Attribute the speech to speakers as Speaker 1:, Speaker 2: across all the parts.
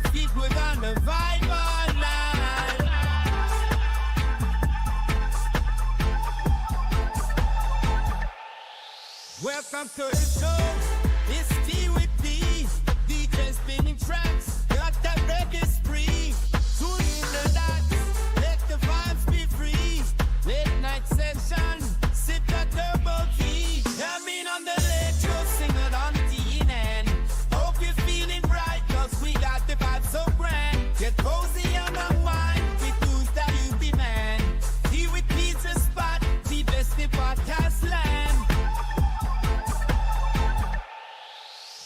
Speaker 1: your feet, we're gonna vibe all night. Welcome to the show. It's T with D. DJ spinning tracks. Got that reggae spree. Tune in the dots. Let the vibes be free. Late night session. Sip that turbo key. Come in on the late show. Sing it on the end. Hope you're feeling right. Cause we got the vibe so grand. Get cozy on the wine. With tunes that you be man. T with pizza spot. The best in podcast land.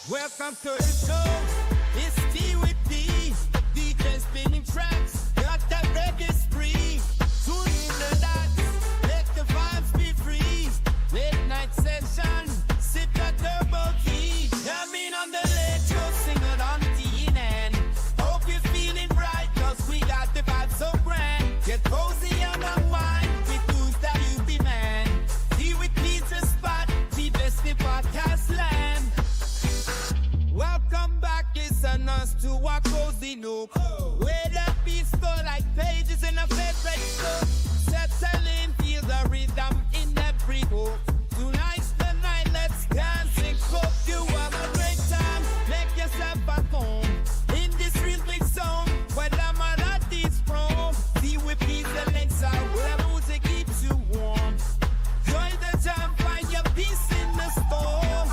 Speaker 1: Welcome to the show. It's T with D. DJ spinning tracks. Got that reggae spree. Tune in the dots. Let the vibes be free. Late night session. Sip that turbo key. Come in on the late show. Sing it on the end. Hope you're feeling right. Cause we got the vibe so grand. Get cozy on the wine. With tunes that you be man. T with pizza spot. The best in podcast land. Welcome back, listeners, to our cozy nook. Where the beats go like pages in a favorite book. Settling, feel the rhythm in every hook. Tonight's the night, let's dance and cook. You have a great time, make yourself at home. In this real big zone, where the melodies from. See with pizza links out, where the music keeps you warm. Join the jam, find your peace in the storm.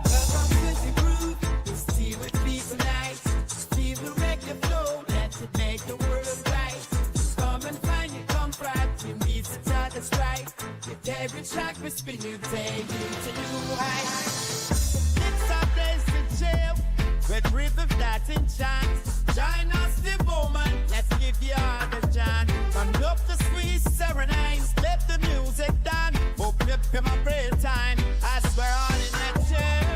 Speaker 1: Welcome to the groove, it's tea with me tonight. Feel the reggae flow, let it make the world right. Come and find your comfort, you meet the other strike. With every track we spin, you take you to new heights. It's a place to chill, with rhythms that enchant. Join us the moment, let's give you all the chance. Conduct the sweet serenades, let the music dance. Hope you feel my prayer time, I swear on in that chair.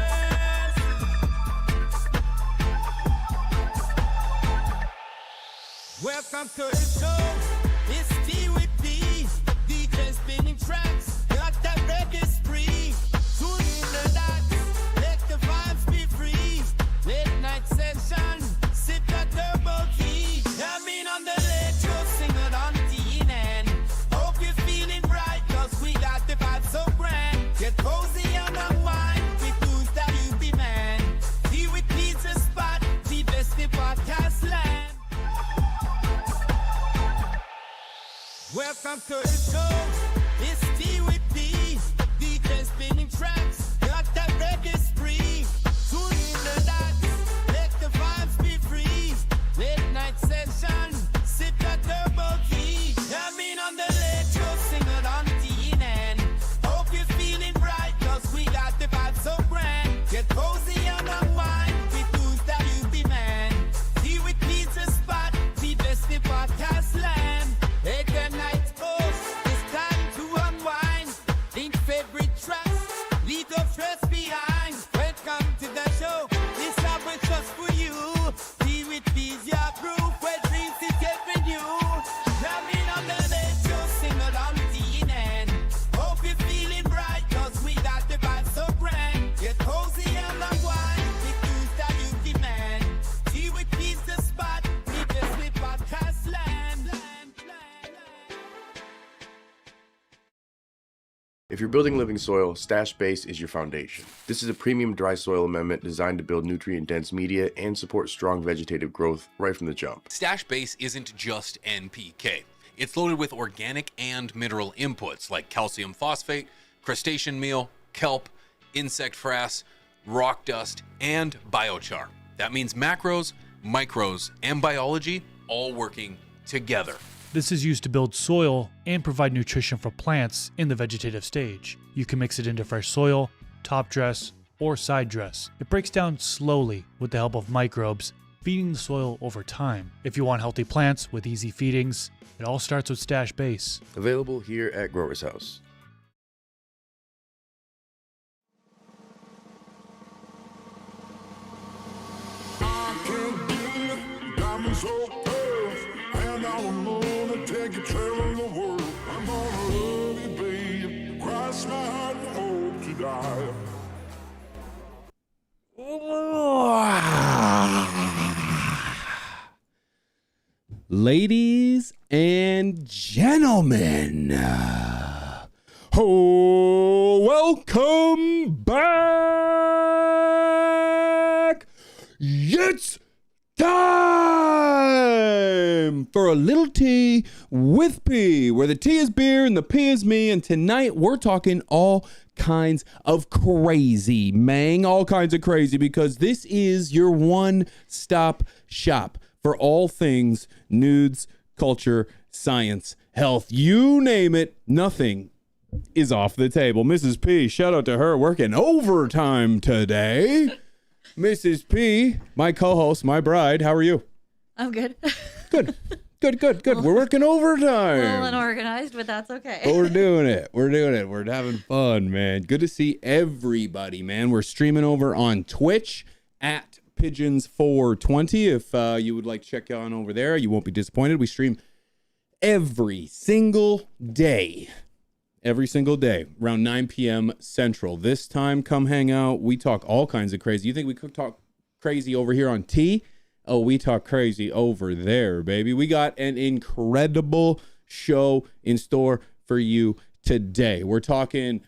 Speaker 1: Welcome to the show. It's T with D. DJ spinning tracks. Got that reggae spree. Tune in the dots. Let the vibes be free. Late night session. Sip that turbo key. Come in on the late show. Sing it on the end. Hope you're feeling right. Cause we got the vibe so grand. Get cozy on the wine. With tunes that you be man. T with pizza spot. The best in podcast land. Welcome to the show. It's T with D. DJ spinning tracks. Got that reggae spree. Tune in the dots. Let the vibes be free. Late night session. Sip that turbo key. Come in on the late show. Sing it on the end. Hope you're feeling right. Cause we got the vibe so grand. Get cozy on the wine. With tunes that you be man. Tea with pizza spot. The best in podcast land. Hey, good night, host. It's time to unwind. Think favorite tracks. Leave your stress behind. Welcome to the show. This hour is just for you. Tea with peas, your crew. Where dreams is getting you. Come in on the late show. Sing it on the end. Hope you're feeling right. Cause we got the vibe so grand. Get cozy on the wine. With tunes that you demand. Tea with peas, the spot. Leave your sweet podcast land.
Speaker 2: If you're building living soil, Stash Base is your foundation. This is a premium dry soil amendment designed to build nutrient-dense media and support strong vegetative growth right from the jump.
Speaker 3: Stash Base isn't just NPK. It's loaded with organic and mineral inputs like calcium phosphate, crustacean meal, kelp, insect frass, rock dust, and biochar. That means macros, micros, and biology all working together.
Speaker 4: This is used to build soil and provide nutrition for plants in the vegetative stage. You can mix it into fresh soil, top dress, or side dress. It breaks down slowly with the help of microbes, feeding the soil over time. If you want healthy plants with easy feedings, it all starts with Stash Base.
Speaker 2: Available here at Growers House.
Speaker 5: Take you traveling the world. I'm gonna love you, babe. Cross my heart and hope to die.
Speaker 6: Ladies and gentlemen, welcome back. It's time for a little tea with P, where the tea is beer and the P is me. And tonight we're talking all kinds of crazy, man, all kinds of crazy, because this is your one-stop shop for all things nudes, culture, science, health, you name it, nothing is off the table. Mrs. P, shout out to her working overtime today. Mrs. P, my co-host, my bride, how are you?
Speaker 7: I'm good.
Speaker 6: Good. We're working overtime.
Speaker 7: A little unorganized, but that's okay.
Speaker 6: But we're doing it. We're having fun, man. Good to see everybody, man. We're streaming over on Twitch at Pigeons420. If you would like to check on over there, you won't be disappointed. We stream every single day around 9 p.m. Central. This time, come hang out. We talk all kinds of crazy. You think we could talk crazy over here on T? Oh, we talk crazy over there, baby. We got an incredible show in store for you today. We're talking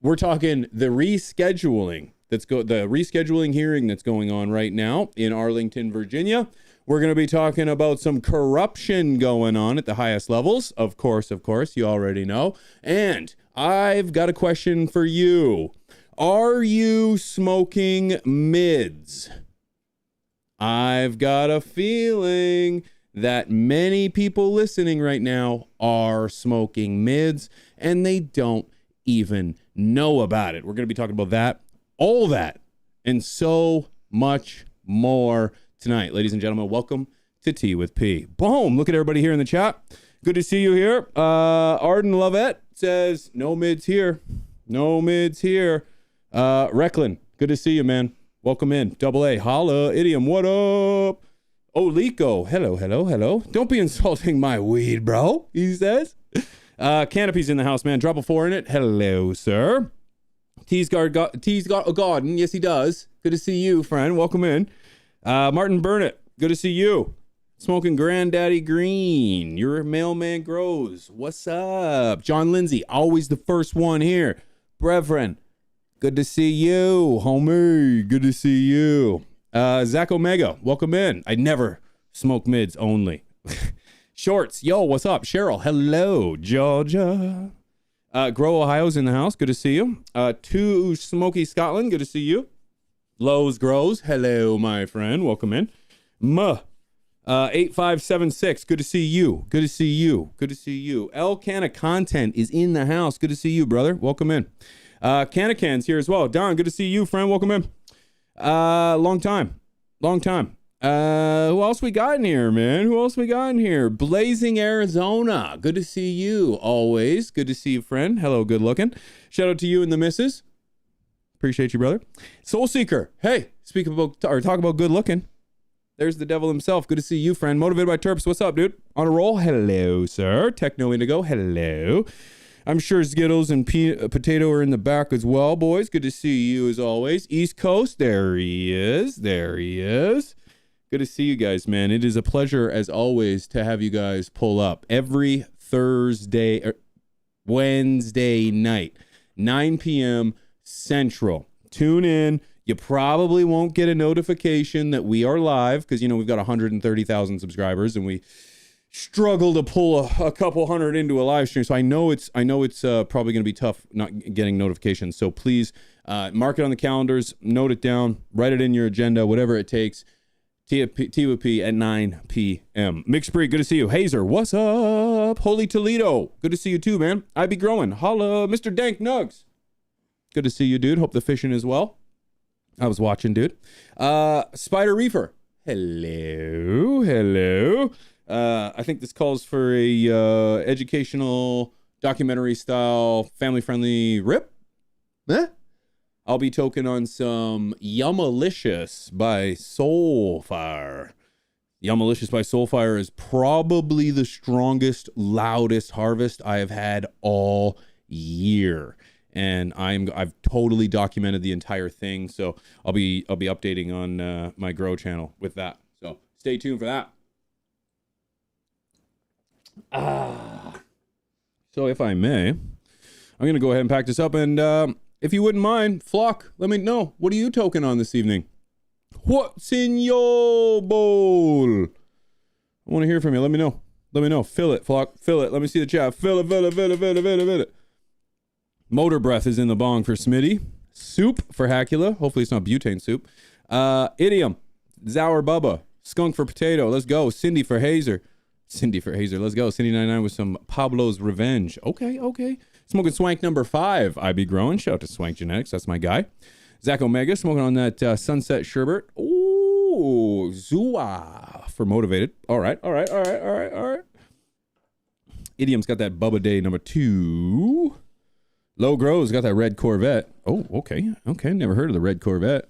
Speaker 6: the rescheduling the rescheduling hearing that's going on right now in Arlington, Virginia. We're going to be talking about some corruption going on at the highest levels. Of course, you already know. And I've got a question for you. Are you smoking mids? I've got a feeling that many people listening right now are smoking mids and they don't even know about it. We're going to be talking about that, all that, and so much more tonight. Ladies and gentlemen, welcome to Tea with P. Boom. Look at everybody here in the chat. Good to see you here. Arden Lovett says, no mids here. No mids here. Recklin, good to see you, man. Welcome in. Double A. Holla. Idiom. What up? Olico. Hello. Don't be insulting my weed, bro, he says. Canopy's in the house, man. Drop a 4 in it. Hello, sir. T's got a garden. Yes, he does. Good to see you, friend. Welcome in. Martin Burnett. Good to see you. Smoking Granddaddy Green. Your mailman grows. What's up? John Lindsay. Always the first one here. Brethren. Good to see you, homie. Good to see you. Zach Omega, welcome in. I never smoke mids only. Shorts, yo, what's up? Cheryl, hello. Georgia. Grow Ohio's in the house. Good to see you. Two Smoky Scotland, good to see you. Lowe's Grows, hello, my friend. Welcome in. 8576, good to see you. Good to see you. El Canna Content is in the house. Good to see you, brother. Welcome in. Cannacan's here as well. Don, good to see you, friend. Welcome in. Long time. Who else we got in here, man? Blazing Arizona. Good to see you always. Good to see you, friend. Hello, good looking. Shout out to you and the missus. Appreciate you, brother. Soul Seeker. Hey, talk about good looking. There's the devil himself. Good to see you, friend. Motivated by Terps. What's up, dude? On a roll. Hello, sir. Techno Indigo. Hello. I'm sure Skittles and Potato are in the back as well, boys. Good to see you as always. East Coast, there he is. Good to see you guys, man. It is a pleasure, as always, to have you guys pull up every Wednesday night, 9 p.m. Central. Tune in. You probably won't get a notification that we are live because, we've got 130,000 subscribers and we struggle to pull a couple hundred into a live stream, so I know it's probably going to be tough not getting notifications. So please mark it on the calendars, note it down, write it in your agenda, whatever it takes. TWP at 9 p.m. Mixed Breed, good to see you. Hazer, what's up? Holy Toledo, good to see you too, man. I be growing. Holla, Mr. Dank Nugs. Good to see you, dude. Hope the fishing is well. I was watching, dude. Spider Reefer, hello. I think this calls for a educational documentary style family friendly rip. I'll be toking on some Yummalicious by Soulfire. Yummalicious by Soulfire is probably the strongest, loudest harvest I have had all year. And I've totally documented the entire thing, so I'll be updating on my Grow channel with that. So stay tuned for that. So if I may, I'm going to go ahead and pack this up. And if you wouldn't mind, Flock, let me know. What are you toking on this evening? What's in your bowl? I want to hear from you. Let me know. Let me know. Fill it, Flock. Fill it. Let me see the chat. Fill it, fill it, fill it, fill it, fill it, fill it. Motor breath is in the bong for Smitty. Soup for Hacula. Hopefully it's not butane soup. Idiom. Zour Bubba. Skunk for Potato. Let's go. Cindy for Hazer. Cindy for Hazer. Let's go. Cindy99 with some Pablo's Revenge. Okay, okay. Smoking Swank number 5. I be growing. Shout out to Swank Genetics. That's my guy. Zach Omega smoking on that Sunset Sherbet. Ooh, Zua for Motivated. All right, all right, all right, all right, all right. Idiom's got that Bubba Day number 2. Low Grow's got that red Corvette. Oh, okay. Okay, never heard of the red Corvette.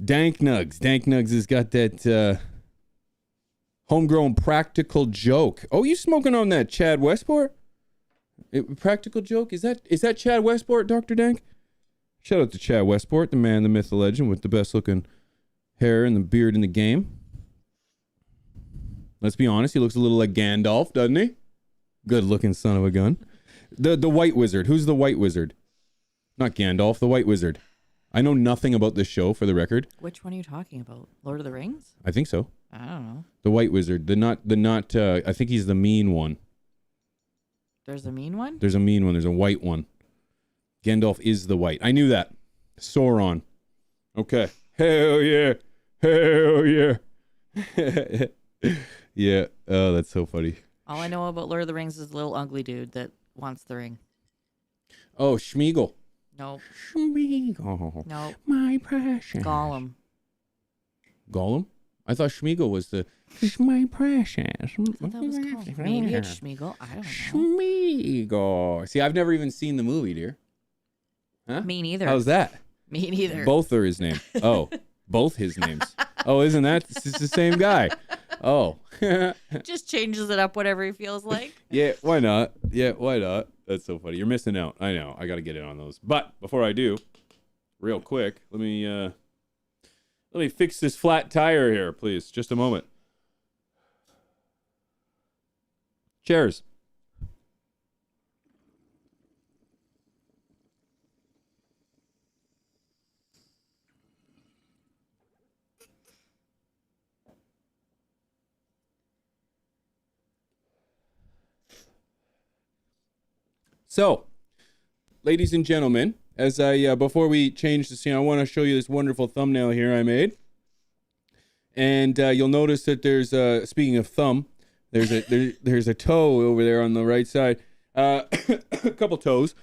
Speaker 6: Dank Nugs. Dank Nugs has got that homegrown Practical Joke. Oh, you smoking on that Chad Westport? Practical Joke? Is that Chad Westport, Dr. Dank? Shout out to Chad Westport, the man, the myth, the legend, with the best looking hair and the beard in the game. Let's be honest, he looks a little like Gandalf, doesn't he? Good looking son of a gun. The White Wizard. Who's the White Wizard? Not Gandalf, the White Wizard. I know nothing about this show, for the record.
Speaker 7: Which one are you talking about? Lord of the Rings?
Speaker 6: I think so.
Speaker 7: I don't know.
Speaker 6: The White Wizard. I think he's the mean one.
Speaker 7: There's a mean one?
Speaker 6: There's a mean one. There's a white one. Gandalf is the white. I knew that. Sauron. Okay. Hell yeah. Hell yeah. Yeah. Oh, that's so funny.
Speaker 7: All I know about Lord of the Rings is the little ugly dude that wants the ring.
Speaker 6: Oh, Schmeagol.
Speaker 7: Nope.
Speaker 6: Schmeagol.
Speaker 7: Nope.
Speaker 6: My precious.
Speaker 7: Gollum.
Speaker 6: Gollum? I thought Schmeagol was the... My precious.
Speaker 7: I thought that was called. Maybe it's Schmeagol. I don't know.
Speaker 6: Schmeagol. See, I've never even seen the movie, dear. Huh?
Speaker 7: Me neither.
Speaker 6: How's that?
Speaker 7: Me neither.
Speaker 6: Both are his name. Oh, both his names. Oh, isn't that it's the same guy? Oh.
Speaker 7: Just changes it up whatever he feels like.
Speaker 6: Yeah, why not? Yeah, why not? That's so funny. You're missing out. I know. I got to get in on those. But before I do, real quick, let me fix this flat tire here, please. Just a moment. Cheers. So, ladies and gentlemen, as I before we change the scene, I want to show you this wonderful thumbnail here I made. And you'll notice that there's speaking of thumb, there's a toe over there on the right side. A couple toes.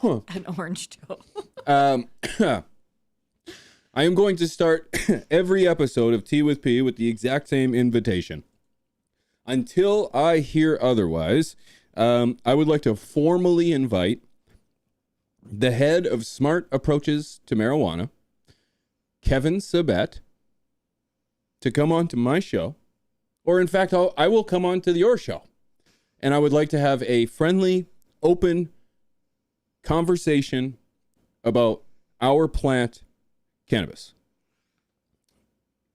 Speaker 7: An orange toe.
Speaker 6: I am going to start every episode of Tea with P with the exact same invitation. Until I hear otherwise, I would like to formally invite the head of Smart Approaches to Marijuana, Kevin Sabet, to come on to my show. Or in fact, I will come on to your show. And I would like to have a friendly, open conversation about our plant, cannabis.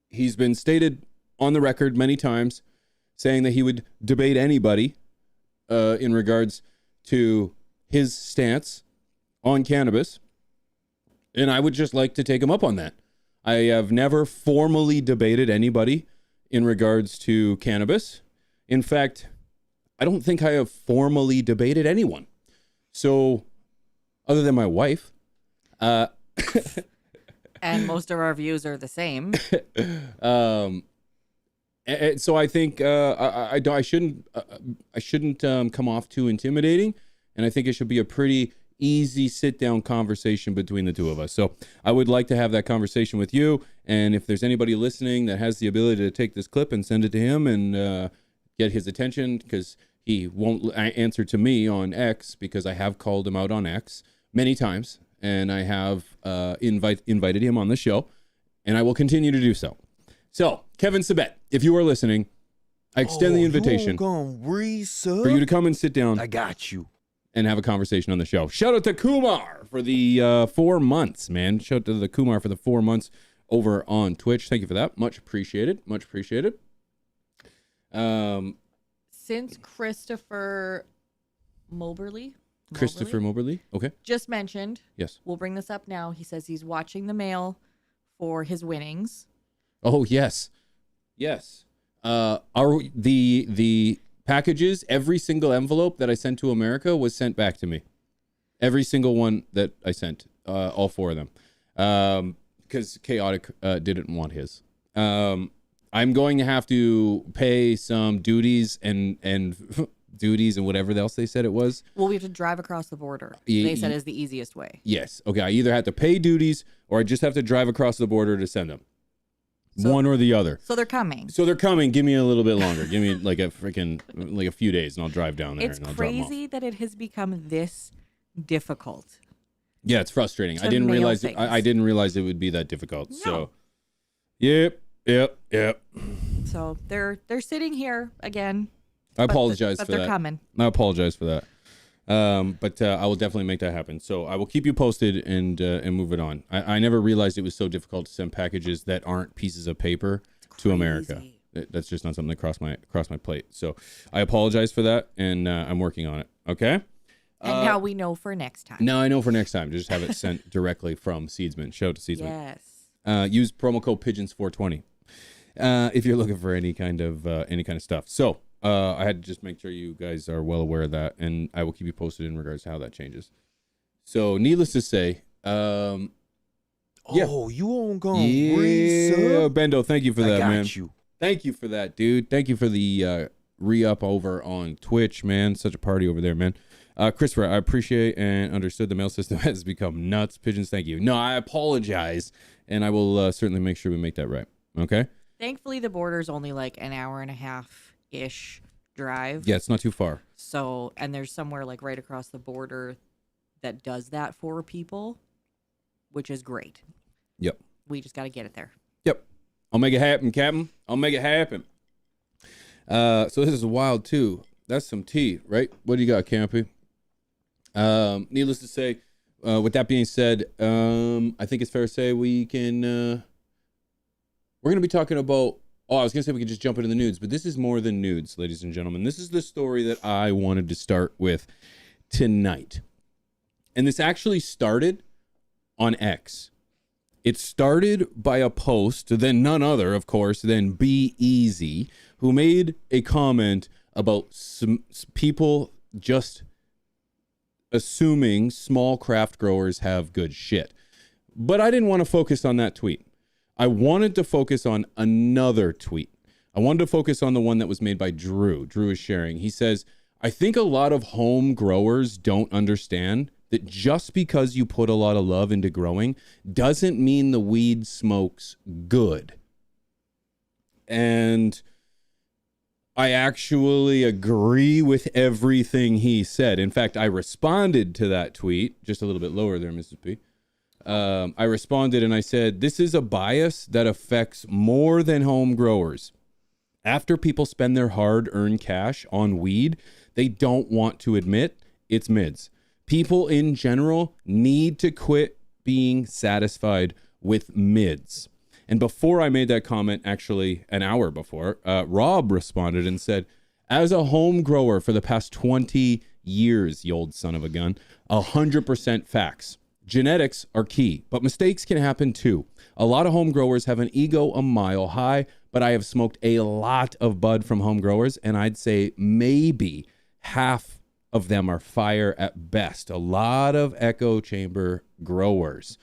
Speaker 6: He's been stated on the record many times saying that he would debate anybody in regards to his stance on cannabis. And I would just like to take him up on that. I have never formally debated anybody in regards to cannabis. In fact, I don't think I have formally debated anyone. So, other than my wife.
Speaker 7: And most of our views are the same.
Speaker 6: And so I think I shouldn't come off too intimidating, and I think it should be a pretty easy sit-down conversation between the two of us. So I would like to have that conversation with you, and if there's anybody listening that has the ability to take this clip and send it to him and get his attention, because he won't answer to me on X, because I have called him out on X many times, and I have invited him on the show, and I will continue to do so. So, Kevin Sabet, if you are listening, I extend the invitation for you to come and sit down.
Speaker 8: I got you.
Speaker 6: And have a conversation on the show. Shout out to Kumar for the 4 months, man. Shout out to the Kumar for the 4 months over on Twitch. Thank you for that. Much appreciated. Much appreciated.
Speaker 7: Since Christopher Moberly
Speaker 6: Okay.
Speaker 7: just mentioned,
Speaker 6: Yes.
Speaker 7: we'll bring this up now. He says he's watching the mail for his winnings.
Speaker 6: Oh, yes. Yes. Are the packages, every single envelope that I sent to America was sent back to me. Every single one that I sent, all 4 of them. Because Chaotic didn't want his. I'm going to have to pay some duties and duties and whatever else they said it was.
Speaker 7: Well, we have to drive across the border.
Speaker 6: Ye-
Speaker 7: They said is the easiest way.
Speaker 6: Yes. Okay. I either have to pay duties or I just have to drive across the border to send them.
Speaker 7: So-
Speaker 6: One or the other.
Speaker 7: So they're coming.
Speaker 6: So they're coming. Give me a little bit longer. Give me like a few days and I'll drive down there
Speaker 7: It's
Speaker 6: and I'll drop them off.
Speaker 7: crazy that it has become this difficult.
Speaker 6: Yeah, it's frustrating.
Speaker 7: To
Speaker 6: I didn't
Speaker 7: mail
Speaker 6: realize
Speaker 7: things.
Speaker 6: I didn't realize it would be that difficult.
Speaker 7: No.
Speaker 6: So yep.
Speaker 7: So they're sitting here again.
Speaker 6: I apologize
Speaker 7: but
Speaker 6: for
Speaker 7: they're
Speaker 6: that.
Speaker 7: coming.
Speaker 6: I apologize for that. But I will definitely make that happen. So I will keep you posted and move it on. I never realized it was so difficult to send packages that aren't pieces of paper to America.
Speaker 7: crazy.
Speaker 6: That's just not something that crossed my plate. So I apologize for that, and I'm working on it. Okay.
Speaker 7: And now we know for next time.
Speaker 6: Now I know for next time to just have it sent directly from Seedsman. Shout out to Seedsman.
Speaker 7: Yes.
Speaker 6: Use promo code Pigeons420 if you're looking for any kind of stuff. So I had to just make sure you guys are well aware of that, and I will keep you posted in regards to how that changes. So needless to say, yeah.
Speaker 8: Oh, you won't go
Speaker 6: Yeah, Bendo, thank you for that, man.
Speaker 8: you.
Speaker 6: Thank you for that, dude. Thank you for the re-up over on Twitch, man. Such a party over there, man. Christopher, I appreciate and understood the mail system has become nuts. Pigeons, thank you. No, I apologize, and I will certainly make sure we make that right. Okay?
Speaker 7: Thankfully, the border's only like an hour and a half-ish drive.
Speaker 6: Yeah, it's not too far.
Speaker 7: So, and there's somewhere like right across the border that does that for people, which is great.
Speaker 6: Yep.
Speaker 7: We just got to get it there.
Speaker 6: Yep. I'll make it happen, Captain. I'll make it happen. So this is wild, too. That's some tea, right? What do you got, Campy? Needless to say, with that being said, I think it's fair to say we can... we're going to be talking about... Oh, I was going to say we could just jump into the nudes, but this is more than nudes, ladies and gentlemen. This is the story that I wanted to start with tonight. And this actually started on X. It started by a post, then none other, of course, than Be Easy, who made a comment about some people just assuming small craft growers have good shit. But I didn't want to focus on that tweet. I wanted to focus on another tweet. I wanted to focus on the one that was made by Drew. Drew is sharing. He says, I think a lot of home growers don't understand that just because you put a lot of love into growing doesn't mean the weed smokes good. And I actually agree with everything he said. In fact, I responded to that tweet, just a little bit lower there, Mrs. P. I responded and I said, this is a bias that affects more than home growers. After people spend their hard-earned cash on weed, they don't want to admit it's mids. People in general need to quit being satisfied with mids. And before I made that comment, actually an hour before, Rob responded and said, as a home grower for the past 20 years, you old son of a gun, 100% facts. Genetics are key, but mistakes can happen too. A lot of home growers have an ego a mile high, but I have smoked a lot of bud from home growers, and I'd say maybe half of them are fire at best. A lot of echo chamber growers.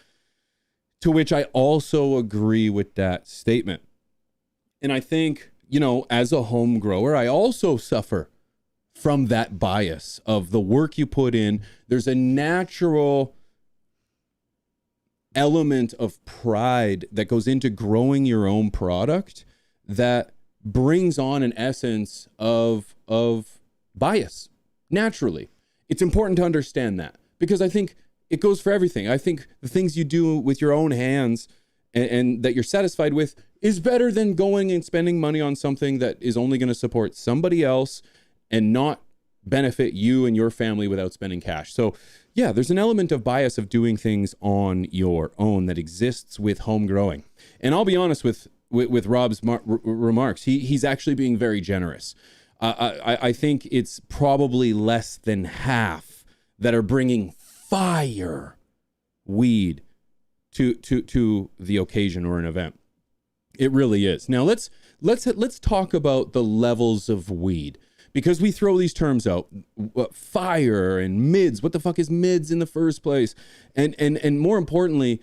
Speaker 6: To which I also agree with that statement. And I think, you know, as a home grower, I also suffer from that bias of the work you put in. There's a natural element of pride that goes into growing your own product that brings on an essence of bias naturally. It's important to understand that because I think it goes for everything. I think the things you do with your own hands and that you're satisfied with is better than going and spending money on something that is only going to support somebody else and not benefit you and your family without spending cash. So yeah, there's an element of bias of doing things on your own that exists with home growing. And I'll be honest with with Rob's remarks. He's actually being very generous. I think it's probably less than half that are bringing fire weed to the occasion or an event. It really is. Now let's talk about the levels of weed, because we throw these terms out, fire and mids. What the fuck is mids in the first place? And more importantly,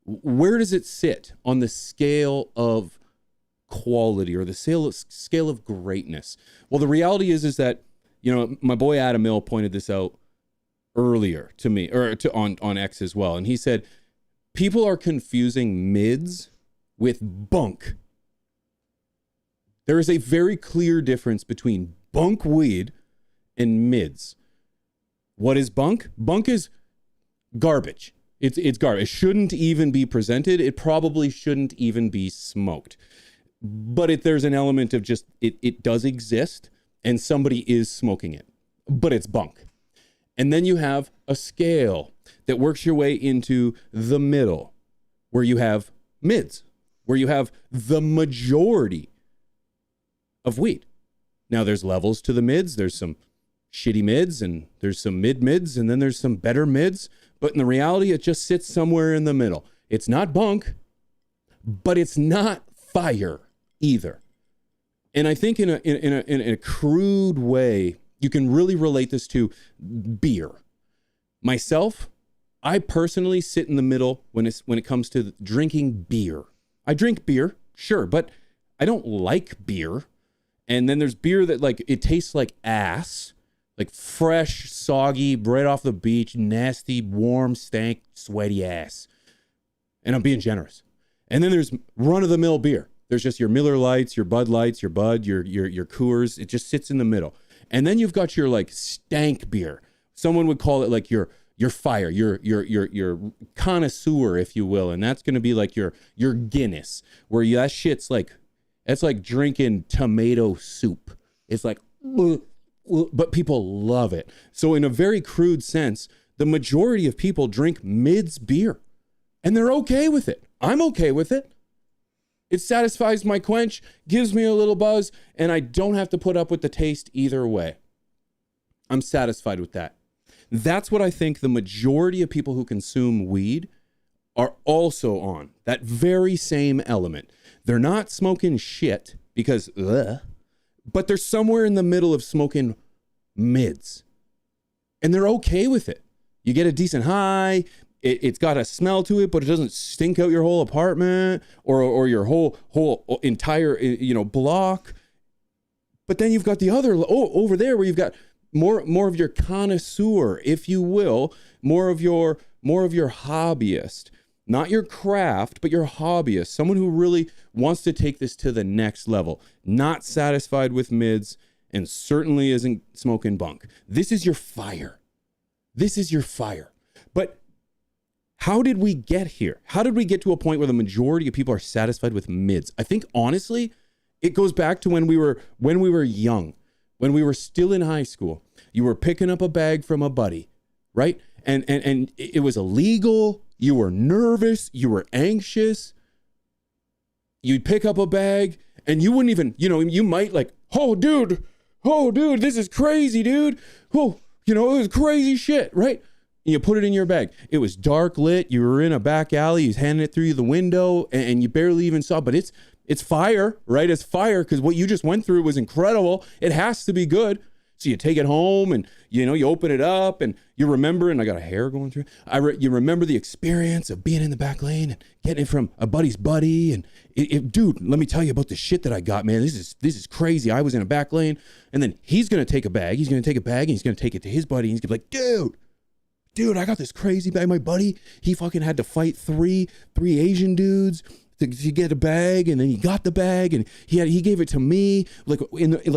Speaker 6: where does it sit on the scale of quality or the scale of greatness? Well, the reality is that, you know, my boy Adam Mill pointed this out earlier to me, or on X as well, and he said people are confusing mids with bunk. There is a very clear difference between bunk weed and mids. What is bunk? Bunk is garbage. It's garbage. It shouldn't even be presented. It probably shouldn't even be smoked. But there's an element of just, it does exist and somebody is smoking it, but it's bunk. And then you have a scale that works your way into the middle, where you have mids, where you have the majority of weed. Now there's levels to the mids. There's some shitty mids and there's some mids, and then there's some better mids. But in the reality, it just sits somewhere in the middle. It's not bunk, but it's not fire either. And I think in a crude way, you can really relate this to beer. Myself, I personally sit in the middle when it comes to drinking beer. I drink beer, sure, but I don't like beer. And then there's beer that, like, it tastes like ass, like fresh, soggy, right off the beach, nasty, warm, stank, sweaty ass. And I'm being generous. And then there's run-of-the-mill beer. There's just your Miller Lights, your Bud Lights, your Bud, your Coors. It just sits in the middle. And then you've got your, like, stank beer. Someone would call it like your fire, your connoisseur, if you will. And that's going to be like your Guinness, where that shit's like, it's like drinking tomato soup. It's like, but people love it. So in a very crude sense, the majority of people drink mids beer, and they're okay with it. I'm okay with it. It satisfies my quench, gives me a little buzz, and I don't have to put up with the taste either way. I'm satisfied with that. That's what I think the majority of people who consume weed are also on. That very same element. They're not smoking shit because, but they're somewhere in the middle of smoking mids. And they're okay with it. You get a decent high. It's got a smell to it, but it doesn't stink out your whole apartment or your whole entire, block. But then you've got the other, over there where you've got more of your connoisseur, if you will, more of your hobbyist, not your craft, but your hobbyist, someone who really wants to take this to the next level, not satisfied with mids, and certainly isn't smoking bunk. This is your fire. This is your fire. But how did we get here? How did we get to a point where the majority of people are satisfied with mids? I think honestly, it goes back to when we were young, when we were still in high school. You were picking up a bag from a buddy, right? And it was illegal. You were nervous. You were anxious. You'd pick up a bag and you wouldn't even, you might like, oh dude, this is crazy, dude. Oh, it was crazy shit, right? You put it in your bag. It was dark lit. You were in a back alley. He's handing it through the window and you barely even saw, but it's fire, right? It's fire because what you just went through was incredible. It has to be good. So you take it home and, you open it up and you remember, and I got a hair going through. You remember the experience of being in the back lane and getting it from a buddy's buddy. And dude, let me tell you about the shit that I got, man. This is crazy. I was in a back lane, and then he's going to take a bag. He's going to take a bag and he's going to take it to his buddy. And he's going to be like, dude, I got this crazy bag. My buddy, he fucking had to fight three Asian dudes to get a bag, and then he got the bag, and he gave it to me like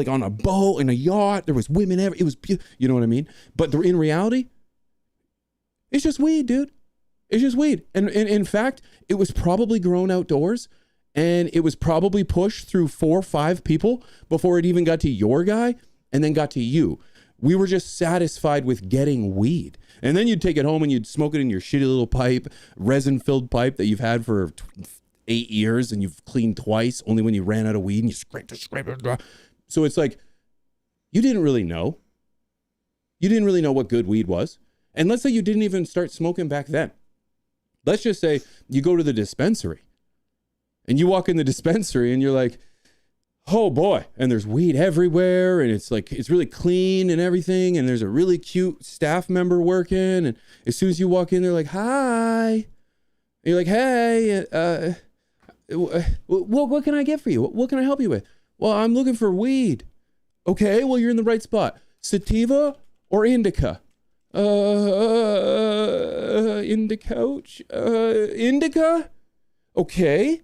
Speaker 6: on a boat in a yacht. There was women everywhere. It was you know what I mean? But in reality, it's just weed, dude. It's just weed, and in fact, it was probably grown outdoors, and it was probably pushed through 4 or 5 people before it even got to your guy, and then got to you. We were just satisfied with getting weed. And then you'd take it home and you'd smoke it in your shitty little pipe, resin-filled pipe that you've had for 8 years and you've cleaned twice, only when you ran out of weed and you scraped it. So it's like, you didn't really know. You didn't really know what good weed was. And let's say you didn't even start smoking back then. Let's just say you go to the dispensary and you walk in the dispensary and you're like, oh boy, and there's weed everywhere and it's like, it's really clean and everything. And there's a really cute staff member working. And as soon as you walk in, they're like, hi. And you're like, hey, what can I get for you? What can I help you with? Well, I'm looking for weed. Okay, well, you're in the right spot. Sativa or indica? Indica? Okay.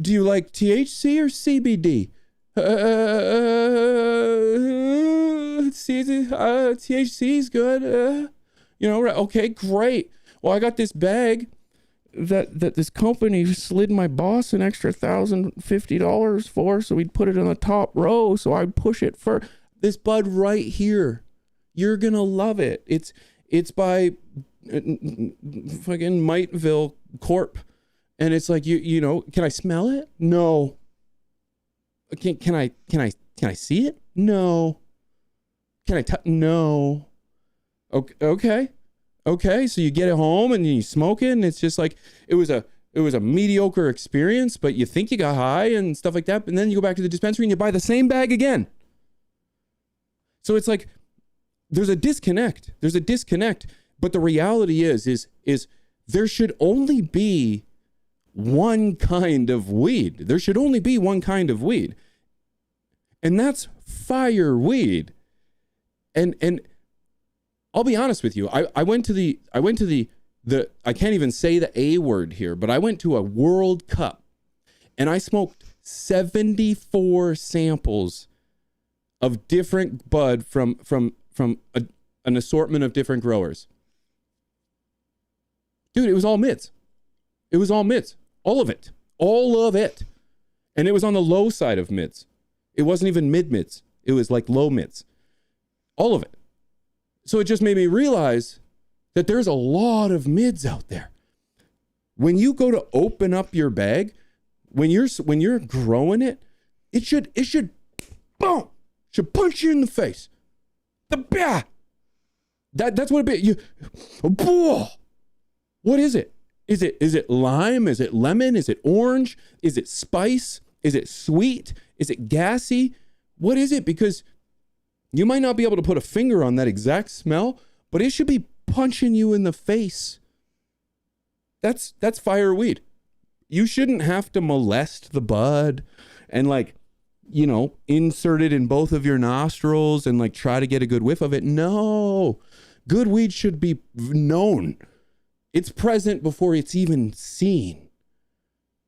Speaker 6: Do you like THC or CBD? THC is good. Okay, great. Well, I got this bag that this company slid my boss an extra $1,050 for, so we'd put it on the top row, so I'd push it for this bud right here. You're gonna love it. It's by fucking Mightville Corp, and it's like you know. Can I smell it? No. Can I see it? No. Can I touch? No. Okay. So you get it home and you smoke it, and it's just like it was a mediocre experience, but you think you got high and stuff like that, and then you go back to the dispensary and you buy the same bag again. So it's like there's a disconnect. But the reality is there should only be one kind of weed. There should only be one kind of weed. And that's fireweed. And I'll be honest with you. I went to the I can't even say the A word here, but I went to a World Cup and I smoked 74 samples of different bud from an assortment of different growers. Dude, it was all mids. All of it. And it was on the low side of mids. It wasn't even mids. It was like low mids. All of it. So it just made me realize that there's a lot of mids out there. When you go to open up your bag, when you're growing it, it should boom, should punch you in the face. That's what it be. What is it? Is it lime? Is it lemon? Is it orange? Is it spice? Is it sweet? Is it gassy? What is it? Because you might not be able to put a finger on that exact smell, but it should be punching you in the face. That's fireweed. You shouldn't have to molest the bud and insert it in both of your nostrils and try to get a good whiff of it. No. Good weed should be known. It's present before it's even seen.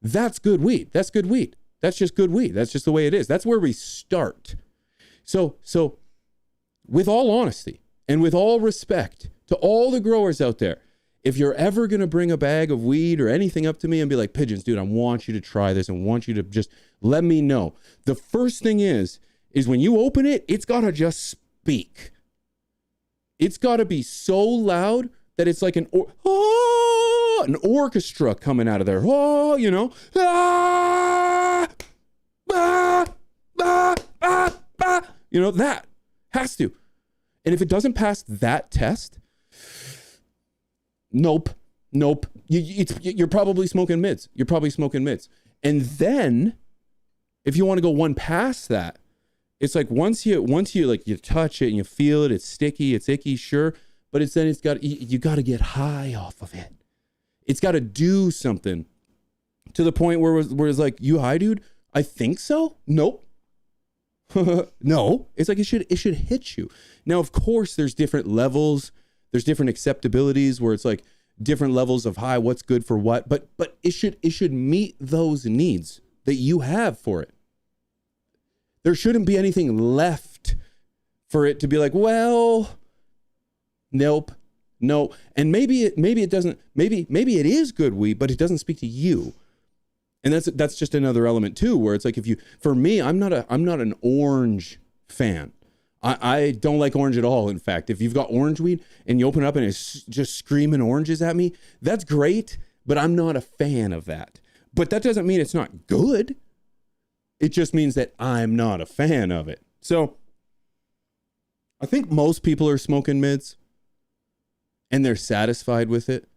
Speaker 6: That's good weed. That's good weed. That's just good weed. That's just the way it is. That's where we start. So with all honesty and with all respect to all the growers out there, if you're ever going to bring a bag of weed or anything up to me and be like, Pigeons, dude, I want you to try this and want you to just let me know. The first thing is when you open it, it's got to just speak. It's got to be so loud that it's like an orchestra coming out of there. Oh, that has to. And if it doesn't pass that test, nope. You're probably smoking mids. And then if you want to go one past that, it's like once you touch it and you feel it, it's sticky, it's icky, sure. But you got to get high off of it. It's got to do something to the point where it's like, you high, dude? I think so. Nope. No. It's like it should hit you. Now, of course, there's different levels. There's different acceptabilities where it's like different levels of high. What's good for what? But it should meet those needs that you have for it. There shouldn't be anything left for it to be like, well. Nope. No. And maybe it doesn't, maybe it is good weed, but it doesn't speak to you. And that's just another element too, where it's like for me, I'm not an orange fan. I don't like orange at all. In fact, if you've got orange weed and you open it up and it's just screaming oranges at me, that's great, but I'm not a fan of that. But that doesn't mean it's not good. It just means that I'm not a fan of it. So I think most people are smoking mids and they're satisfied with it.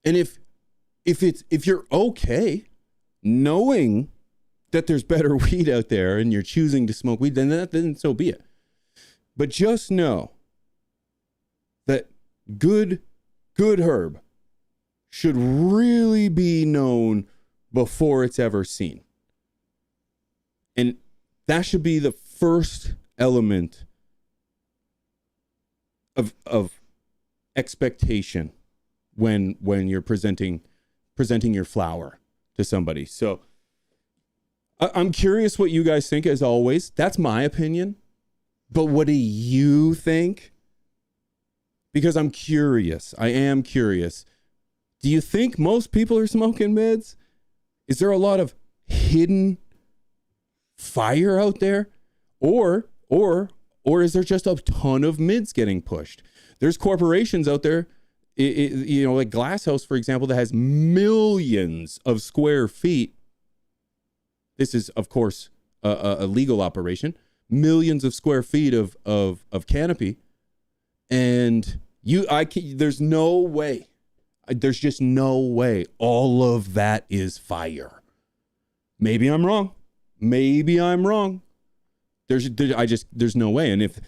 Speaker 6: And if you're okay knowing that there's better weed out there and you're choosing to smoke weed, then so be it. But just know that good herb should really be known before it's ever seen. And that should be the first element of expectation when you're presenting your flower to somebody. So I'm curious what you guys think, as always. That's my opinion. But what do you think? Because I'm curious. I am curious. Do you think most people are smoking mids? Is there a lot of hidden fire out there? Or is there just a ton of mids getting pushed? There's corporations out there, like Glass House, for example, that has millions of square feet. This is, of course, a legal operation. Millions of square feet of canopy. And there's no way. There's just no way all of that is fire. Maybe I'm wrong. There's no way. And if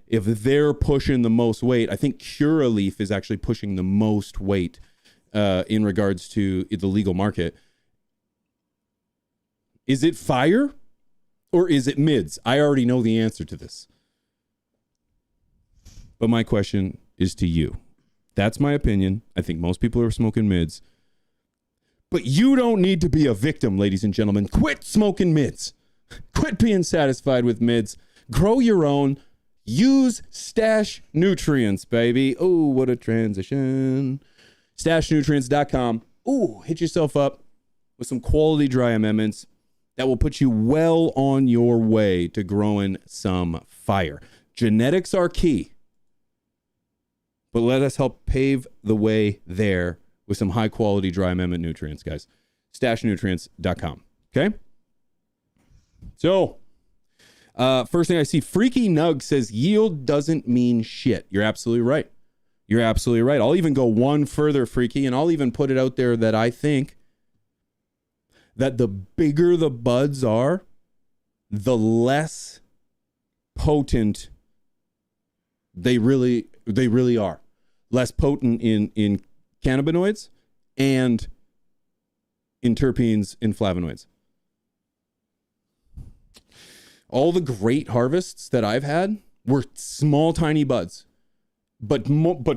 Speaker 6: they're pushing the most weight, I think Curaleaf is actually pushing the most weight in regards to the legal market. Is it fire or is it mids? I already know the answer to this. But my question is to you. That's my opinion. I think most people are smoking mids. But you don't need to be a victim, ladies and gentlemen. Quit smoking mids. Quit being satisfied with mids. Grow your own. Use Stash Nutrients, baby. Oh, what a transition. StashNutrients.com. Ooh, hit yourself up with some quality dry amendments that will put you well on your way to growing some fire. Genetics are key. But let us help pave the way there with some high quality dry amendment nutrients, guys. StashNutrients.com. Okay? So, first thing I see, Freaky Nug says yield doesn't mean shit. You're absolutely right. You're absolutely right. I'll even go one further, Freaky, and I'll even put it out there that I think that the bigger the buds are, the less potent they really are. Less potent in cannabinoids and in terpenes and flavonoids. All the great harvests that I've had were small, tiny buds, but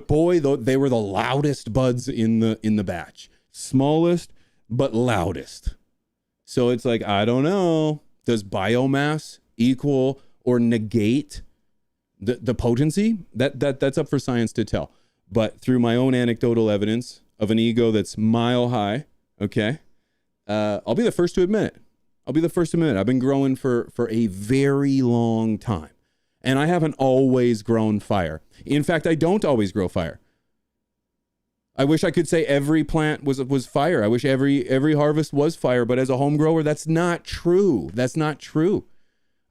Speaker 6: boy, they were the loudest buds in the batch. Smallest, but loudest. So it's like, I don't know. Does biomass equal or negate the potency? That's up for science to tell. But through my own anecdotal evidence of an ego that's mile high, okay, I'll be the first to admit it. I've been growing for a very long time. And I haven't always grown fire. In fact, I don't always grow fire. I wish I could say every plant was fire. I wish every harvest was fire. But as a home grower, that's not true. That's not true.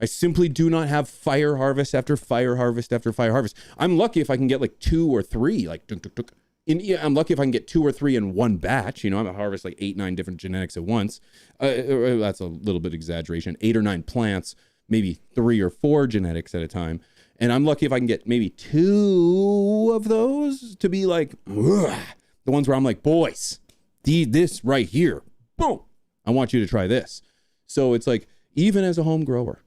Speaker 6: I simply do not have fire harvest after fire harvest after fire harvest. I'm lucky if I can get like 2 or 3, like I'm lucky if I can get 2 or 3 in one batch. I'm gonna harvest like 8, 9 different genetics at once. That's a little bit exaggeration. 8 or 9 plants, maybe 3 or 4 genetics at a time. And I'm lucky if I can get maybe 2 of those to be like, ugh, the ones where I'm like, boys, this right here, boom, I want you to try this. So it's like, even as a home grower.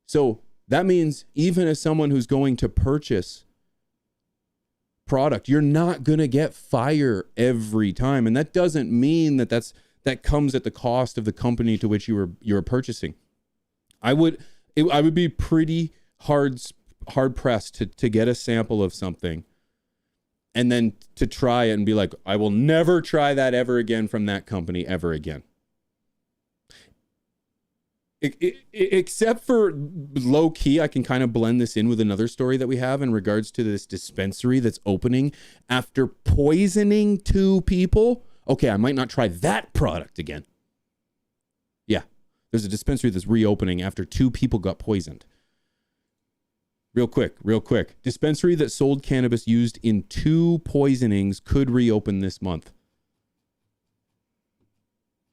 Speaker 6: So that means even as someone who's going to purchase product, you're not going to get fire every time. And that doesn't mean that comes at the cost of the company to which you're purchasing. I would be pretty hard pressed to get a sample of something and then to try it and be like, I will never try that ever again from that company ever again. Except for low key, I can kind of blend this in with another story that we have in regards to this dispensary that's opening after poisoning 2 people. Okay, I might not try that product again. Yeah, there's a dispensary that's reopening after 2 people got poisoned. Real quick. Dispensary that sold cannabis used in 2 poisonings could reopen this month.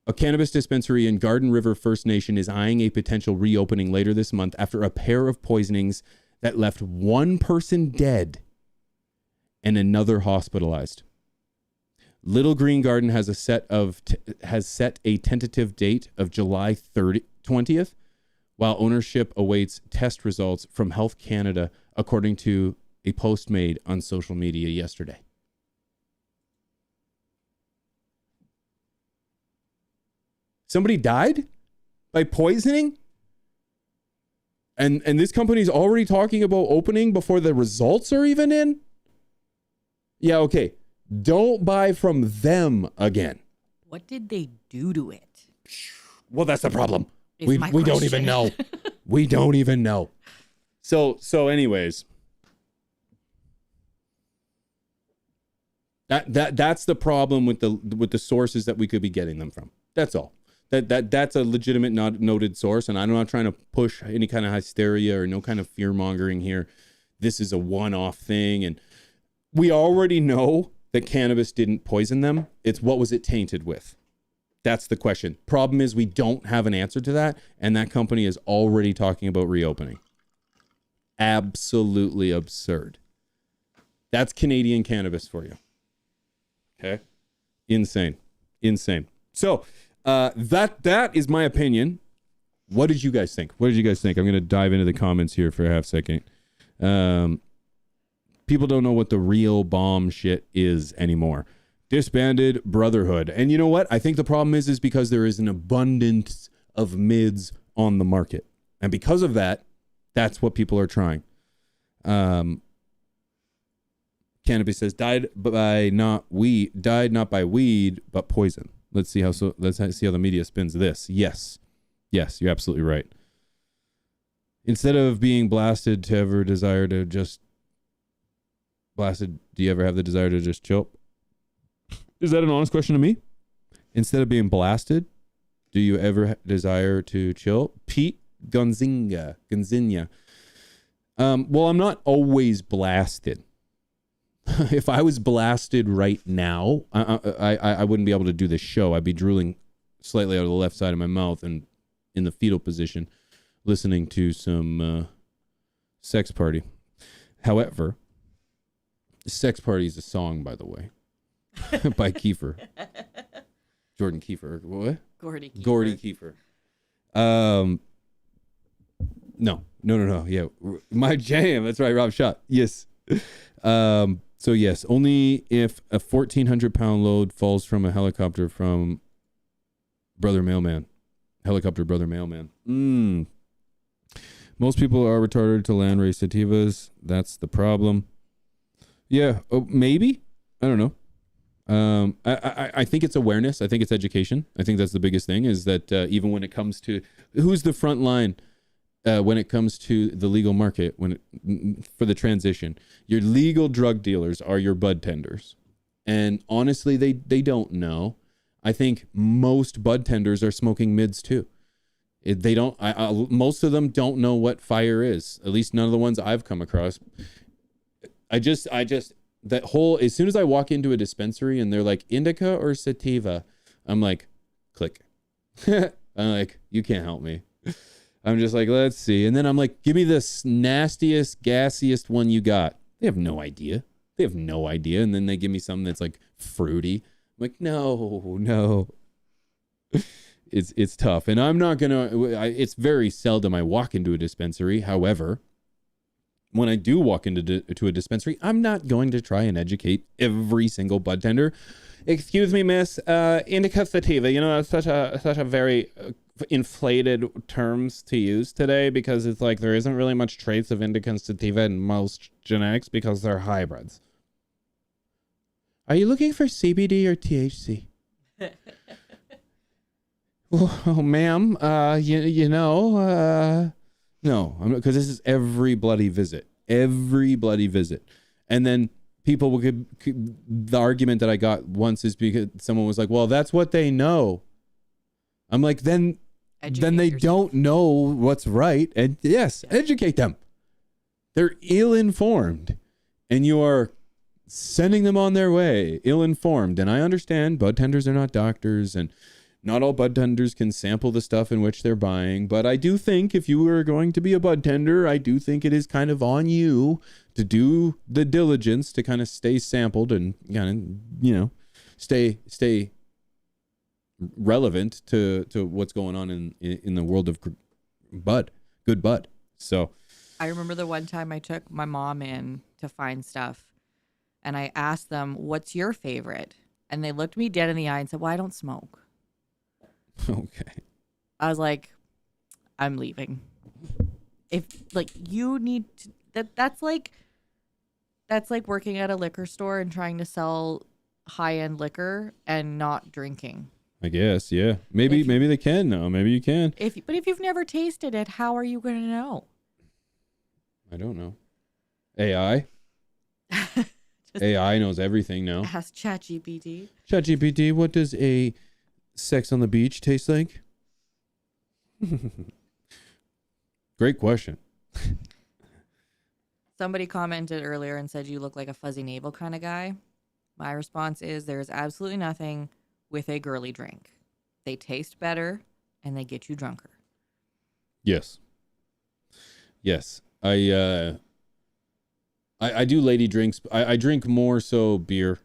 Speaker 6: A cannabis dispensary in Garden River First Nation is eyeing a potential reopening later this month after a pair of poisonings that left 1 person dead and another hospitalized. Little Green Garden has set a tentative date of July 20th, while ownership awaits test results from Health Canada, according to a post made on social media yesterday. Somebody died by poisoning? And this company's already talking about opening before the results are even in? Yeah, okay. Don't buy from them again.
Speaker 7: What did they do to it?
Speaker 6: Well, that's the problem.
Speaker 7: Is
Speaker 6: We
Speaker 7: my
Speaker 6: don't even
Speaker 7: question.
Speaker 6: know. We don't even know. So anyways, that's the problem with the sources that we could be getting them from. That's all. That's a legitimate noted source, and I'm not trying to push any kind of hysteria or no kind of fear mongering here. This is a one-off thing, and we already know that cannabis didn't poison them. It's what was it tainted with? That's the question. Problem is we don't have an answer to that, and that company is already talking about reopening. Absolutely absurd. That's Canadian cannabis for you. Okay? Insane. So, that is my opinion. What did you guys think? I'm going to dive into the comments here for a half second. People don't know what the real bomb shit is anymore. Disbanded Brotherhood. And you know what? I think the problem is because there is an abundance of mids on the market. And because of that, that's what people are trying. Cannabis says died not by weed, but poison. Let's see how the media spins this. Yes, you're absolutely right. Instead of being blasted to ever desire to just blasted, do you ever have the desire to just chill? Is that an honest question to me? Instead of being blasted, do you ever desire to chill? Pete Gonzinga. Well, I'm not always blasted. If I was blasted right now, I wouldn't be able to do this show. I'd be drooling slightly out of the left side of my mouth and in the fetal position, listening to some Sex Party. However, Sex Party is a song, by the way, by Kiefer. Jordan Kiefer. What?
Speaker 7: Gordy
Speaker 6: Kiefer. No. Yeah. My jam. That's right. Rob Shot. Yes. So yes, only if a 1,400-pound load falls from a helicopter from Brother Mailman. Helicopter Brother Mailman. Most people are retarded to land race sativas. That's the problem. Yeah, maybe. I don't know. I think it's awareness. I think it's education. I think that's the biggest thing is that even when it comes to who's the front line when it comes to the legal market, for the transition, your legal drug dealers are your bud tenders. And honestly, they don't know. I think most bud tenders are smoking mids too. They don't. Most of them don't know what fire is. At least none of the ones I've come across. I just that whole, as soon as I walk into a dispensary and they're like indica or sativa, I'm like, click. I'm like, you can't help me. I'm just like, let's see. And then I'm like, give me the nastiest, gassiest one you got. They have no idea. And then they give me something that's like fruity. I'm like, no. It's tough. And I'm not going to, it's very seldom I walk into a dispensary. However, when I do walk into a dispensary, I'm not going to try and educate every single bud tender. Excuse me, miss, indica sativa, that's such a very inflated terms to use today because it's like there isn't really much trace of indica and sativa in most genetics because they're hybrids. Are you looking for CBD or THC? Well, ma'am, no, because this is every bloody visit. And then the argument that I got once is because someone was like, well, that's what they know. I'm like, then they don't know what's right. And yes, educate them. They're ill-informed, and you are sending them on their way, ill-informed. And I understand bud tenders are not doctors, and not all bud tenders can sample the stuff in which they're buying. But I do think if you are going to be a bud tender, I do think it is kind of on you to do the diligence to kind of stay sampled and kind of, stay relevant to what's going on in the world of good bud. So
Speaker 7: I remember the one time I took my mom in to find stuff, and I asked them, what's your favorite? And they looked me dead in the eye and said, well, I don't smoke.
Speaker 6: Okay.
Speaker 7: I was like, I'm leaving. If you need to, that's like working at a liquor store and trying to sell high-end liquor and not drinking.
Speaker 6: I guess, yeah. Maybe they can now. Maybe you can.
Speaker 7: But if you've never tasted it, how are you going to know?
Speaker 6: I don't know. AI? AI knows everything now.
Speaker 7: Ask ChatGPT.
Speaker 6: ChatGPT, what does a sex on the beach taste like? Great question.
Speaker 7: Somebody commented earlier and said you look like a fuzzy navel kind of guy. My response is there is absolutely nothing with a girly drink. They taste better and they get you drunker.
Speaker 6: Yes. I do lady drinks. I drink more so beer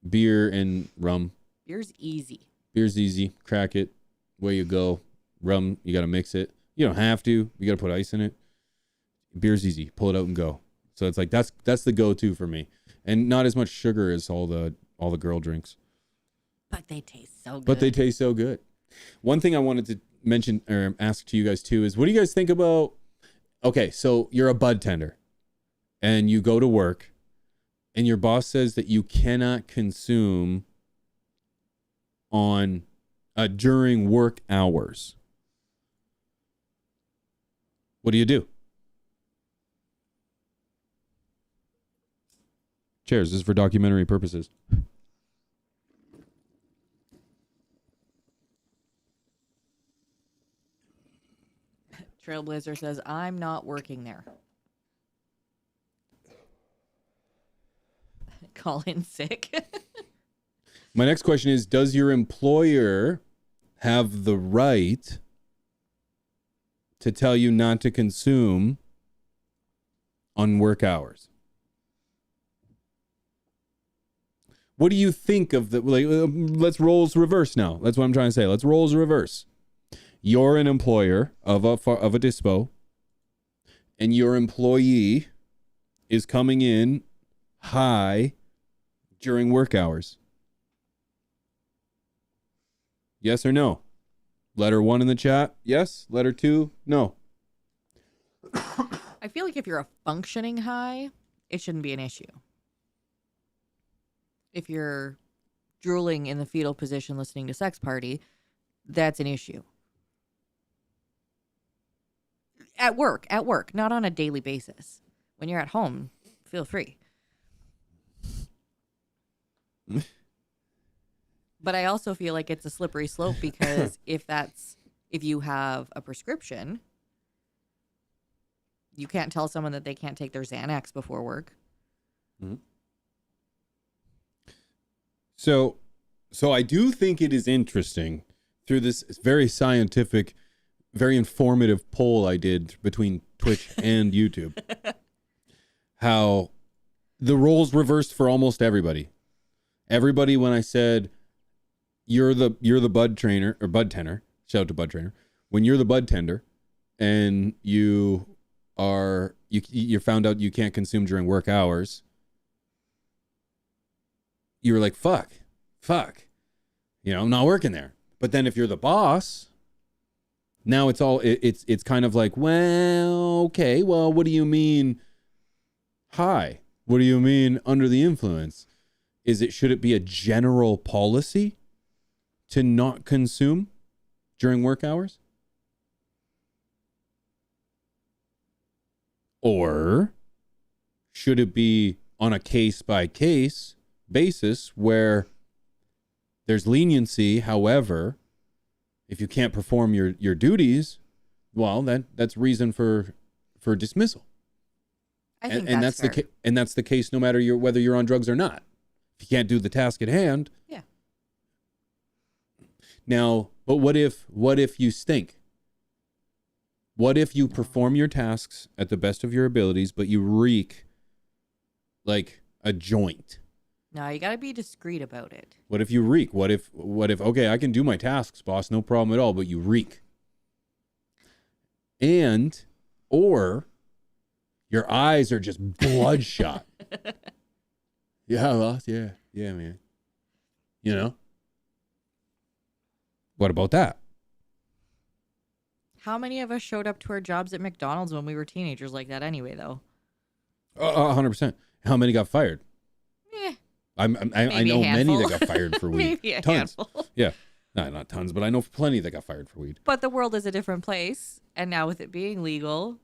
Speaker 6: and rum.
Speaker 7: Beer's easy.
Speaker 6: Beer's easy. Crack it. Away you go. Rum, you got to mix it. You don't have to. You got to put ice in it. Beer's easy. Pull it out and go. So it's like that's the go-to for me. And not as much sugar as all the girl drinks.
Speaker 7: But they taste so good.
Speaker 6: One thing I wanted to mention or ask to you guys too is, what do you guys think about, okay, so you're a bud tender and you go to work and your boss says that you cannot consume on during work hours. What do you do? Cheers. This is for documentary purposes.
Speaker 7: Trailblazer says, I'm not working there. Call in sick.
Speaker 6: My next question is, does your employer have the right to tell you not to consume on work hours? What do you think of the, let's roles reverse now. That's what I'm trying to say. Let's roles reverse. You're an employer of a dispo, and your employee is coming in high during work hours. Yes or no? Letter 1 in the chat, yes. Letter 2, no.
Speaker 7: I feel like if you're a functioning high, it shouldn't be an issue. If you're drooling in the fetal position listening to Sex Party, that's an issue. At work, not on a daily basis. When you're at home, feel free. But I also feel like it's a slippery slope because if you have a prescription, you can't tell someone that they can't take their Xanax before work.
Speaker 6: Mm-hmm. So I do think it is interesting through this very scientific, very informative poll I did between Twitch and YouTube, how the roles reversed for almost everybody. Everybody, when I said you're the bud trainer or bud tender, shout out to bud trainer, when you're the bud tender and you found out you can't consume during work hours, you were like, fuck, I'm not working there. But then if you're the boss, now it's kind of like, well, okay, well, what do you mean high? What do you mean under the influence? Should it be a general policy to not consume during work hours? Or should it be on a case by case basis where there's leniency. However, if you can't perform your duties, well, that's reason for dismissal.
Speaker 7: I think
Speaker 6: and
Speaker 7: that's fair.
Speaker 6: And that's the case no matter whether you're on drugs or not. If you can't do the task at hand.
Speaker 7: Yeah.
Speaker 6: Now, but what if you stink? What if you perform your tasks at the best of your abilities, but you reek like a joint?
Speaker 7: No, you got to be discreet about it.
Speaker 6: What if you reek? What if, okay, I can do my tasks, boss, no problem at all, but you reek. Or your eyes are just bloodshot. Yeah, boss, yeah, man. You know? What about that?
Speaker 7: How many of us showed up to our jobs at McDonald's when we were teenagers like that anyway, though?
Speaker 6: 100%. How many got fired? I know many that got fired for weed.
Speaker 7: Maybe a
Speaker 6: Tons.
Speaker 7: handful.
Speaker 6: Yeah. No, not tons, but I know plenty that got fired for weed.
Speaker 7: But the world is a different place. And now with it being legal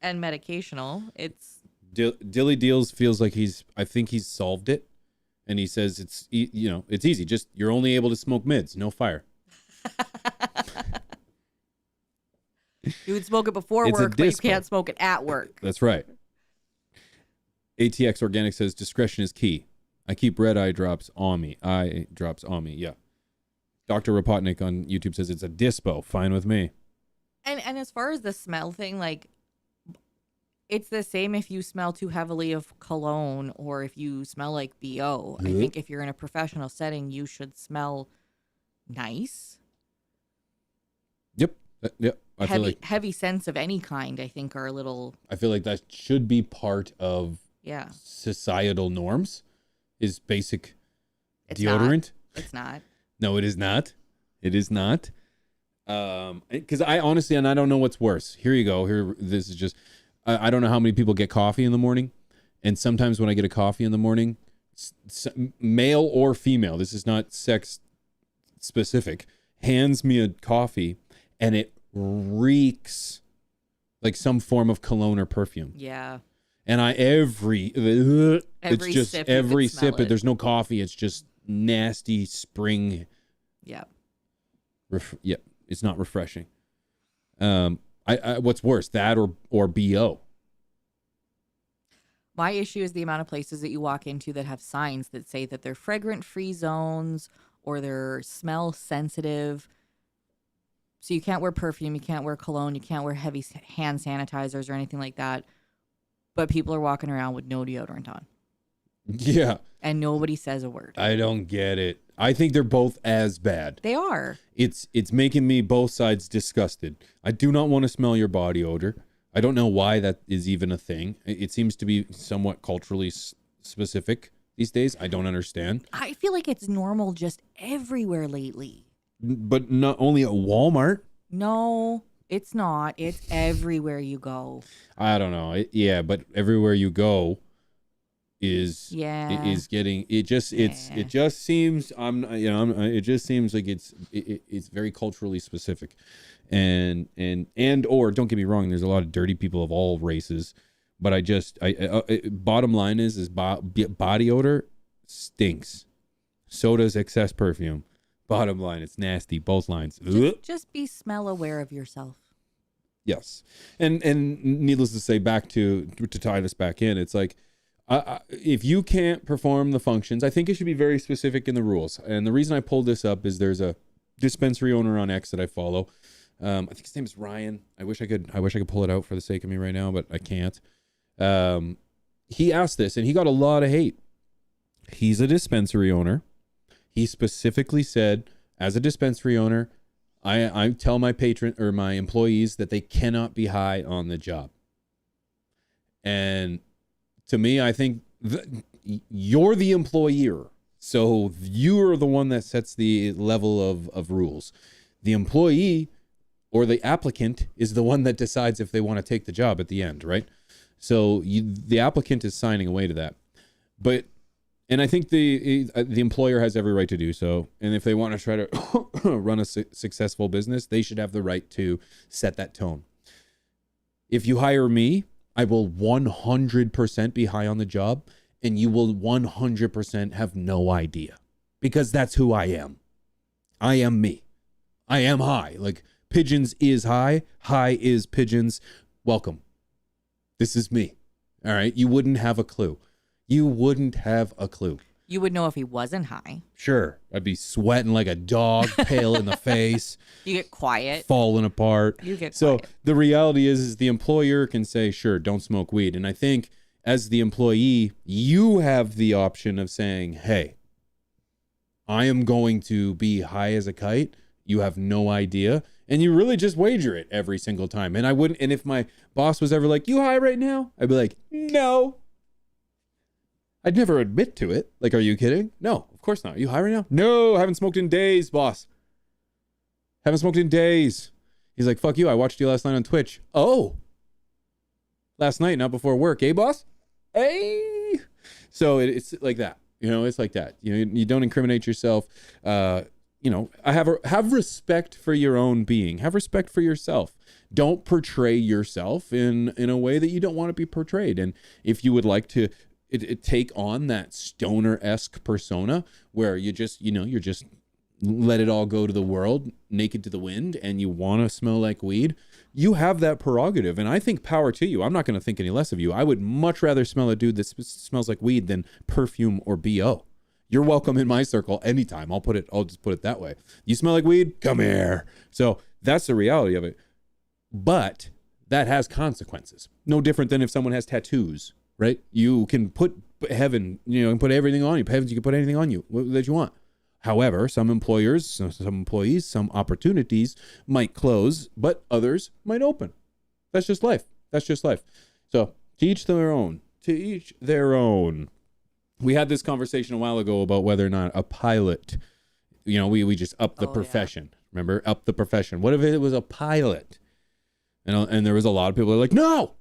Speaker 7: and medicational, it's...
Speaker 6: Dilly Deals feels like I think he's solved it. And he says it's easy. Just, you're only able to smoke mids, no fire.
Speaker 7: You would smoke it before
Speaker 6: It's a
Speaker 7: work, but you
Speaker 6: dispo.
Speaker 7: can't smoke it at work.
Speaker 6: That's right. ATX Organic says discretion is key. I keep red eye drops on me. Eye drops on me. Yeah. Dr. Rapotnik on YouTube says it's a dispo. Fine with me.
Speaker 7: And as far as the smell thing, like, it's the same if you smell too heavily of cologne or if you smell like BO. I think if you're in a professional setting, you should smell nice.
Speaker 6: Yep. Yep. I feel like
Speaker 7: Heavy scents of any kind, I think, are a little...
Speaker 6: I feel like that should be part of societal norms. Is basic deodorant.
Speaker 7: It's not.
Speaker 6: No, it is not. It is not. Because I honestly, and I don't know what's worse. Here you go. This is just, I don't know how many people get coffee in the morning. And sometimes when I get a coffee in the morning, male or female, this is not sex specific, hands me a coffee and it reeks like some form of cologne or perfume.
Speaker 7: Yeah.
Speaker 6: And every sip, there's no coffee. It's just nasty spring.
Speaker 7: Yeah.
Speaker 6: It's not refreshing. What's worse, that or BO?
Speaker 7: My issue is the amount of places that you walk into that have signs that say that they're fragrant-free zones or they're smell sensitive. So you can't wear perfume, you can't wear cologne, you can't wear heavy hand sanitizers or anything like that. But people are walking around with no deodorant on.
Speaker 6: Yeah.
Speaker 7: And nobody says a word.
Speaker 6: I don't get it. I think they're both as bad.
Speaker 7: They are.
Speaker 6: It's making me both sides disgusted. I do not want to smell your body odor. I don't know why that is even a thing. It seems to be somewhat culturally specific these days. I don't understand.
Speaker 7: I feel like it's normal just everywhere lately.
Speaker 6: But not only at Walmart.
Speaker 7: No. It's not. It's everywhere you go.
Speaker 6: I don't know. But everywhere you go is getting it just seems it just seems like it's very culturally specific. And or don't get me wrong, there's a lot of dirty people of all races, but bottom line is body odor stinks. So does excess perfume. Bottom line, it's nasty. Both lines.
Speaker 7: Just be smell aware of yourself.
Speaker 6: Yes. And needless to say, back to tie this back in, it's like, if you can't perform the functions, I think it should be very specific in the rules. And the reason I pulled this up is there's a dispensary owner on X that I follow. I think his name is Ryan. I wish I could pull it out for the sake of me right now, but I can't. He asked this and he got a lot of hate. He's a dispensary owner. He specifically said, as a dispensary owner, I tell my patron or my employees that they cannot be high on the job. And to me, I think you're the employer. So you're the one that sets the level of rules. The employee or the applicant is the one that decides if they want to take the job at the end, right? So the applicant is signing away to that. And I think the employer has every right to do so. And if they want to try to run a successful business, they should have the right to set that tone. If you hire me, I will 100% be high on the job. and you will 100% have no idea, because that's who I am. I am me. I am high. Like, Pigeons is high. High is Pigeons. Welcome. This is me. All right. You wouldn't have a clue. You wouldn't have a clue.
Speaker 7: You would know if he wasn't high.
Speaker 6: Sure. I'd be sweating like a dog, pale in the face.
Speaker 7: You get quiet.
Speaker 6: Falling apart.
Speaker 7: You get
Speaker 6: so
Speaker 7: quiet.
Speaker 6: the reality is the employer can say, sure, don't smoke weed. And I think as the employee, you have the option of saying, hey, I am going to be high as a kite. You have no idea. And you really just wager it every single time. And I wouldn't, and if my boss was ever like, you high right now? I'd be like, no. I'd never admit to it. Like, are you kidding? No, of course not. Are you high right now? No, I haven't smoked in days, boss. Haven't smoked in days. He's like, fuck you. I watched you last night on Twitch. Oh. Last night, not before work. Eh, boss? Hey. So it's like that. You know, it's like that. You don't incriminate yourself. You know, have respect for your own being. Have respect for yourself. Don't portray yourself in a way that you don't want to be portrayed. And if you would like to take on that stoner-esque persona where you just, you're just let it all go to the world, naked to the wind, and you want to smell like weed, you have that prerogative. And I think power to you. I'm not going to think any less of you. I would much rather smell a dude that smells like weed than perfume or BO. You're welcome in my circle anytime. I'll just put it that way. You smell like weed? Come here. So that's the reality of it. But that has consequences. No different than if someone has tattoos, right? You can put heaven, and put everything on you. Heavens, you can put anything on you that you want. However, some employers, some employees, some opportunities might close, but others might open. That's just life. That's just life. So to each their own. To each their own. We had this conversation a while ago about whether or not a pilot, we just up the profession. Yeah. Remember, up the profession. What if it was a pilot? And there was a lot of people who were like, no,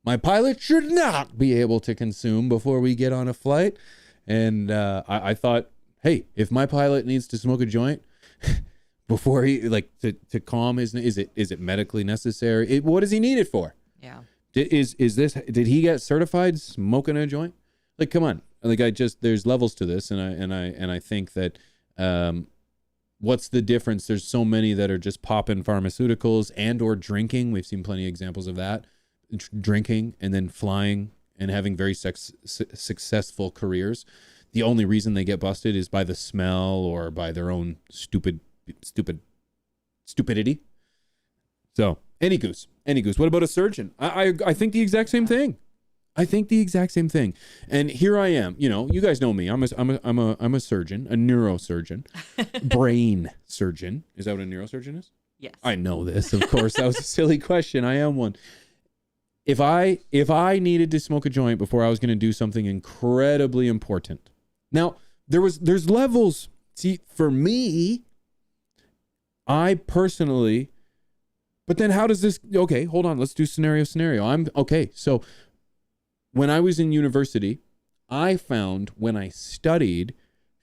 Speaker 6: my pilot should not be able to consume before we get on a flight. And I thought, hey, if my pilot needs to smoke a joint before he to calm his, is it medically necessary? What does he need it for?
Speaker 7: Yeah.
Speaker 6: Did he get certified smoking a joint? Like, come on. Like, there's levels to this. And I think that, what's the difference? There's so many that are just popping pharmaceuticals and or drinking. We've seen plenty of examples of that. Drinking and then flying and having very successful careers. The only reason they get busted is by the smell or by their own stupidity. So any goose. What about a surgeon? I think the exact same thing. And here I am. You guys know me. I'm a surgeon, a neurosurgeon, brain surgeon. Is that what a neurosurgeon is?
Speaker 7: Yes.
Speaker 6: I know this. Of course, that was a silly question. I am one. If I needed to smoke a joint before I was going to do something incredibly important. Now, there's levels. See, for me, I personally, but then how does this, okay, hold on. Let's do scenario. So when I was in university, I found when I studied,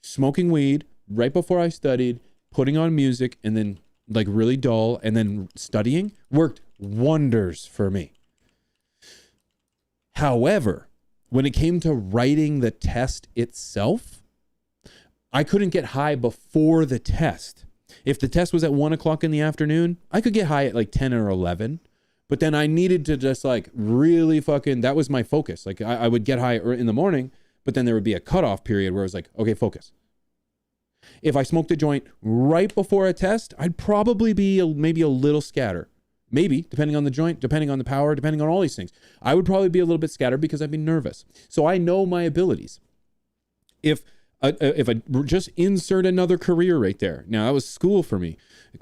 Speaker 6: smoking weed right before I studied, putting on music, and then like really dull, and then studying worked wonders for me. However, when it came to writing the test itself, I couldn't get high before the test. If the test was at 1:00 in the afternoon, I could get high at like 10 or 11. But then I needed to just like really that was my focus. Like I would get high in the morning, but then there would be a cutoff period where it was like, okay, focus. If I smoked a joint right before a test, I'd probably be maybe a little scatter. Maybe, depending on the joint, depending on the power, depending on all these things. I would probably be a little bit scattered because I'd be nervous. So I know my abilities. If I just insert another career right there. Now, that was school for me.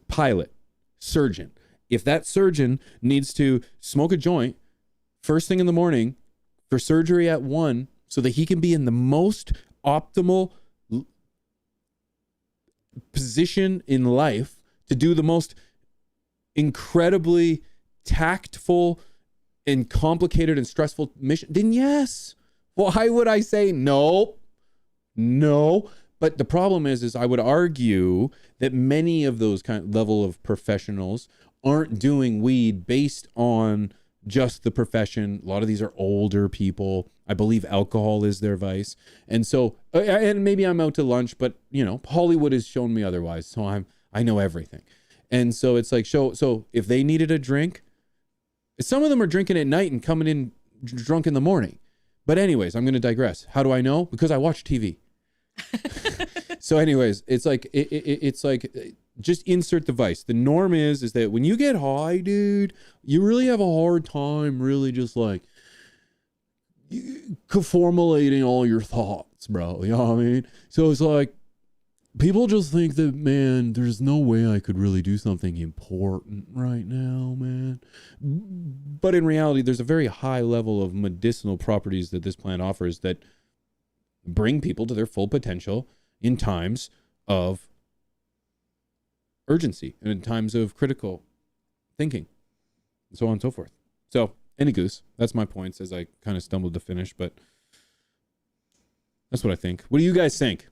Speaker 6: Pilot, surgeon. If that surgeon needs to smoke a joint first thing in the morning for surgery at 1 so that he can be in the most optimal position in life to do the most incredibly tactful and complicated and stressful mission, then yes. Why would I say no? But the problem is I would argue that many of those kind of level of professionals aren't doing weed based on just the profession. A lot of these are older people I believe alcohol is their vice. And so, and maybe I'm out to lunch, but you know, Hollywood has shown me otherwise. So I know everything. And so it's like, so if they needed a drink, some of them are drinking at night and coming in drunk in the morning. But anyways, I'm going to digress. How do I know? Because I watch TV. So anyways, it's like, it's like, just insert the vice. The norm is that when you get high, dude, you really have a hard time really just like formulating all your thoughts, bro. You know what I mean? So it's like people just think that, man, there's no way I could really do something important right now, man. But in reality, there's a very high level of medicinal properties that this plant offers that bring people to their full potential in times of urgency and in times of critical thinking, and so on and so forth. So, any goose. That's my points as I kind of stumbled to finish, but that's what I think. What do you guys think?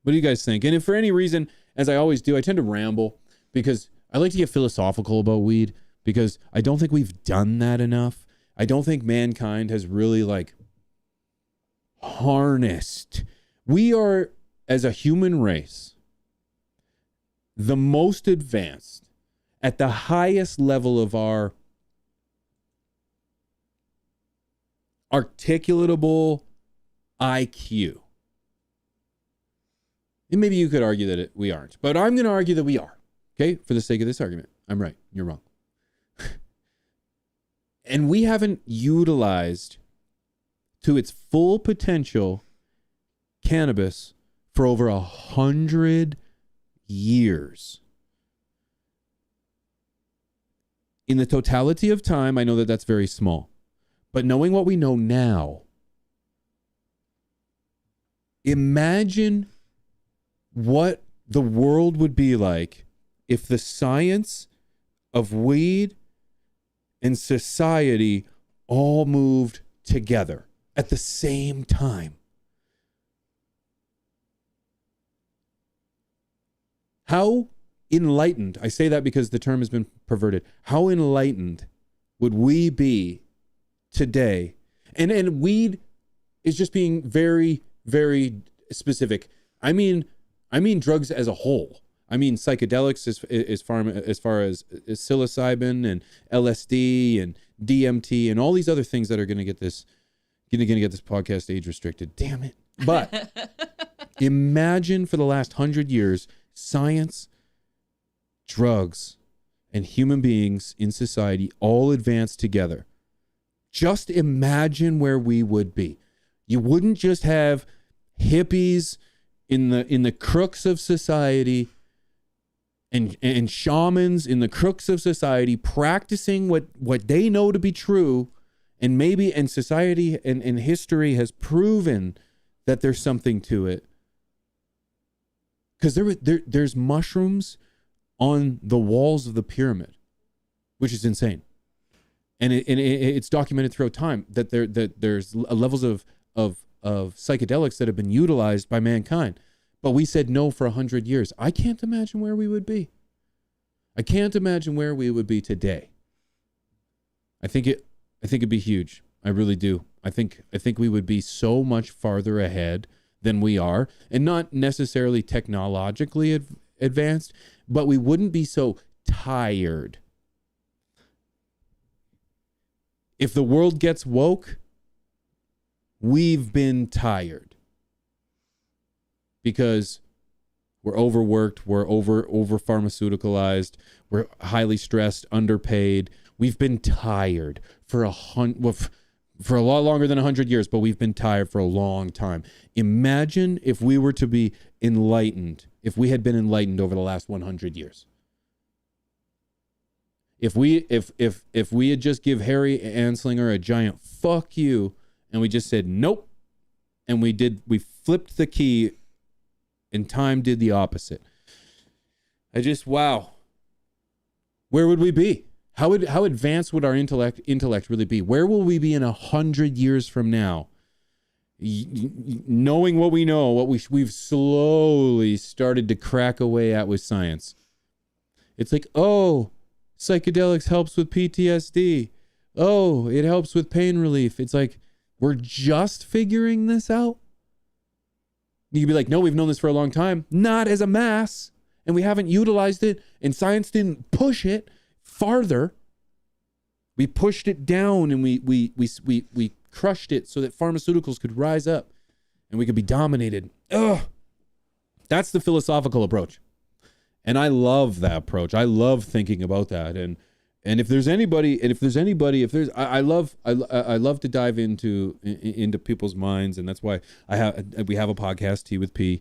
Speaker 6: What do you guys think? And if for any reason, as I always do, I tend to ramble because I like to get philosophical about weed because I don't think we've done that enough. I don't think mankind has really like harnessed. We are, as a human race, the most advanced at the highest level of our articulatable IQ. And maybe you could argue that we aren't, but I'm going to argue that we are. Okay, for the sake of this argument. I'm right, you're wrong. And we haven't utilized to its full potential cannabis for over 100 years. In the totality of time, I know that that's very small. But knowing what we know now, imagine what the world would be like if the science of weed and society all moved together at the same time. How enlightened, I say that because the term has been perverted, how enlightened would we be today? And weed is just being very, very specific. I mean drugs as a whole. I mean psychedelics as far as psilocybin and LSD and DMT and all these other things that are going to get this podcast age restricted. Damn it. But imagine for the last 100 years, science, drugs, and human beings in society all advanced together. Just imagine where we would be. You wouldn't just have hippies in the crooks of society and shamans in the crooks of society practicing what they know to be true, and society and history has proven that there's something to it. Because there's mushrooms on the walls of the pyramid, which is insane. And it's documented throughout time that there's levels of psychedelics that have been utilized by mankind. But we said no for 100 years. I can't imagine where we would be. I can't imagine where we would be today. I think it'd be huge. I really do. I think we would be so much farther ahead than we are, and not necessarily technologically advanced, but we wouldn't be so tired. If the world gets woke, we've been tired because we're overworked, we're over pharmaceuticalized, we're highly stressed, underpaid. We've been tired for a lot longer than 100 years, but we've been tired for a long time. Imagine if we were to be enlightened, if we had been enlightened over the last 100 years. If we had just give Harry Anslinger a giant fuck you, and we just said nope, and we flipped the key, and time did the opposite. Wow. Where would we be? How advanced would our intellect really be? Where will we be in 100 years from now? Knowing what we know, we've slowly started to crack away at with science. It's like, oh, psychedelics helps with PTSD. Oh, it helps with pain relief. It's like, We're just figuring this out. You could be like, no, we've known this for a long time. Not as a mass. And we haven't utilized it. And science didn't push it farther. We pushed it down and we crushed it so that pharmaceuticals could rise up and we could be dominated. Ugh. That's the philosophical approach. And I love that approach. I love thinking about that. And if there's anybody, I love to dive into people's minds. And that's why we have a podcast, Tea with P,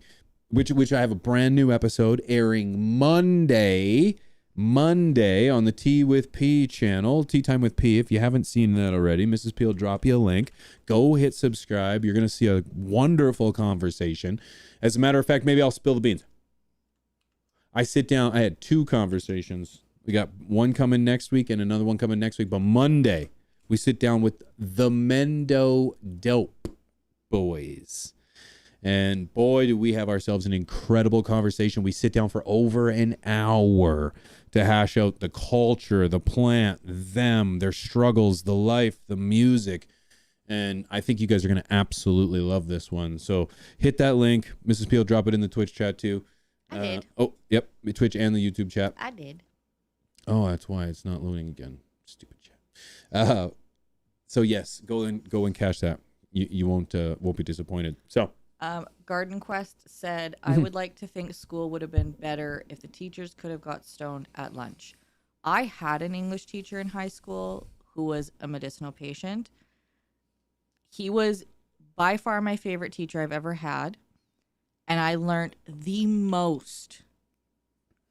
Speaker 6: which I have a brand new episode airing Monday on the Tea with P channel, Tea Time with P. If you haven't seen that already, Mrs. P will drop you a link. Go hit subscribe. You're going to see a wonderful conversation. As a matter of fact, maybe I'll spill the beans. I had 2 conversations. We got one coming next week and another one coming next week. But Monday, we sit down with the Mendo Dope Boys. And boy, do we have ourselves an incredible conversation. We sit down for over an hour to hash out the culture, the plant, them, their struggles, the life, the music. And I think you guys are going to absolutely love this one. So hit that link. Mrs. P will drop it in the Twitch chat too.
Speaker 7: I did.
Speaker 6: Oh, yep. Twitch and the YouTube chat.
Speaker 7: I did.
Speaker 6: Oh, that's why it's not loading again. Stupid chat. So yes, go and cash that. You won't be disappointed. So
Speaker 7: Garden Quest said, I would like to think school would have been better if the teachers could have got stoned at lunch. I had an English teacher in high school who was a medicinal patient. He was by far my favorite teacher I've ever had. And I learned the most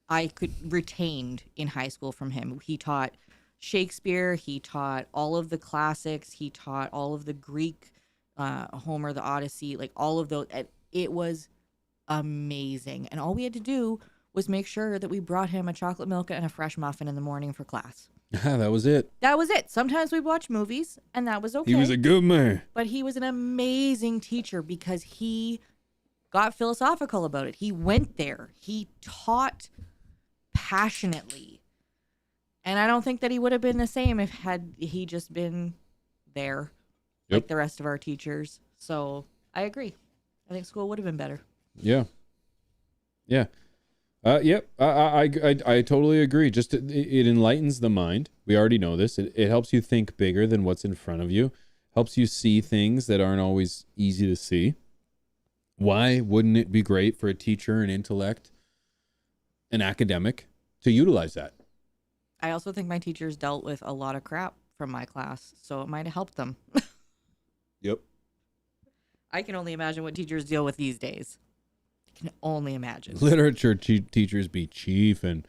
Speaker 7: I could retained in high school from him. He taught Shakespeare. He taught all of the classics. He taught all of the Greek, Homer, the Odyssey, like all of those. And it was amazing. And all we had to do was make sure that we brought him a chocolate milk and a fresh muffin in the morning for class.
Speaker 6: That was it.
Speaker 7: That was it. Sometimes we'd watch movies, and that was okay.
Speaker 6: He was a good man.
Speaker 7: But he was an amazing teacher because he got philosophical about it. He went there. He taught passionately. And I don't think that he would have been the same if had he just been there like the rest of our teachers. So I agree. I think school would have been better.
Speaker 6: Yeah. Yep. I totally agree. Just it enlightens the mind. We already know this. It helps you think bigger than what's in front of you. Helps you see things that aren't always easy to see. Why wouldn't it be great for a teacher, an intellect, an academic to utilize that?
Speaker 7: I also think my teachers dealt with a lot of crap from my class, so it might have helped them.
Speaker 6: Yep.
Speaker 7: I can only imagine what teachers deal with these days. I can only imagine.
Speaker 6: Literature teachers be chief, and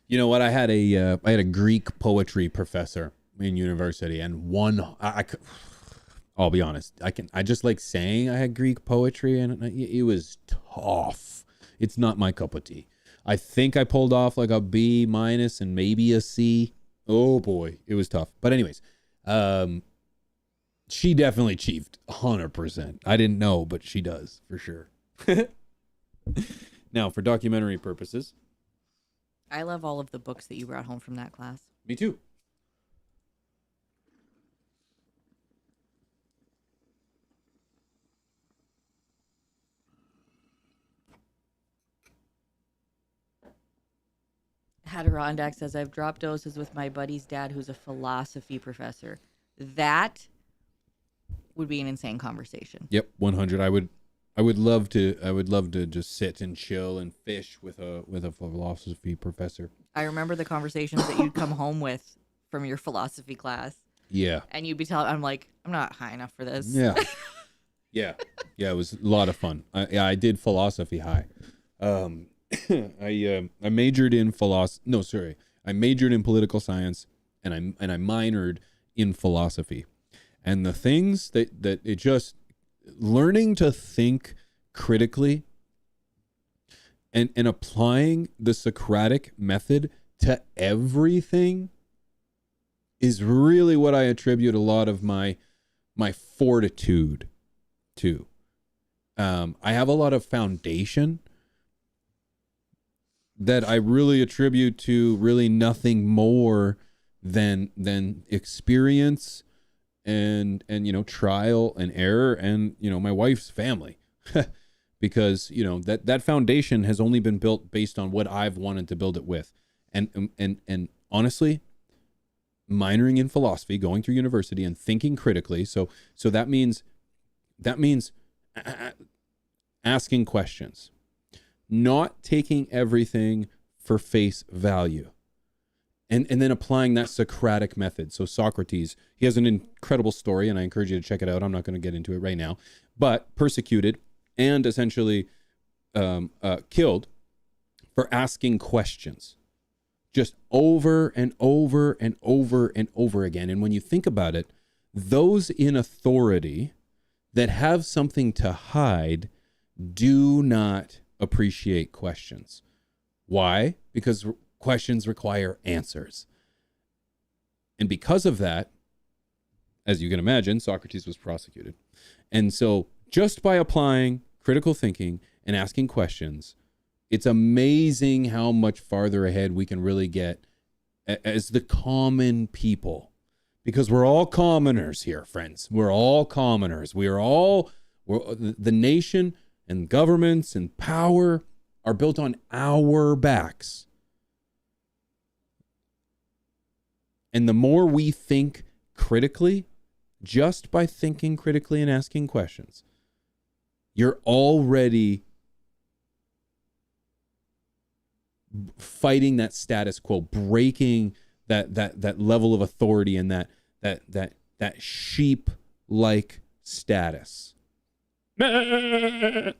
Speaker 6: you know what? I had a Greek poetry professor in university, and I'll be honest. I just like saying I had Greek poetry, and it was tough. It's not my cup of tea. I think I pulled off like a B- and maybe a C. Oh boy, it was tough. But anyways, she definitely chiefed 100%. I didn't know, but she does for sure. Now, for documentary purposes,
Speaker 7: I love all of the books that you brought home from that class.
Speaker 6: me too.
Speaker 7: Adirondack says, I've dropped doses with my buddy's dad, who's a philosophy professor. That would be an insane conversation.
Speaker 6: Yep, 100. I would love to just sit and chill and fish with a philosophy professor.
Speaker 7: I remember the conversations that you'd come home with from your philosophy class.
Speaker 6: Yeah.
Speaker 7: And you'd be telling, I'm like, I'm not high enough for this.
Speaker 6: Yeah. Yeah. It was a lot of fun. I did philosophy high. I majored in I majored in political science and I minored in philosophy. And the things that it just learning to think critically and applying the Socratic method to everything is really what I attribute a lot of my fortitude to. I have a lot of foundation that I really attribute to really nothing more than experience and trial and error, and my wife's family. Because that foundation has only been built based on what I've wanted to build it with. And honestly, minoring in philosophy, going through university and thinking critically, so that means asking questions, not taking everything for face value, and then applying that Socratic method. So Socrates, he has an incredible story, and I encourage you to check it out. I'm not going to get into it right now, but persecuted and essentially killed for asking questions, just over and over and over and over again. And when you think about it, those in authority that have something to hide do not appreciate questions. Why? Because questions require answers. And because of that, as you can imagine, Socrates was prosecuted. And so just by applying critical thinking and asking questions, it's amazing how much farther ahead we can really get as the common people. Because we're all commoners here, friends. We're all commoners. The nation and governments and power are built on our backs. And the more we think critically, just by thinking critically and asking questions, you're already fighting that status quo, breaking that level of authority and that sheep-like status. And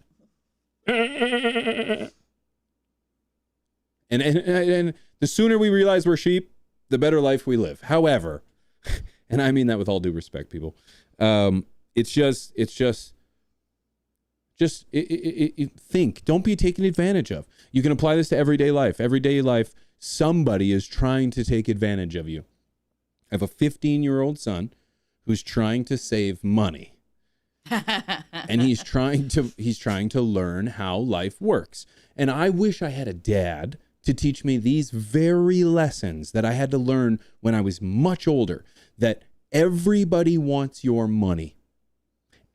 Speaker 6: the sooner we realize we're sheep, the better life we live. However, and I mean that with all due respect, people, think. Don't be taken advantage of. You can apply this to everyday life. Everyday life, somebody is trying to take advantage of you. I have a 15-year-old son who's trying to save money. And he's trying to learn how life works. And I wish I had a dad to teach me these very lessons that I had to learn when I was much older, that everybody wants your money.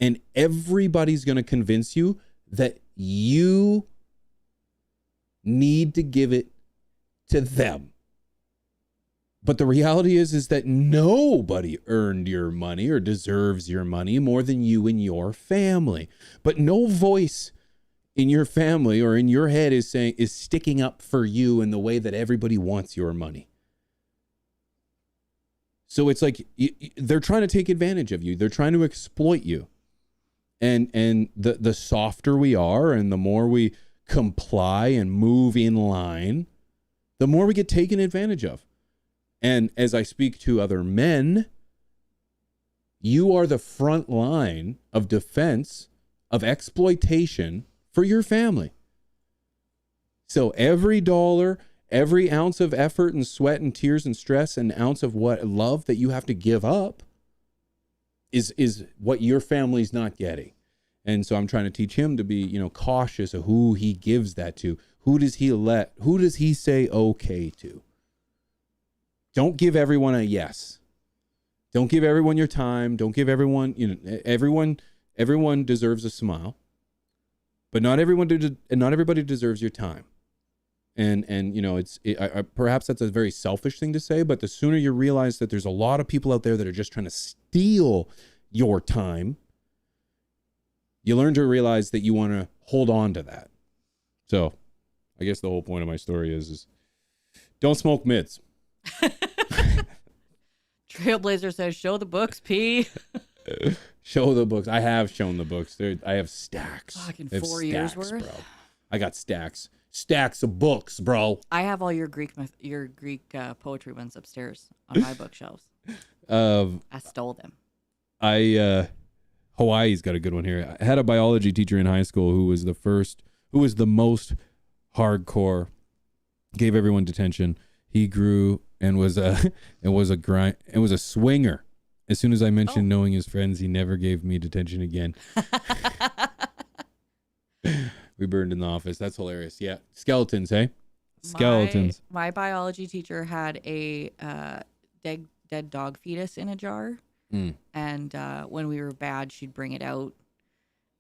Speaker 6: And everybody's going to convince you that you need to give it to them. But the reality is that nobody earned your money or deserves your money more than you and your family. But no voice in your family or in your head is sticking up for you in the way that everybody wants your money. So it's like they're trying to take advantage of you. They're trying to exploit you. And the softer we are and the more we comply and move in line, the more we get taken advantage of. And as I speak to other men, you are the front line of defense of exploitation for your family. So every dollar, every ounce of effort and sweat and tears and stress and ounce of love that you have to give up is what your family's not getting. And so I'm trying to teach him to be, cautious of who he gives that to. Who does he say okay to? Don't give everyone a yes. Don't give everyone your time. Don't give everyone, everyone deserves a smile. But not everybody deserves your time. And perhaps that's a very selfish thing to say, but the sooner you realize that there's a lot of people out there that are just trying to steal your time, you learn to realize that you want to hold on to that. So I guess the whole point of my story is don't smoke mids.
Speaker 7: Trailblazer says, show the books, P.
Speaker 6: Show the books. I have shown the books. I have stacks.
Speaker 7: Fucking
Speaker 6: I have
Speaker 7: 4 years
Speaker 6: stacks,
Speaker 7: worth.
Speaker 6: bro. I got stacks of books, bro.
Speaker 7: I have all your Greek poetry ones upstairs on my bookshelves. I stole them.
Speaker 6: Hawaii's got a good one here. I had a biology teacher in high school who was the most hardcore, gave everyone detention. He grew and was a swinger. As soon as I mentioned knowing his friends, he never gave me detention again. We burned in the office. That's hilarious. Yeah. Skeletons, hey? Skeletons.
Speaker 7: My biology teacher had a dead dog fetus in a jar. And when we were bad, she'd bring it out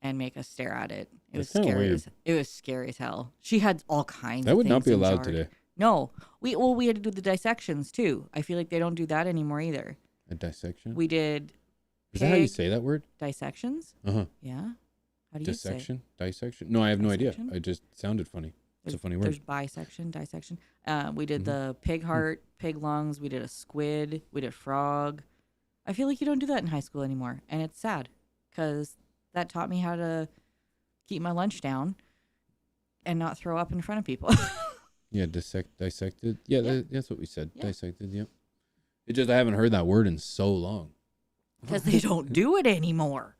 Speaker 7: and make us stare at it. It was
Speaker 6: That's kinda
Speaker 7: scary.
Speaker 6: weird.
Speaker 7: It was scary as hell. She had all kinds.
Speaker 6: That
Speaker 7: of
Speaker 6: would not
Speaker 7: things
Speaker 6: be
Speaker 7: in
Speaker 6: allowed
Speaker 7: jar.
Speaker 6: today.
Speaker 7: No, we had to do the dissections too. I feel like they don't do that anymore either.
Speaker 6: A dissection?
Speaker 7: We did.
Speaker 6: Is that how you
Speaker 7: pig
Speaker 6: say that word?
Speaker 7: Dissections?
Speaker 6: Uh-huh.
Speaker 7: Yeah. How do you say?
Speaker 6: Dissection? Dissection? No, I have no idea.
Speaker 7: Dissection?
Speaker 6: It just sounded funny. It's a funny
Speaker 7: There's
Speaker 6: word.
Speaker 7: bisection, dissection. We did the pig heart, pig lungs. We did a squid. We did frog. I feel like you don't do that in high school anymore, and it's sad because that taught me how to keep my lunch down and not throw up in front of people.
Speaker 6: Yeah, dissected. Yeah,
Speaker 7: Yeah.
Speaker 6: that's what we said.
Speaker 7: Yeah.
Speaker 6: Dissected, yep. It just, I haven't heard that word in so long.
Speaker 7: Because they don't do it anymore.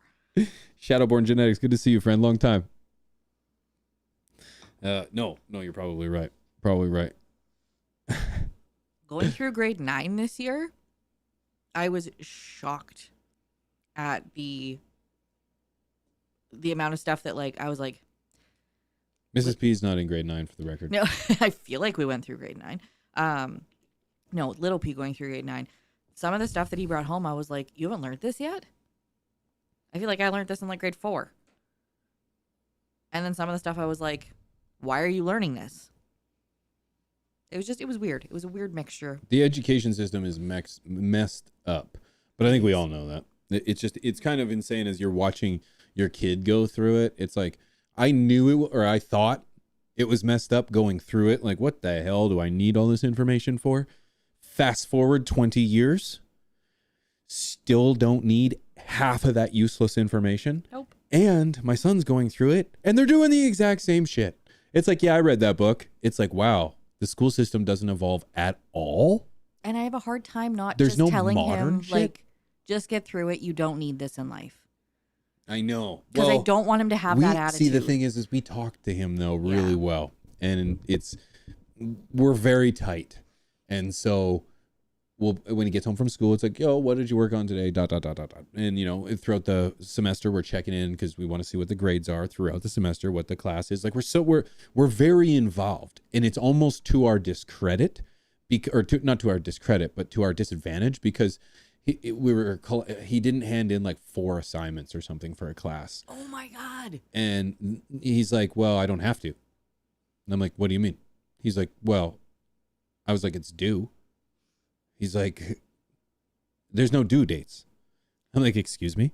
Speaker 6: Shadowborn Genetics, good to see you, friend. Long time. No, you're probably right. Probably right.
Speaker 7: Going through grade 9 this year, I was shocked at the amount of stuff that, like, I was like,
Speaker 6: Mrs. P's not in grade 9 for the record.
Speaker 7: no, I feel like we went through grade 9. No, little P going through grade 9. Some of the stuff that he brought home, I was like, you haven't learned this yet? I feel like I learned this in like grade 4. And then some of the stuff I was like, why are you learning this? It was weird. It was a weird mixture.
Speaker 6: The education system is messed up, but I think we all know that. It's kind of insane as you're watching your kid go through it. It's like, I knew it, or I thought it was messed up going through it. Like, what the hell do I need all this information for? Fast forward 20 years, still don't need half of that useless information.
Speaker 7: Nope.
Speaker 6: And my son's going through it, and they're doing the exact same shit. It's like, yeah, I read that book. It's like, wow, the school system doesn't evolve at all.
Speaker 7: And I have a hard time not
Speaker 6: There's
Speaker 7: just
Speaker 6: no
Speaker 7: telling
Speaker 6: modern
Speaker 7: him,
Speaker 6: shit?
Speaker 7: like, just get through it. You don't need this in life.
Speaker 6: I know.
Speaker 7: Because I don't want him to have that attitude.
Speaker 6: See, the thing is we talk to him though really
Speaker 7: Yeah.
Speaker 6: well, and we're very tight, and so when he gets home from school, it's like, yo, what did you work on today? ... And throughout the semester, we're checking in because we want to see what the grades are throughout the semester, what the class is like. We're very involved, and it's almost to our discredit, not to our discredit, but to our disadvantage, because he didn't hand in like 4 assignments or something for a class.
Speaker 7: Oh my God.
Speaker 6: And he's like, well, I don't have to. And I'm like, what do you mean? He's like, well, I was like, it's due. He's like, there's no due dates. I'm like, excuse me?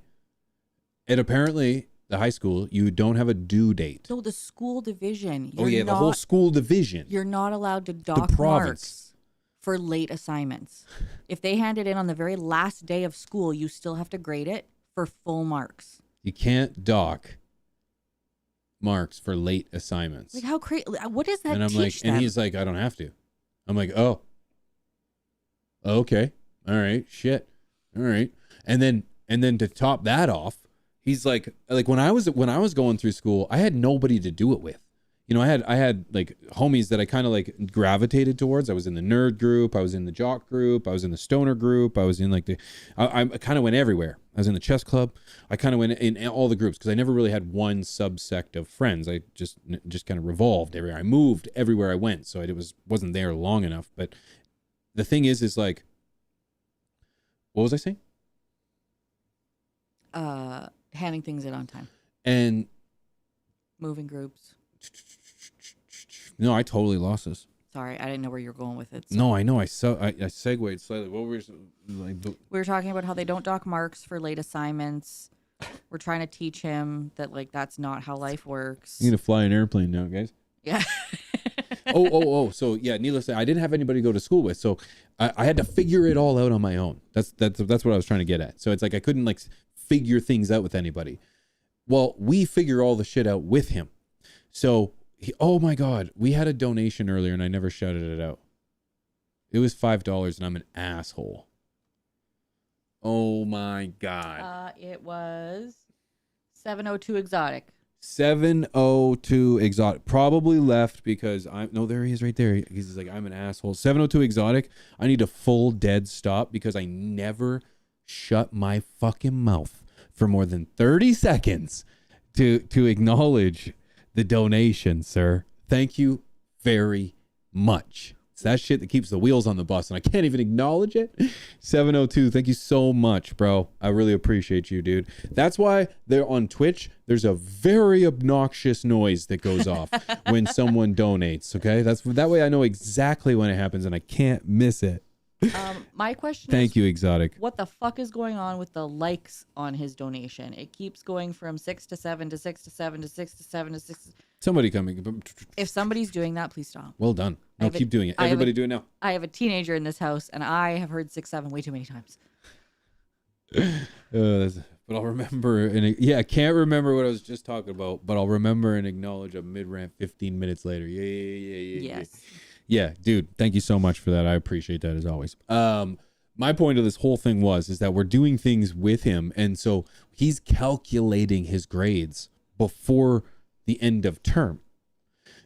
Speaker 6: And apparently the high school, you don't have a due date.
Speaker 7: So the school division.
Speaker 6: The whole school division.
Speaker 7: You're not allowed to dock
Speaker 6: province.
Speaker 7: marks for late assignments. If they hand it in on the very last day of school, you still have to grade it for full marks.
Speaker 6: You can't dock marks for late assignments.
Speaker 7: Like, how crazy? What does that
Speaker 6: And I'm
Speaker 7: teach
Speaker 6: like,
Speaker 7: them?
Speaker 6: and he's like, I don't have to. I'm like, oh, okay, all right, shit, all right. And then to top that off, he's like when I was going through school, I had nobody to do it with. I had like homies that I kind of like gravitated towards. I was in the nerd group, I was in the jock group, I was in the stoner group, I was in like I kind of went everywhere. I was in the chess club. I kind of went in all the groups because I never really had one subsect of friends. I just kind of revolved everywhere. I moved everywhere I went, so it wasn't there long enough. But the thing is like, what was I saying?
Speaker 7: Handing things in on time.
Speaker 6: And
Speaker 7: Moving groups.
Speaker 6: no, I totally lost this.
Speaker 7: Sorry, I didn't know where you were going with it. So.
Speaker 6: No, I know. I segued slightly. What were like?
Speaker 7: We were talking about how they don't dock marks for late assignments. We're trying to teach him that, like, that's not how life works.
Speaker 6: You need to fly an airplane now, guys.
Speaker 7: Yeah.
Speaker 6: Oh. So yeah, needless to say, I didn't have anybody to go to school with, so I had to figure it all out on my own. That's what I was trying to get at. So it's like I couldn't like figure things out with anybody. Well, we figure all the shit out with him. So oh my God, we had a donation earlier and I never shouted it out. It was $5 and I'm an asshole. Oh my God.
Speaker 7: It was 702 Exotic.
Speaker 6: 702 Exotic. Probably left because there he is right there. He's like, I'm an asshole. 702 Exotic. I need a full dead stop because I never shut my fucking mouth for more than 30 seconds to acknowledge the donation, sir. Thank you very much. It's that shit that keeps the wheels on the bus, and I can't even acknowledge it. 702, thank you so much, bro. I really appreciate you, dude. That's why they're on Twitch. There's a very obnoxious noise that goes off when someone donates, okay? That way I know exactly when it happens, and I can't miss it.
Speaker 7: My question is,
Speaker 6: Thank you, Exotic.
Speaker 7: what the fuck is going on with the likes on his donation? It keeps going from 6 to 7 to 6 to 7 to 6 to 7 to 6.
Speaker 6: Somebody coming.
Speaker 7: If somebody's doing that, please stop.
Speaker 6: Well done. No, keep doing it. Everybody do it now.
Speaker 7: I have a teenager in this house, and I have heard 6, 7 way too many times.
Speaker 6: But I'll remember, I can't remember what I was just talking about, but I'll remember and acknowledge a mid-rant 15 minutes later. Yeah.
Speaker 7: Yes.
Speaker 6: Yeah, dude, thank you so much for that. I appreciate that as always. My point of this whole thing is that we're doing things with him, and so he's calculating his grades before the end of term.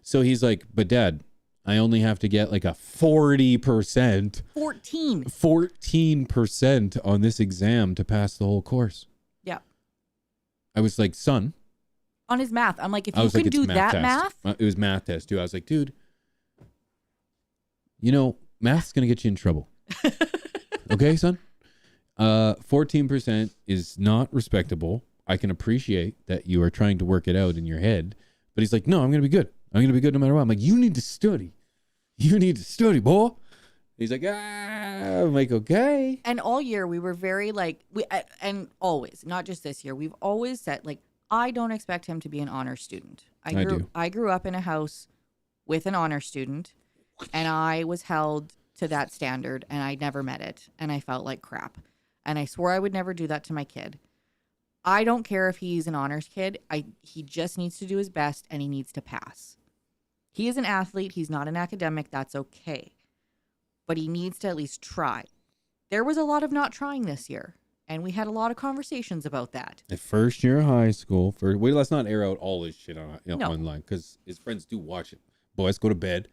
Speaker 6: So he's like, but Dad, I only have to get like a 40%. 14% on this exam to pass the whole course.
Speaker 7: Yeah.
Speaker 6: I was like, son.
Speaker 7: On his math. I'm like, if you can do that math.
Speaker 6: It was math test too. I was like, dude, you know, math's going to get you in trouble. Okay, son? 14% is not respectable. I can appreciate that you are trying to work it out in your head. But he's like, no, I'm going to be good. I'm going to be good no matter what. I'm like, you need to study. You need to study, boy. He's like, I'm like, okay.
Speaker 7: And all year we were very like, and always, not just this year, we've always said, like, I don't expect him to be an honor student. I grew up in a house with an honor student, and I was held to that standard, and I never met it, and I felt like crap. And I swore I would never do that to my kid. I don't care if he's an honors kid. He just needs to do his best, and he needs to pass. He is an athlete. He's not an academic. That's okay. But he needs to at least try. There was a lot of not trying this year, and we had a lot of conversations about that.
Speaker 6: At first year of high school, let's not air out all this shit online, because his friends do watch it. Boys, go to bed.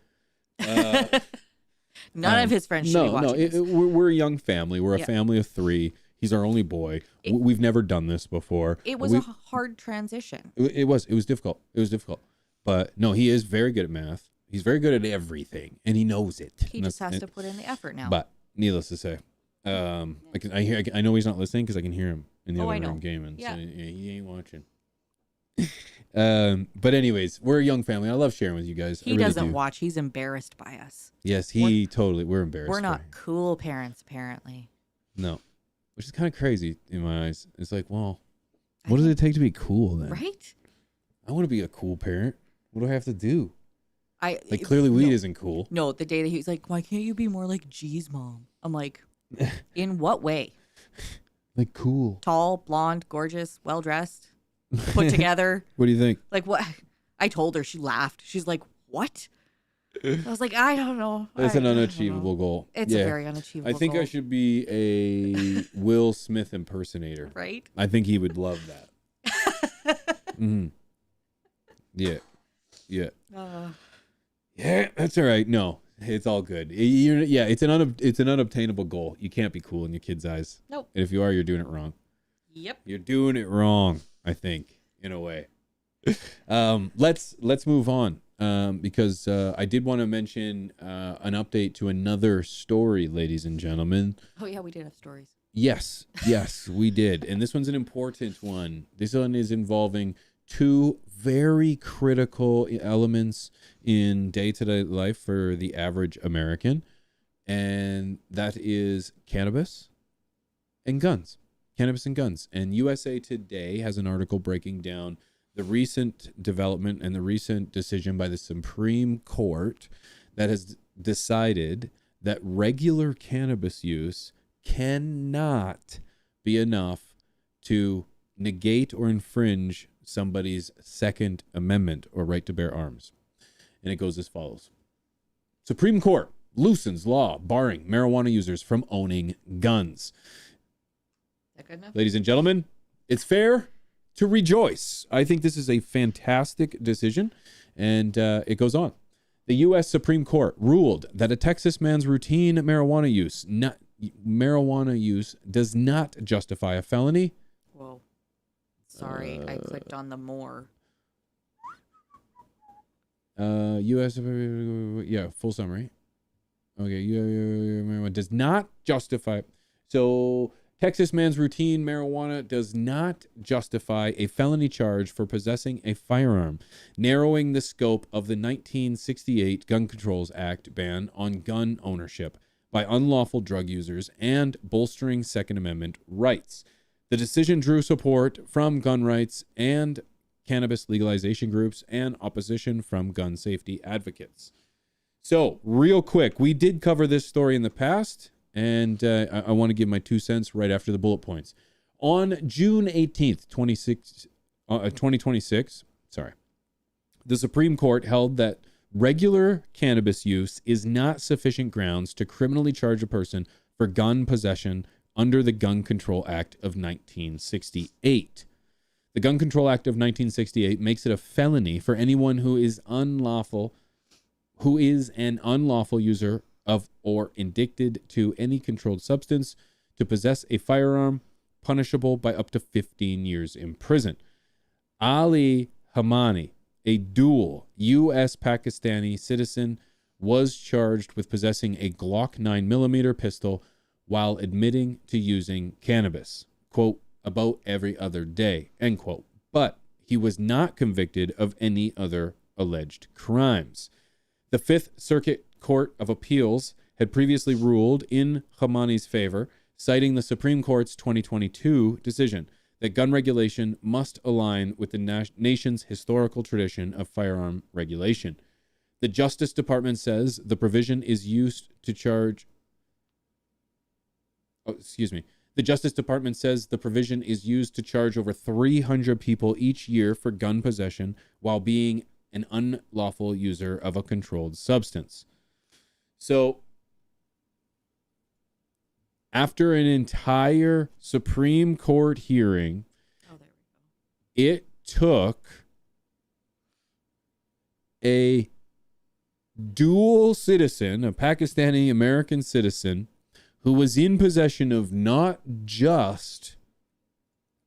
Speaker 7: None of his friends should be watching this.
Speaker 6: We're a young family. We're a family of 3. He's our only boy. We've never done this before.
Speaker 7: It was a hard transition.
Speaker 6: It was difficult. But no, he is very good at math. He's very good at everything, and he knows it.
Speaker 7: He just has to put in the effort now.
Speaker 6: But needless to say, I know he's not listening because I can hear him in the other room gaming.
Speaker 7: Yeah.
Speaker 6: So he ain't watching. But anyways, we're a young family. I love sharing with you guys.
Speaker 7: He doesn't watch. He's embarrassed by us.
Speaker 6: Yes, we're embarrassed.
Speaker 7: We're not cool parents, apparently.
Speaker 6: No, which is kind of crazy in my eyes. It's like, well, what does it take to be cool then?
Speaker 7: Right?
Speaker 6: I want to be a cool parent. What do I have to do? Clearly weed isn't cool.
Speaker 7: No, the day that he was like, why can't you be more like G's mom? I'm like, in what way?
Speaker 6: Like cool.
Speaker 7: Tall, blonde, gorgeous, well-dressed, put together.
Speaker 6: What do you think?
Speaker 7: Like what? I told her. She laughed. She's like, what? I was like, I don't know.
Speaker 6: That's an unachievable goal.
Speaker 7: It's a very unachievable goal.
Speaker 6: I think I should be a Will Smith impersonator.
Speaker 7: Right?
Speaker 6: I think he would love that. Mm-hmm. Yeah. Yeah. Yeah, that's all right. No, it's all good. It's an unobtainable goal. You can't be cool in your kid's eyes.
Speaker 7: Nope.
Speaker 6: And if you are, you're doing it wrong.
Speaker 7: Yep.
Speaker 6: You're doing it wrong, I think, in a way. Let's move on. Because I did want to mention an update to another story, ladies and gentlemen.
Speaker 7: Oh yeah, we did have stories.
Speaker 6: Yes, we did. And this one's an important one. This one is involving 2 very critical elements in day-to-day life for the average American. And that is cannabis and guns. Cannabis and guns. And USA Today has an article breaking down the recent development and the recent decision by the Supreme Court that has decided that regular cannabis use cannot be enough to negate or infringe somebody's Second Amendment or right to bear arms. And it goes as follows. Supreme Court loosens law barring marijuana users from owning guns.
Speaker 7: Is that good enough?
Speaker 6: Ladies and gentlemen, it's fair to rejoice. I think this is a fantastic decision. And it goes on. The U.S. Supreme Court ruled that a Texas man's routine marijuana use does not justify a felony.
Speaker 7: Whoa. Sorry, I clicked on the more.
Speaker 6: U.S. full summary. Okay, marijuana does not justify. So Texas man's routine marijuana does not justify a felony charge for possessing a firearm, narrowing the scope of the 1968 Gun Controls Act ban on gun ownership by unlawful drug users and bolstering Second Amendment rights. The decision drew support from gun rights and cannabis legalization groups and opposition from gun safety advocates. So, real quick, we did cover this story in the past, and I want to give my 2 cents right after the bullet points. On June 18th, 2026, the Supreme Court held that regular cannabis use is not sufficient grounds to criminally charge a person for gun possession under the Gun Control Act of 1968. The Gun Control Act of 1968 makes it a felony for anyone who is an unlawful user of or addicted to any controlled substance to possess a firearm, punishable by up to 15 years in prison. Ali Hamani, a dual U.S. Pakistani citizen, was charged with possessing a Glock 9mm pistol while admitting to using cannabis, quote, about every other day, end quote. But he was not convicted of any other alleged crimes. The Fifth Circuit Court of Appeals had previously ruled in Hamani's favor, citing the Supreme Court's 2022 decision that gun regulation must align with the nation's historical tradition of firearm regulation. The Justice Department says the provision is used to charge... The Justice Department says the provision is used to charge over 300 people each year for gun possession while being an unlawful user of a controlled substance. So, after an entire Supreme Court hearing, it took a dual citizen, a Pakistani American citizen, who was in possession of not just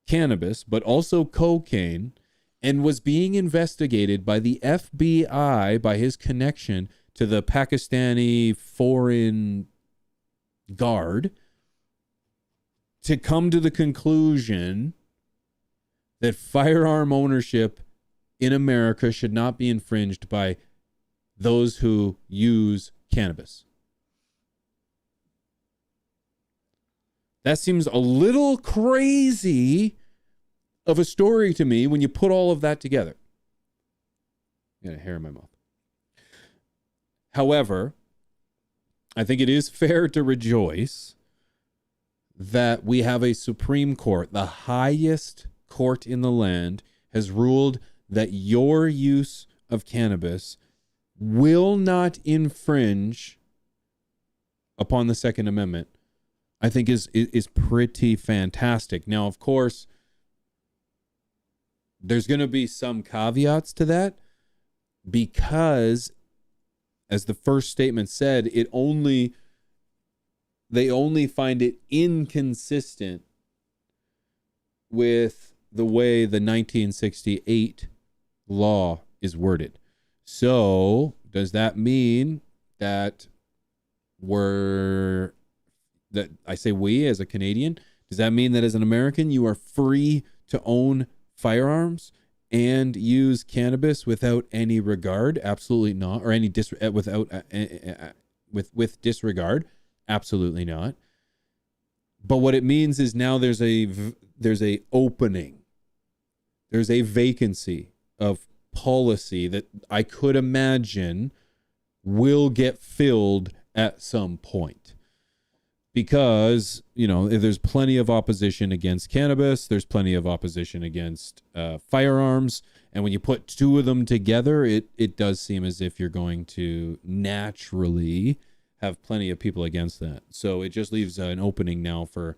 Speaker 6: cannabis, but also cocaine, and was being investigated by the FBI by his connection to the Pakistani foreign guard, to come to the conclusion that firearm ownership in America should not be infringed by those who use cannabis. That seems a little crazy of a story to me when you put all of that together. I got a hair in my mouth. However, I think it is fair to rejoice that we have a Supreme Court, the highest court in the land, has ruled that your use of cannabis will not infringe upon the Second Amendment. I think is pretty fantastic. Now, of course, there's going to be some caveats to that because, as the first statement said, they only find it inconsistent with the way the 1968 law is worded. So, does that mean that I say we as a Canadian, does that mean that as an American you are free to own firearms and use cannabis without any regard? Absolutely not. Or any with disregard? Absolutely not. But what it means is now there's a opening. There's a vacancy of policy that I could imagine will get filled at some point. Because, there's plenty of opposition against cannabis. There's plenty of opposition against firearms. And when you put two of them together, it does seem as if you're going to naturally have plenty of people against that. So it just leaves an opening now for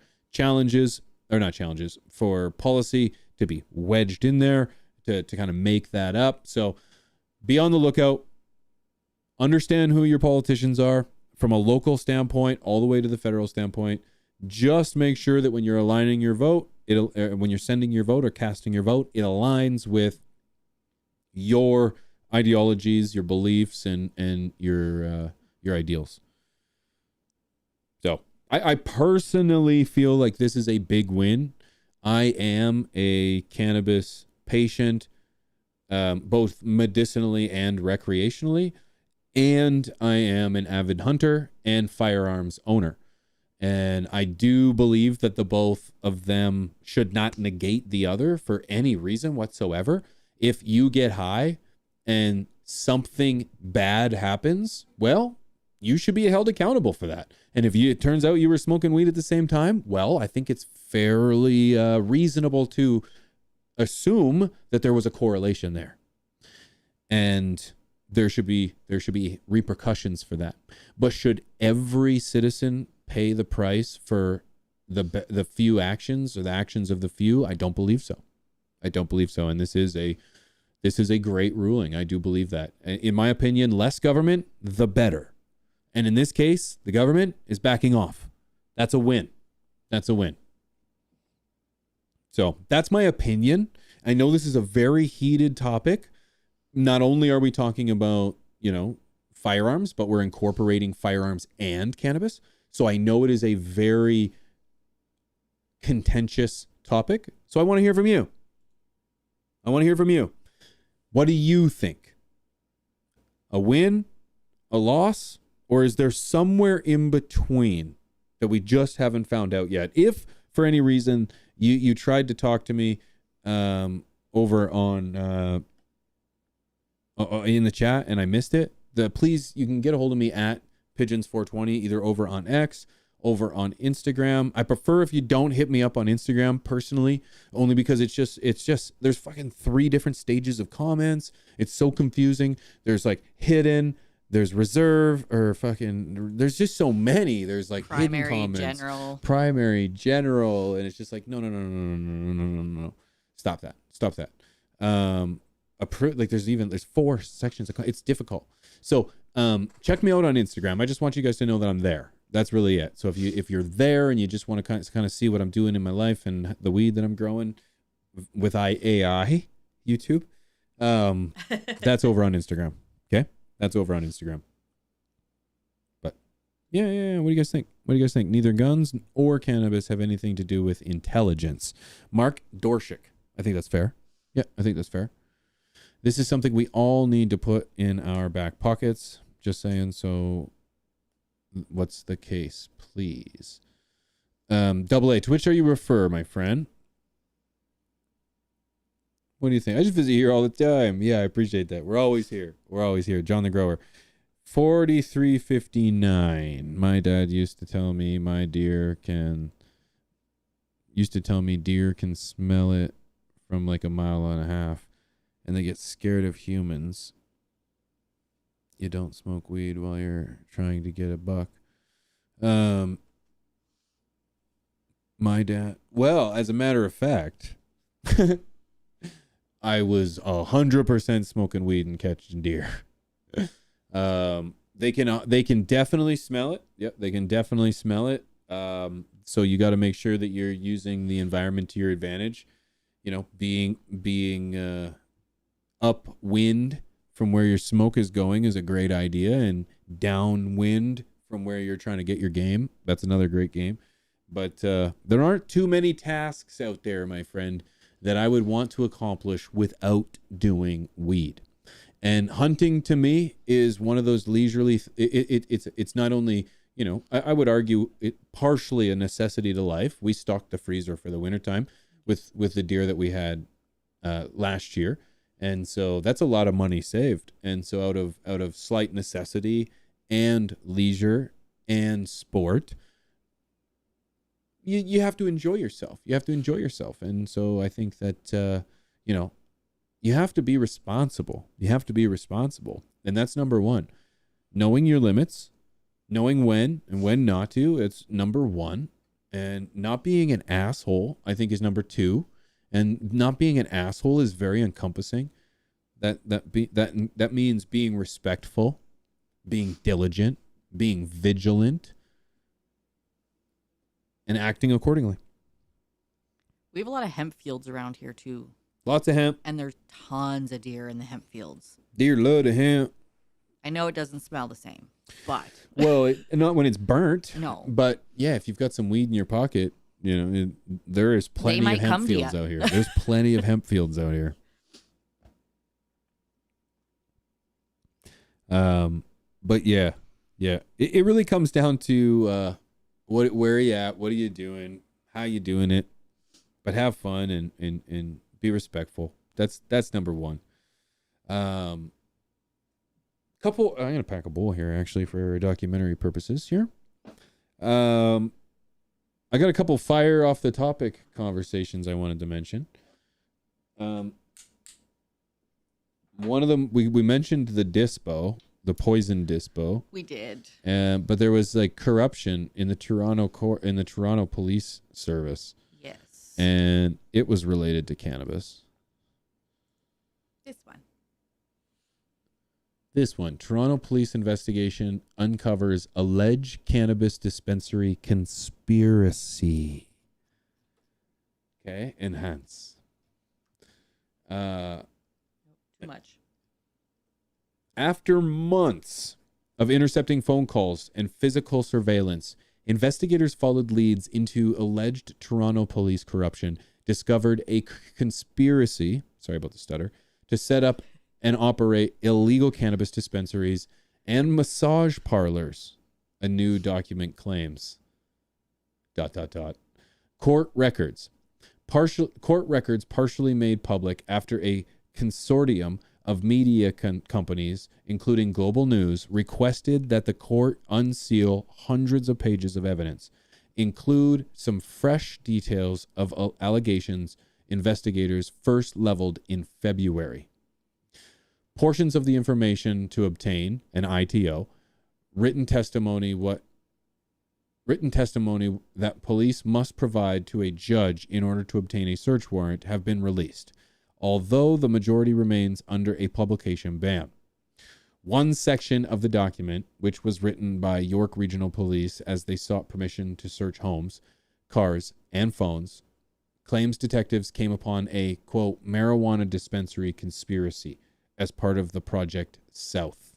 Speaker 6: for policy to be wedged in there to kind of make that up. So be on the lookout. Understand who your politicians are. From a local standpoint all the way to the federal standpoint, just make sure that when you're aligning your vote, when you're sending your vote or casting your vote, it aligns with your ideologies, your beliefs, and your ideals. I personally feel like this is a big win. I am a cannabis patient, both medicinally and recreationally, and I am an avid hunter and firearms owner. And I do believe that the both of them should not negate the other for any reason whatsoever. If you get high and something bad happens, well, you should be held accountable for that. And if it turns out you were smoking weed at the same time, well, I think it's fairly reasonable to assume that there was a correlation there. And there should be repercussions for that. But should every citizen pay the price for the few actions or the actions of the few? I don't believe so. I don't believe so. And this is a great ruling. I do believe that. In my opinion, less government, the better. And in this case, the government is backing off. That's a win. That's a win. So that's my opinion. I know this is a very heated topic. Not only are we talking about, firearms, but we're incorporating firearms and cannabis. So I know it is a very contentious topic. So I want to hear from you. What do you think? A win? A loss? Or is there somewhere in between that we just haven't found out yet? If for any reason you tried to talk to me over on in the chat and I missed it, please, you can get a hold of me at Pigeons420, either over on X, over on Instagram. I prefer if you don't hit me up on Instagram personally, only because it's just there's fucking 3 different stages of comments. It's so confusing. There's like hidden, there's reserve, or fucking, there's just so many. There's like
Speaker 7: primary,
Speaker 6: hidden comments,
Speaker 7: general,
Speaker 6: primary, general, and it's just like no. Stop that. Like there's 4 sections. It's difficult. So check me out on Instagram. I just want you guys to know that I'm there. That's really it. So if you're there and you just want to kind of see what I'm doing in my life and the weed that I'm growing with AI YouTube, that's over on Instagram. Okay, that's over on Instagram. But yeah. What do you guys think? Neither guns or cannabis have anything to do with intelligence. Mark Dorshik. I think that's fair. Yeah, I think that's fair. This is something we all need to put in our back pockets. Just saying. So what's the case, please? Double A, to which are you refer, my friend? What do you think? I just visit here all the time. Yeah, I appreciate that. We're always here. John the Grower. 4359. My dad used to tell me deer can smell it from like a mile and a half. And they get scared of humans. You don't smoke weed while you're trying to get a buck. My dad, well, as a matter of fact, I was 100% smoking weed and catching deer. They can definitely smell it. Yep, they can definitely smell it. So you got to make sure that you're using the environment to your advantage. Being upwind from where your smoke is going is a great idea, and downwind from where you're trying to get your game, that's another great game. But there aren't too many tasks out there, my friend, that I would want to accomplish without doing weed. And hunting to me is one of those leisurely it's not only, I would argue it partially a necessity to life. We stocked the freezer for the wintertime with the deer that we had last year. And so that's a lot of money saved. And so out of slight necessity and leisure and sport, you have to enjoy yourself. And so I think that, you have to be responsible. And that's number 1. Knowing your limits, knowing when and when not to, it's number 1. And not being an asshole, I think, is number 2. And not being an asshole is very encompassing. That means being respectful, being diligent, being vigilant, and acting accordingly.
Speaker 7: We have a lot of hemp fields around here too.
Speaker 6: Lots of hemp.
Speaker 7: And there's tons of deer in the hemp fields.
Speaker 6: Deer love the hemp.
Speaker 7: I know it doesn't smell the same, but
Speaker 6: Well, not when it's burnt.
Speaker 7: No.
Speaker 6: But yeah, if you've got some weed in your pocket, there is plenty of
Speaker 7: might
Speaker 6: hemp
Speaker 7: come to
Speaker 6: fields
Speaker 7: ya.
Speaker 6: out here. There's plenty of hemp fields out here. But yeah, it really comes down to where are you at, what are you doing, how you doing it, but have fun and be respectful. That's number one. I'm gonna pack a bowl here actually for documentary purposes here. I got a couple fire off the topic conversations I wanted to mention. One of them, we mentioned the dispo, the poison dispo.
Speaker 7: we did.
Speaker 6: But there was like corruption in the Toronto police service,
Speaker 7: Yes.
Speaker 6: and it was related to cannabis. This one, Toronto police investigation uncovers alleged cannabis dispensary conspiracy. Okay, enhance.
Speaker 7: Too much.
Speaker 6: After months of intercepting phone calls and physical surveillance, investigators followed leads into alleged Toronto police corruption, discovered a conspiracy, sorry about the stutter, to set up and operate illegal cannabis dispensaries and massage parlors, a new document claims. ... Court records partially made public after a consortium of media companies, including Global News, requested that the court unseal hundreds of pages of evidence, include some fresh details of allegations investigators first leveled in February. Portions of the information to obtain an ITO, written testimony that police must provide to a judge in order to obtain a search warrant have been released, although the majority remains under a publication ban. One section of the document, which was written by York Regional Police as they sought permission to search homes, cars, and phones, claims detectives came upon a, quote, marijuana dispensary conspiracy as part of the Project South.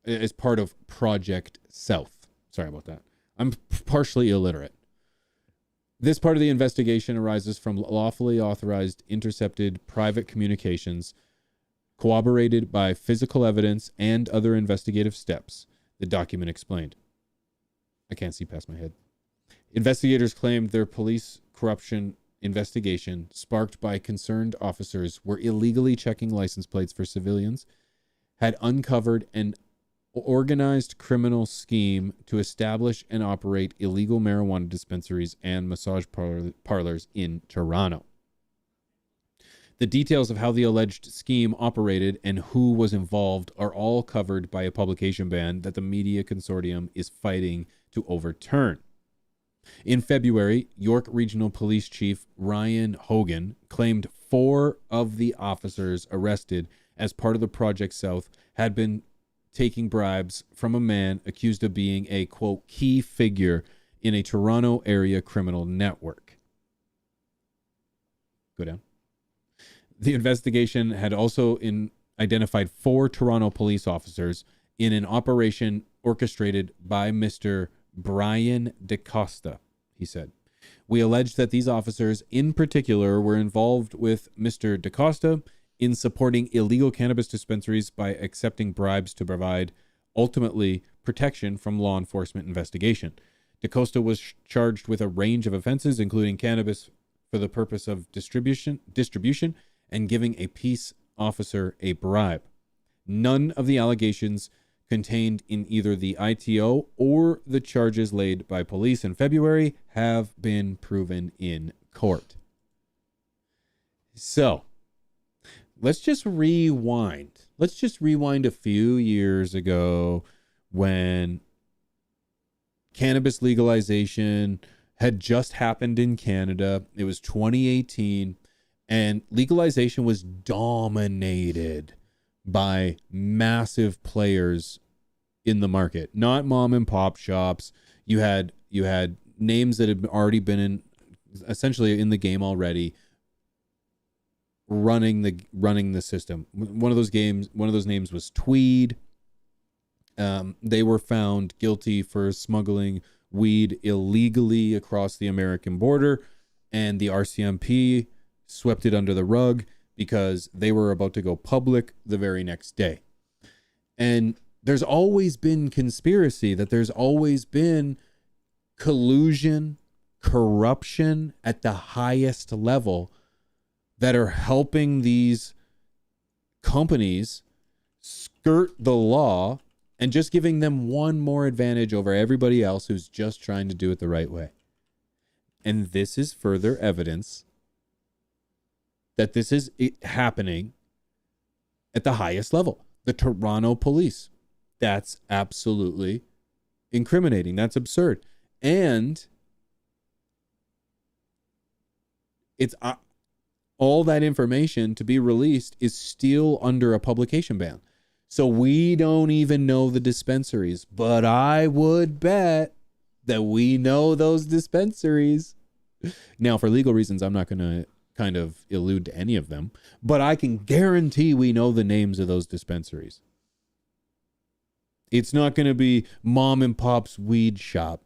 Speaker 6: As part of Project South. Sorry about that. I'm partially illiterate. This part of the investigation arises from lawfully authorized intercepted private communications, corroborated by physical evidence and other investigative steps, the document explained. I can't see past my head. Investigators claimed their police corruption investigation, sparked by concerned officers were illegally checking license plates for civilians, had uncovered an organized criminal scheme to establish and operate illegal marijuana dispensaries and massage parlors in Toronto. The details of how the alleged scheme operated and who was involved are all covered by a publication ban that the media consortium is fighting to overturn. In February, York Regional Police Chief Ryan Hogan claimed 4 of the officers arrested as part of the Project South had been taking bribes from a man accused of being a, quote, key figure in a Toronto area criminal network. Go down. The investigation had also identified 4 Toronto police officers in an operation orchestrated by Mr. Brian DeCosta, he said. We allege that these officers in particular were involved with Mr. DeCosta in supporting illegal cannabis dispensaries by accepting bribes to provide, ultimately, protection from law enforcement investigation. DeCosta was charged with a range of offenses, including cannabis for the purpose of distribution and giving a peace officer a bribe. None of the allegations contained in either the ITO or the charges laid by police in February have been proven in court. So, let's just rewind. Let's just rewind a few years ago when cannabis legalization had just happened in Canada. It was 2018, and legalization was dominated by massive players in the market, not mom and pop shops. You had names that had already been essentially in the game already. running the system. One of those names was Tweed. They were found guilty for smuggling weed illegally across the American border, and the RCMP swept it under the rug because they were about to go public the very next day. And there's always been conspiracy, that there's always been collusion, corruption at the highest level that are helping these companies skirt the law and just giving them one more advantage over everybody else who's just trying to do it the right way. And this is further evidence that this is happening at the highest level. The Toronto police. That's absolutely incriminating. That's absurd. And it's all that information to be released is still under a publication ban. So we don't even know the dispensaries, but I would bet that we know those dispensaries. Now, for legal reasons, I'm not going to kind of allude to any of them, but I can guarantee we know the names of those dispensaries. It's not going to be mom and pop's weed shop.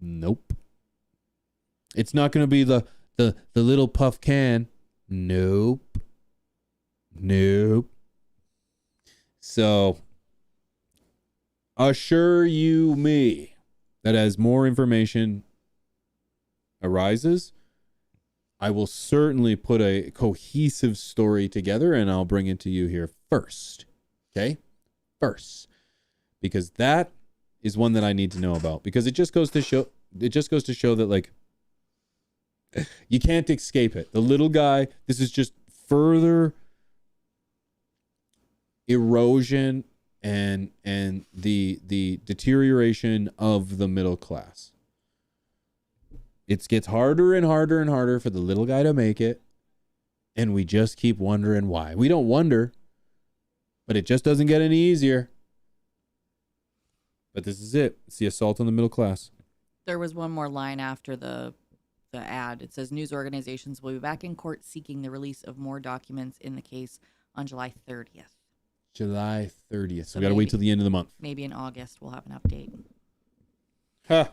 Speaker 6: Nope. It's not going to be the little puff can. Nope. So, assure you me that as more information arises, I will certainly put a cohesive story together and I'll bring it to you here first. Okay? First. Because that is one that I need to know about. Because it just goes to show that, like, you can't escape it. The little guy, this is just further erosion and the deterioration of the middle class. It gets harder and harder and harder for the little guy to make it, and we just keep wondering why. We don't wonder, but it just doesn't get any easier. But this is it. It's the assault on the middle class.
Speaker 7: There was one more line after the ad. It says news organizations will be back in court seeking the release of more documents in the case on July 30th.
Speaker 6: July 30th. So we got to wait till the end of the month.
Speaker 7: Maybe in August we'll have an update.
Speaker 6: Huh.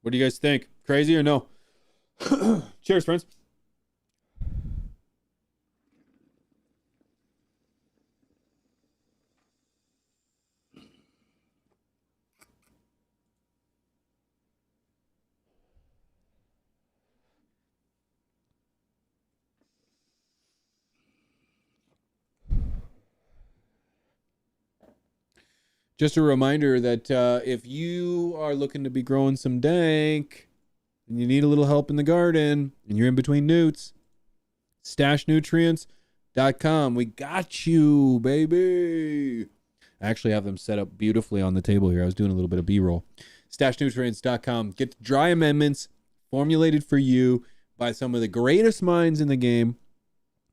Speaker 6: What do you guys think? Crazy or no? Cheers, friends. Just a reminder that if you are looking to be growing some dank and you need a little help in the garden and you're in between newts, stashnutrients.com. We got you, baby. I actually have them set up beautifully on the table here. I was doing a little bit of B-roll. Stashnutrients.com. Get dry amendments formulated for you by some of the greatest minds in the game.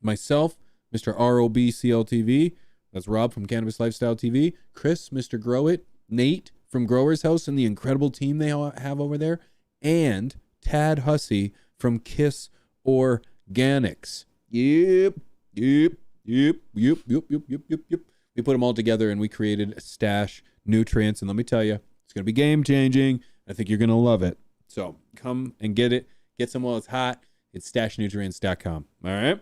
Speaker 6: Myself, Mr. ROBCLTV. That's Rob from Cannabis Lifestyle TV. Chris, Mr. Grow It. Nate from Growers House and the incredible team they have over there. And Tad Hussey from Kiss Organics. Yep. We put them all together and we created Stash Nutrients. And let me tell you, it's going to be game changing. I think you're going to love it. So come and get it. Get some while it's hot. It's stashnutrients.com. All right.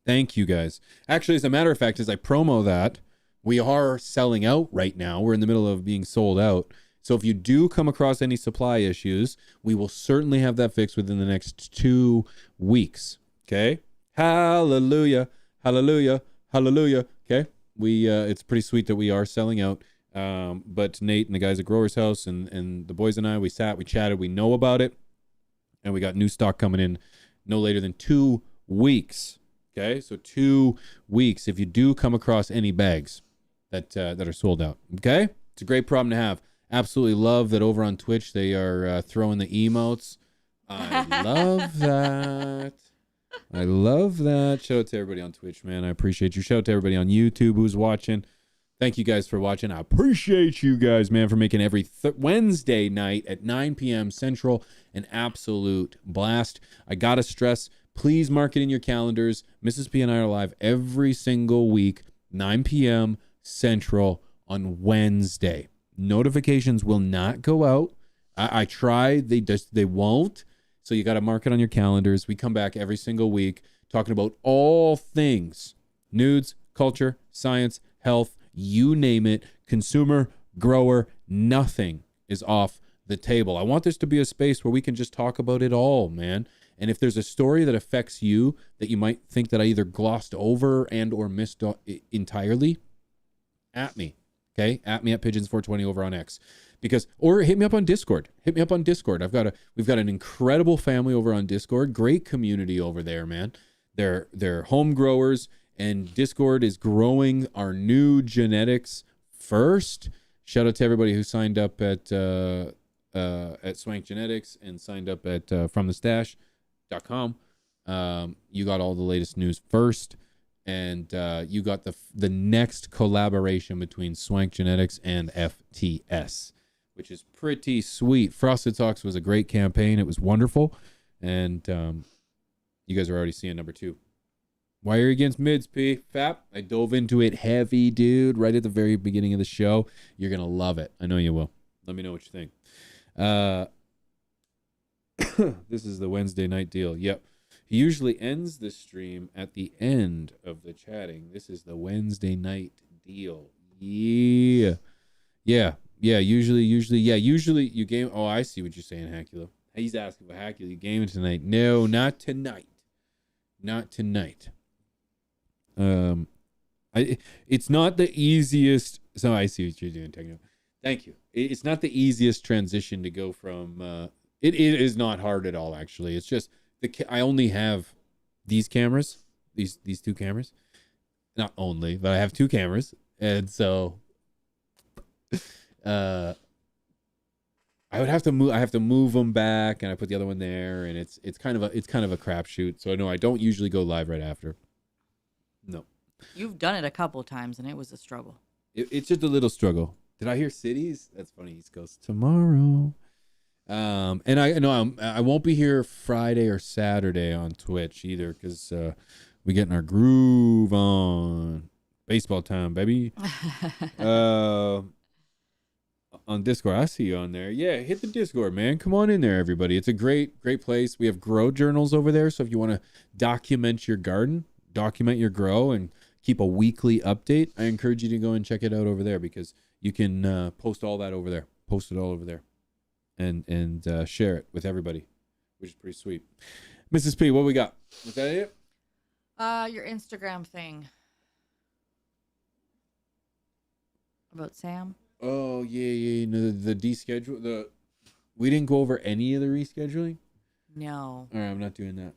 Speaker 6: Thank you, guys. Actually, as a matter of fact, as I promo that, we are selling out right now. We're in the middle of being sold out. So if you do come across any supply issues, we will certainly have that fixed within the next 2 weeks. Okay? Hallelujah. Hallelujah. Hallelujah. Okay? It's pretty sweet that we are selling out. But Nate and the guys at Growers House and the boys and I, we sat, we chatted, we know about it. And we got new stock coming in no later than 2 weeks. Okay, so 2 weeks if you do come across any bags that are sold out. Okay, it's a great problem to have. Absolutely love that over on Twitch they are throwing the emotes. I love that. I love that. Shout out to everybody on Twitch, man. I appreciate you. Shout out to everybody on YouTube who's watching. Thank you guys for watching. I appreciate you guys, man, for making every Wednesday night at 9 p.m. Central an absolute blast. I got to stress, Please mark it in your calendars. Mrs. P and I are live every single week, 9 p.m. Central on Wednesday. Notifications will not go out. I tried. They won't. So you got to mark it on your calendars. We come back every single week talking about all things nudes, culture, science, health, you name it, consumer, grower, nothing is off the table. I want this to be a space where we can just talk about it all, man. And if there's a story that affects you that you might think that I either glossed over and or missed entirely, at me, okay? At me at Pigeons420 over on X. Or hit me up on Discord. Hit me up on Discord. We've got an incredible family over on Discord. Great community over there, man. They're home growers, and Discord is growing our new genetics first. Shout out to everybody who signed up at Swank Genetics and signed up at FromTheStash.com. You got all the latest news first, and you got the next collaboration between Swank Genetics and FTS, which is pretty sweet. Frosted Talks was a great campaign. It was wonderful, and you guys are already seeing number 2. Why are you against mids, P? Fap, I dove into it heavy, dude, right at the very beginning of the show. You're going to love it. I know you will. Let me know what you think. This is the Wednesday night deal. Yep. He usually ends the stream at the end of the chatting. This is the Wednesday night deal. Yeah. Usually you game. Oh, I see what you're saying, Hacula. He's asking for Hacula. You gaming tonight? No, not tonight. Not tonight. It's not the easiest. So I see what you're doing, Techno. Thank you. It's not the easiest transition to go from. It is not hard at all. Actually, it's just I only have these cameras, these 2 cameras. Not only, but I have 2 cameras, and so I would have to move. I have to move them back, and I put the other one there, and it's kind of a crapshoot. So no, I don't usually go live right after. No. You've
Speaker 7: done it a couple times, and it was a struggle.
Speaker 6: It's just a little struggle. Did I hear cities? That's funny. East Coast tomorrow. And I won't be here Friday or Saturday on Twitch either, because we getting our groove on. Baseball time, baby. On Discord, I see you on there. Yeah, hit the Discord, man. Come on in there, everybody. It's a great place. We have grow journals over there, so if you want to document your garden, document your grow, and keep a weekly update, I encourage you to go and check it out over there, because you can post all that over there. Post it all over there, and share it with everybody, which is pretty sweet. Mrs. P, what we got? Was that it?
Speaker 7: Your Instagram thing about Sam.
Speaker 6: Oh yeah. The deschedule. We didn't go over any of the rescheduling.
Speaker 7: No.
Speaker 6: All right, I'm not doing that.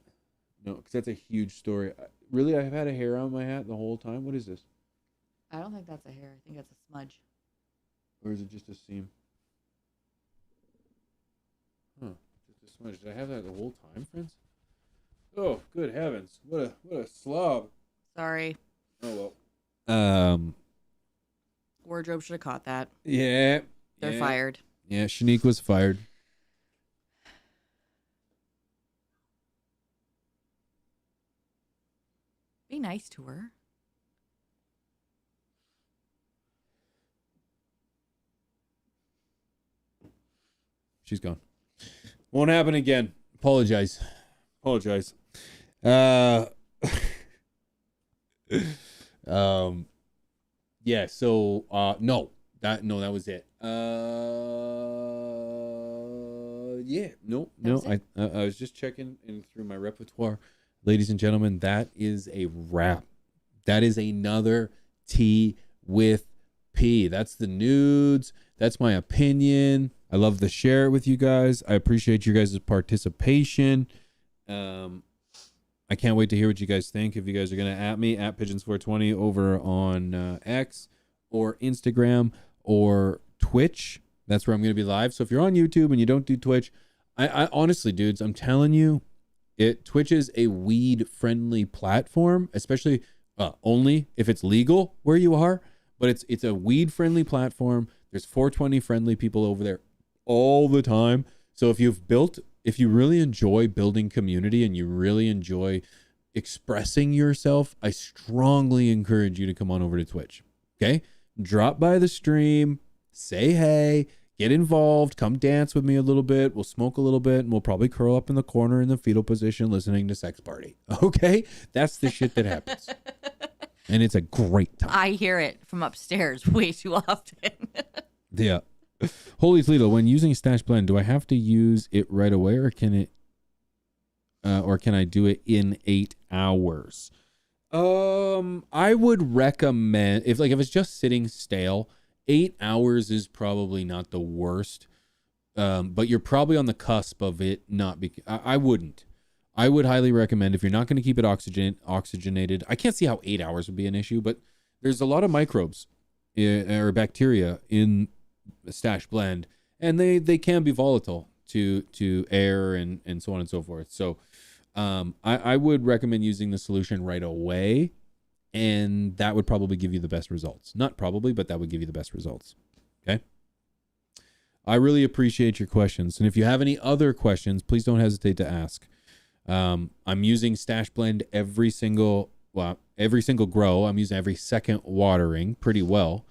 Speaker 6: No, because that's a huge story. Really, I've had a hair on my hat the whole time. What is this?
Speaker 7: I don't think that's a hair. I think that's a smudge.
Speaker 6: Or is it just a seam? Huh? Just a smudge. Did I have that the whole time, friends? Oh, good heavens! What a slob.
Speaker 7: Sorry.
Speaker 6: Oh well.
Speaker 7: Wardrobe should have caught that.
Speaker 6: Yeah.
Speaker 7: They're fired.
Speaker 6: Yeah, Shanique was fired.
Speaker 7: Be nice to her.
Speaker 6: She's gone. Won't happen again. Apologize. Yeah, so no, that was it. Yeah, no. I was just checking in through my repertoire. Ladies and gentlemen, that is a wrap. That is another T with P. That's the nudes. That's my opinion. I love to share it with you guys. I appreciate your guys' participation. I can't wait to hear what you guys think. If you guys are going to at me, at Pigeons420 over on X or Instagram or Twitch. That's where I'm going to be live. So if you're on YouTube and you don't do Twitch, I honestly, dudes, I'm telling you, Twitch is a weed-friendly platform, especially only if it's legal where you are. But it's a weed-friendly platform. There's 420-friendly people over there all the time. So if if you really enjoy building community and you really enjoy expressing yourself, I strongly encourage you to come on over to Twitch. Okay? Drop by the stream, say hey, get involved, come dance with me a little bit. We'll smoke a little bit and we'll probably curl up in the corner in the fetal position listening to Sex Party. Okay? That's the shit that happens. And it's a great time.
Speaker 7: I hear it from upstairs way too often.
Speaker 6: Yeah. Holy Toledo, when using Stash Blend, do I have to use it right away or can I do it in 8 hours? I would recommend if it's just sitting stale, 8 hours is probably not the worst. But you're probably on the cusp of it not be. I wouldn't. I would highly recommend if you're not going to keep it oxygenated. I can't see how 8 hours would be an issue, but there's a lot of microbes or bacteria in Stash Blend, and they can be volatile to air and so on and so forth. So I would recommend using the solution right away, and that would probably give you the best results. Not probably, but that would give you the best results. Okay? I really appreciate your questions, and if you have any other questions, please don't hesitate to ask. I'm using Stash Blend every single grow. I'm using every second watering pretty well.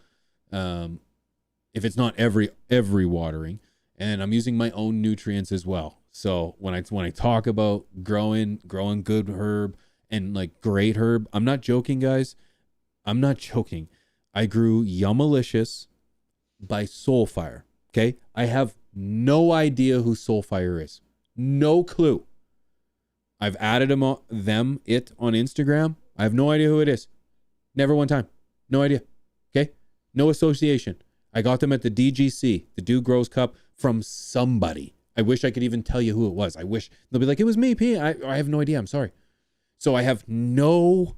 Speaker 6: If it's not every watering, and I'm using my own nutrients as well. So when I talk about growing good herb and like great herb, I'm not joking, guys. I'm not joking. I grew Yummalicious by Soulfire. Okay, I have no idea who Soulfire is. No clue. I've added it on Instagram. I have no idea who it is. Never one time. No idea. Okay, no association. I got them at the DGC, the Dew Grows Cup, from somebody. I wish I could even tell you who it was. I wish they'll be like, it was me, P. I have no idea. I'm sorry. So I have no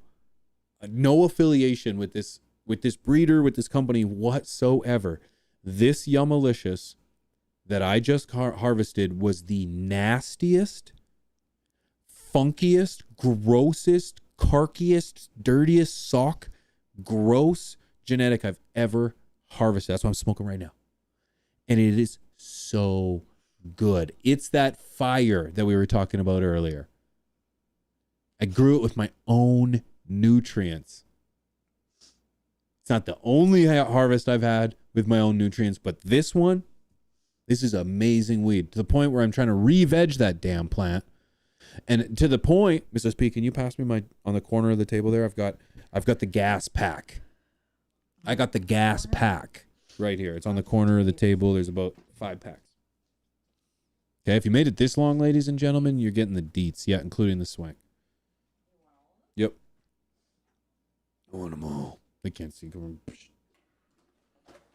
Speaker 6: affiliation with this breeder, with this company whatsoever. This Yummalicious that I just harvested was the nastiest, funkiest, grossest, carkiest, dirtiest sock, gross genetic I've ever harvested. That's what I'm smoking right now. And it is so good. It's that fire that we were talking about earlier. I grew it with my own nutrients. It's not the only harvest I've had with my own nutrients, but this is amazing weed to the point where I'm trying to re-veg that damn plant. And to the point, Mrs. P, can you pass me on the corner of the table there? I've got the gas pack. I got the gas pack right here. It's on the corner of the table. There's about 5 packs. Okay, if you made it this long, ladies and gentlemen, you're getting the deets. Yeah, including the swank. Yep. I want them all. They can't see. Come on.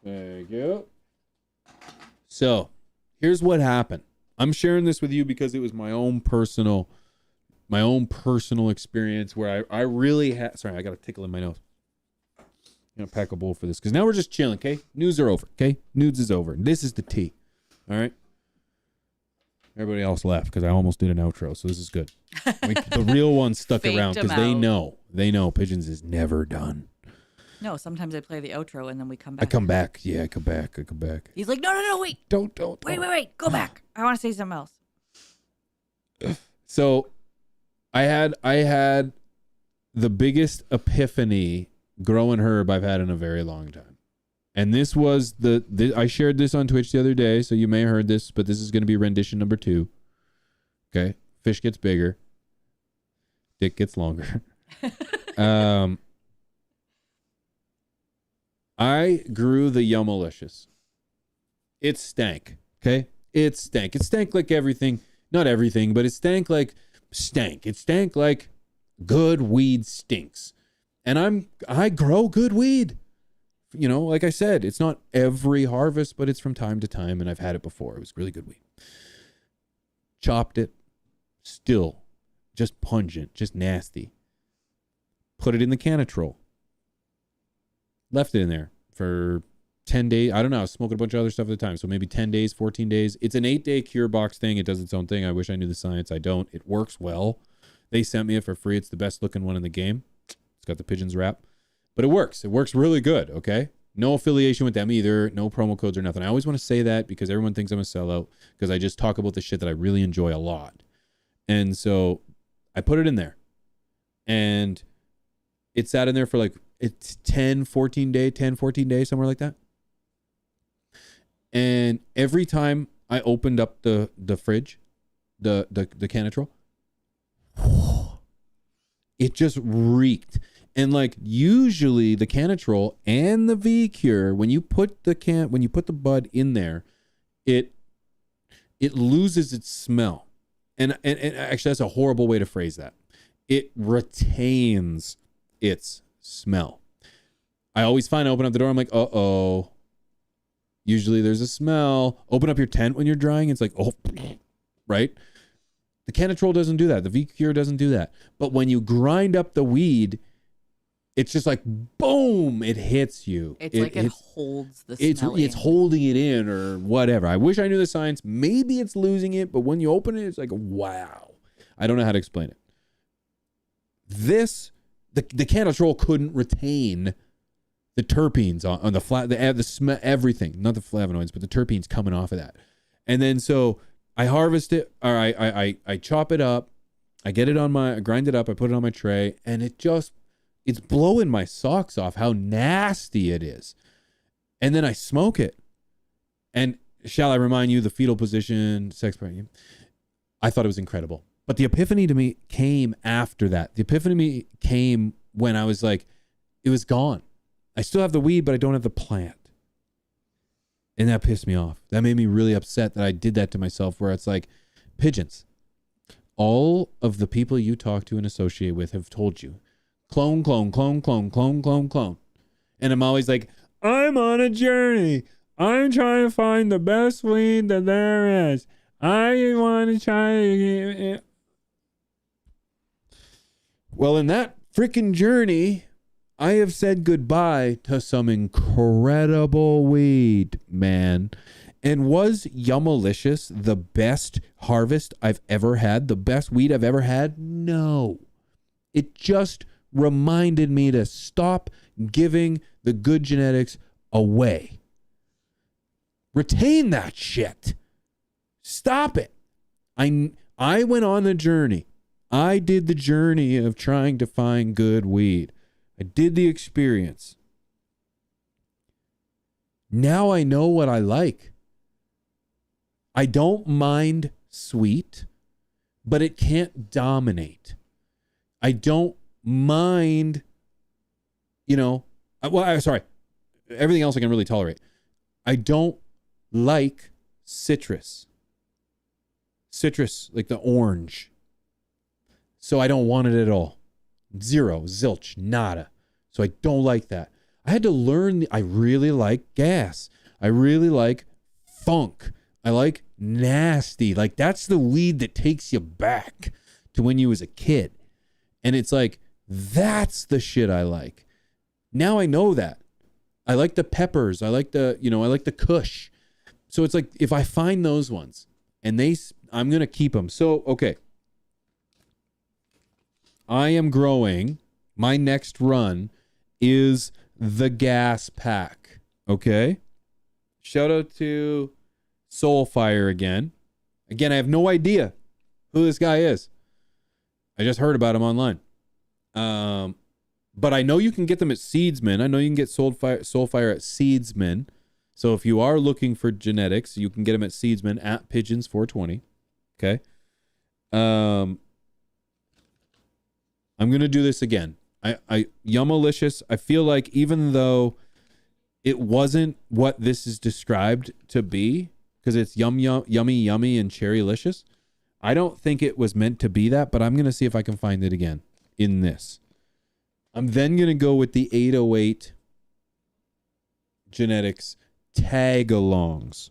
Speaker 6: Thank you. So, here's what happened. I'm sharing this with you because it was my own personal experience where I really had. Sorry, I got a tickle in my nose. I'm gonna pack a bowl for this because now we're just chilling. Okay, nudes are over. Okay, nudes is over. This is the tea. All right. Everybody else left because I almost did an outro, so this is good. The real ones stuck around because they know Pigeons is never done.
Speaker 7: No, sometimes I play the outro and then we come back.
Speaker 6: I come back. Yeah, I come back.
Speaker 7: He's like, no, wait.
Speaker 6: Don't.
Speaker 7: Wait. Go back. I want to say something else.
Speaker 6: So I had the biggest epiphany growing herb I've had in a very long time. And this was I shared this on Twitch the other day, so you may have heard this, but this is going to be rendition number 2. Okay. Fish gets bigger. Dick gets longer. I grew the Yummalicious. It stank. Okay. It stank. It stank like everything. Not everything, but it stank like stank. It stank like good weed stinks. And I grow good weed. You know, like I said, it's not every harvest, but it's from time to time, and I've had it before. It was really good weed. Chopped it. Still just pungent, just nasty. Put it in the Cannatrol. Left it in there for 10 days. I don't know. I was smoking a bunch of other stuff at the time. So maybe 10 days, 14 days. It's an 8-day cure box thing. It does its own thing. I wish I knew the science. I don't. It works well. They sent me it for free. It's the best looking one in the game. It's got the Pigeons wrap. But it works. It works really good, okay? No affiliation with them either. No promo codes or nothing. I always want to say that because everyone thinks I'm a sellout because I just talk about the shit that I really enjoy a lot. And so I put it in there. And it sat in there for like, it's 14 days, somewhere like that. And every time I opened up the fridge, the Canatrol, it just reeked. And like usually the Canatrol and the V-Cure, when you put the bud in there, it loses its smell. And actually that's a horrible way to phrase that. It retains its smell. I always find I open up the door, I'm like, uh-oh. Usually there's a smell. Open up your tent when you're drying, it's like, oh, right? The Canatrol doesn't do that. The V-Cure doesn't do that. But when you grind up the weed, it's just like, boom, it hits you.
Speaker 7: It holds the smell.
Speaker 6: It's holding it in or whatever. I wish I knew the science. Maybe it's losing it, but when you open it, it's like, wow. I don't know how to explain it. The Canatrol couldn't retain the terpenes on the smell, everything, not the flavonoids, but the terpenes coming off of that. And then so I harvest it, or I chop it up, I grind it up, I put it on my tray, and it's blowing my socks off how nasty it is. And then I smoke it. And shall I remind you, the fetal position, sex part, I thought it was incredible. But the epiphany to me came after that. The epiphany to me came when I was like, it was gone. I still have the weed, but I don't have the plant. And that pissed me off. That made me really upset that I did that to myself, where it's like, pigeons, all of the people you talk to and associate with have told you, clone, clone, clone, clone, clone, clone, clone. And I'm always like, I'm on a journey. I'm trying to find the best weed that there is. I want to try. Well, in that freaking journey, I have said goodbye to some incredible weed, man. And was Yummalicious the best harvest I've ever had? The best weed I've ever had? No. It just reminded me to stop giving the good genetics away. Retain that shit. Stop it. I went on the journey. I did the journey of trying to find good weed. I did the experience. Now I know what I like. I don't mind sweet, but it can't dominate. I don't mind, sorry. Everything else I can really tolerate. I don't like citrus. Citrus, like the orange. So I don't want it at all. Zero, zilch, nada. So I don't like that. I had to learn. I really like gas. I really like funk. I like nasty. Like that's the weed that takes you back to when you was a kid. And it's like, that's the shit I like. Now I know that. I like the peppers. I like I like the kush. So it's like, if I find those ones and I'm going to keep them. So, okay. I am growing. My next run is the gas pack. Okay. Shout out to Soulfire again. Again, I have no idea who this guy is. I just heard about him online. But I know you can get them at Seedsman. I know you can get Soulfire at Seedsman. So if you are looking for genetics, you can get them at Seedsman at Pigeons420. Okay. I'm going to do this again. Yummalicious, I feel like even though it wasn't what this is described to be, because it's yummy, and cherrylicious, I don't think it was meant to be that, but I'm going to see if I can find it again in this. I'm then going to go with the 808 genetics tag-alongs.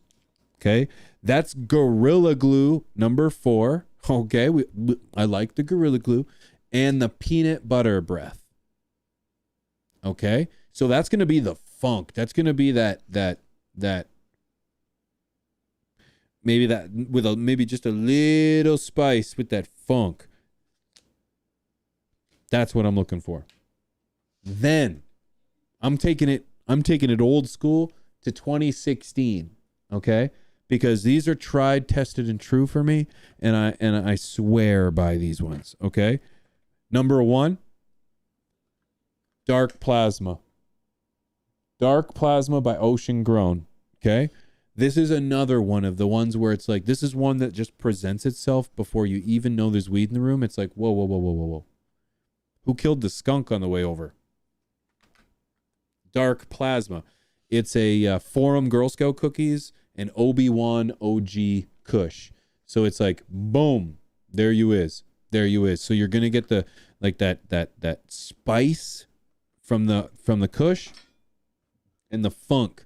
Speaker 6: Okay? That's Gorilla Glue number 4. Okay? I like the Gorilla Glue. And the peanut butter breath. Okay? So that's going to be the funk. That's going to be that maybe just a little spice with that funk. That's what I'm looking for. Then I'm taking it I'm taking it old school to 2016. Okay, because these are tried, tested, and true for me, and I swear by these ones. Okay, number 1, Dark Plasma. Dark Plasma by Ocean Grown. Okay, this is another one of the ones where it's like, this is one that just presents itself before you even know there's weed in the room. It's like, whoa, whoa, whoa, whoa, whoa, whoa. Who killed the skunk on the way over? Dark Plasma. It's a Forum Girl Scout cookies and Obi-Wan OG Kush. So it's like, boom, there you is. So you're gonna get the like that spice from the Kush and the funk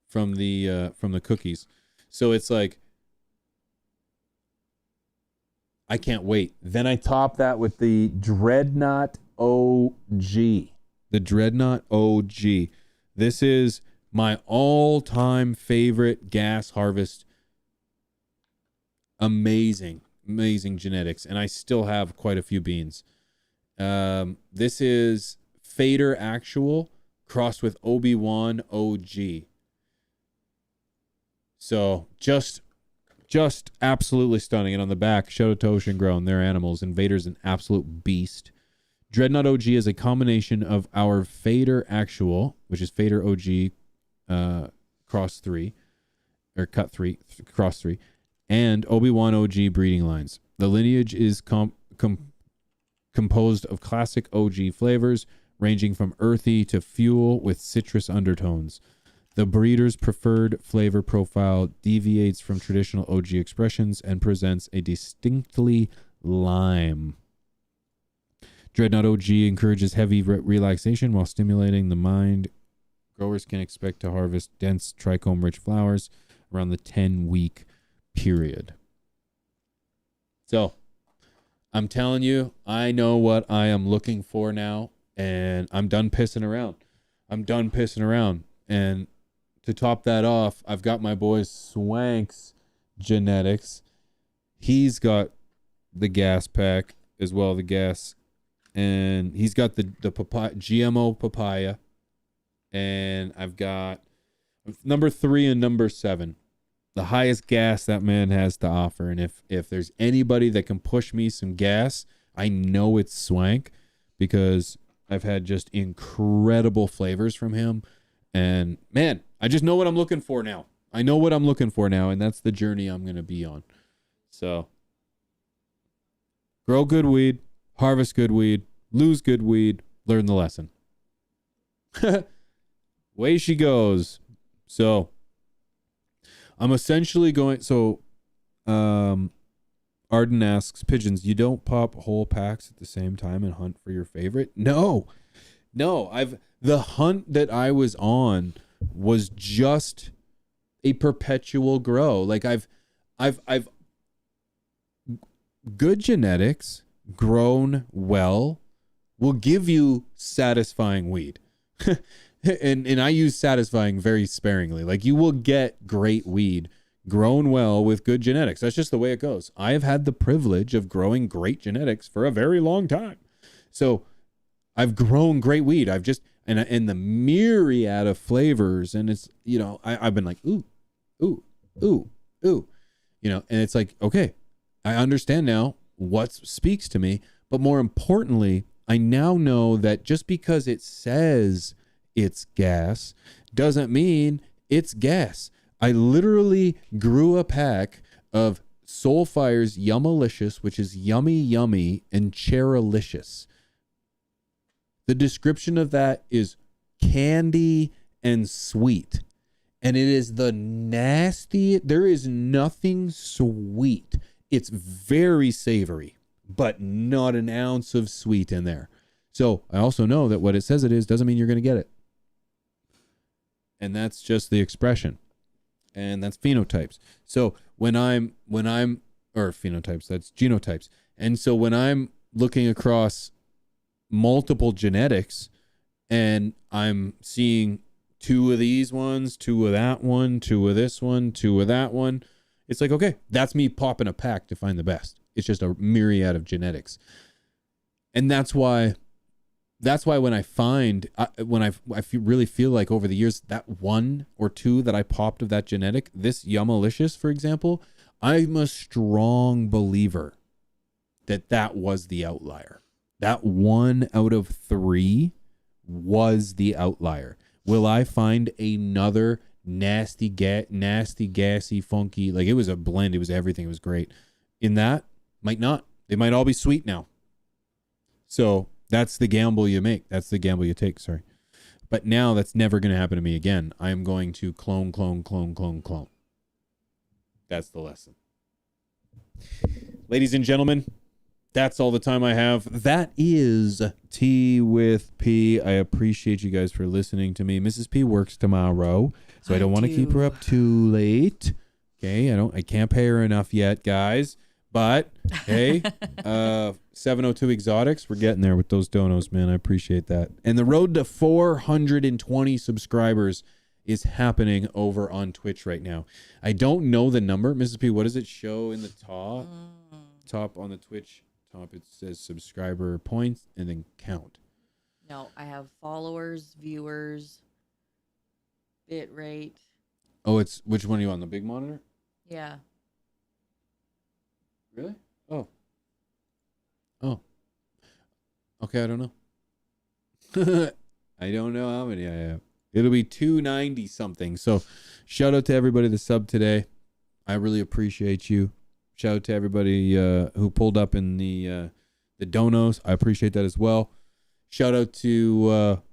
Speaker 6: from the cookies. So it's like, I can't wait. Then I top that with the Dreadnought OG. The Dreadnought OG. This is my all-time favorite gas harvest. Amazing genetics, and I still have quite a few beans. This is Fader Actual crossed with Obi-Wan OG. So just absolutely stunning. And on the back, shout out to Ocean Grown, their animals, and Vader's an absolute beast. Dreadnought OG is a combination of our Fader Actual, which is Fader OG cross 3, or cut 3, cross 3, and Obi-Wan OG breeding lines. The lineage is composed of classic OG flavors, ranging from earthy to fuel with citrus undertones. The breeder's preferred flavor profile deviates from traditional OG expressions and presents a distinctly lime. Dreadnought OG encourages heavy relaxation while stimulating the mind. Growers can expect to harvest dense trichome-rich flowers around the 10-week period. So, I'm telling you, I know what I am looking for now, and I'm done pissing around. And to top that off, I've got my boy Swank's genetics. He's got the gas pack as well, the gas, and he's got the papaya, GMO papaya, and I've got number 3 and number 7, the highest gas that man has to offer. And if there's anybody that can push me some gas, I know it's Swank, because I've had just incredible flavors from him. And man, I just know what I'm looking for now. And that's the journey I'm going to be on. So, grow good weed, harvest good weed, lose good weed, learn the lesson. Way she goes. So, I'm essentially going, Arden asks, Pigeons, you don't pop whole packs at the same time and hunt for your favorite? No, the hunt that I was on was just a perpetual grow. Like I've good genetics grown well will give you satisfying weed. and I use satisfying very sparingly. Like, you will get great weed grown well with good genetics. That's just the way it goes. I have had the privilege of growing great genetics for a very long time. So I've grown great weed. I've just, and the myriad of flavors, and it's, you know, I've been like, ooh, you know, and it's like, okay, I understand now what speaks to me. But more importantly, I now know that just because it says it's gas doesn't mean it's gas. I literally grew a pack of Soulfire's Yummalicious, which is yummy, and Cherylicious. The description of that is candy and sweet. And it is the nasty, there is nothing sweet. It's very savory, but not an ounce of sweet in there. So I also know that what it says it is doesn't mean you're going to get it. And that's just the expression. And that's phenotypes. So when I'm or phenotypes, that's genotypes. And so when I'm looking across multiple genetics and I'm seeing 2 of these ones, 2 of that one, 2 of this one, 2 of that one, it's like, okay, that's me popping a pack to find the best. It's just a myriad of genetics. And that's why that's why when I find really feel like over the years that one or two that I popped of that genetic, this Yummalicious, for example, I'm a strong believer that was the outlier. That 1 out of 3 was the outlier. Will I find another nasty, gassy, funky, like it was a blend, it was everything, it was great. In that, might not. They might all be sweet now. So that's the gamble you make. That's the gamble you take, sorry. But now that's never going to happen to me again. I am going to clone. That's the lesson. Ladies and gentlemen, that's all the time I have. That is Tea with P. I appreciate you guys for listening to me. Mrs. P works tomorrow, so I don't want to keep her up too late. Okay, I can't pay her enough yet, guys. But hey, 702 Exotics, we're getting there with those donos, man. I appreciate that. And the road to 420 subscribers is happening over on Twitch right now. I don't know the number. Mrs. P, what does it show in the top? Top on the Twitch top, it says subscriber points and then count.
Speaker 7: No, I have followers, viewers, bit rate.
Speaker 6: Oh, it's which one are you on? The big monitor?
Speaker 7: Yeah.
Speaker 6: Really? Oh. Okay, I don't know. I don't know how many I have. It'll be 290 something. So shout out to everybody that subbed today. I really appreciate you. Shout out to everybody who pulled up in the donos. I appreciate that as well. Shout out to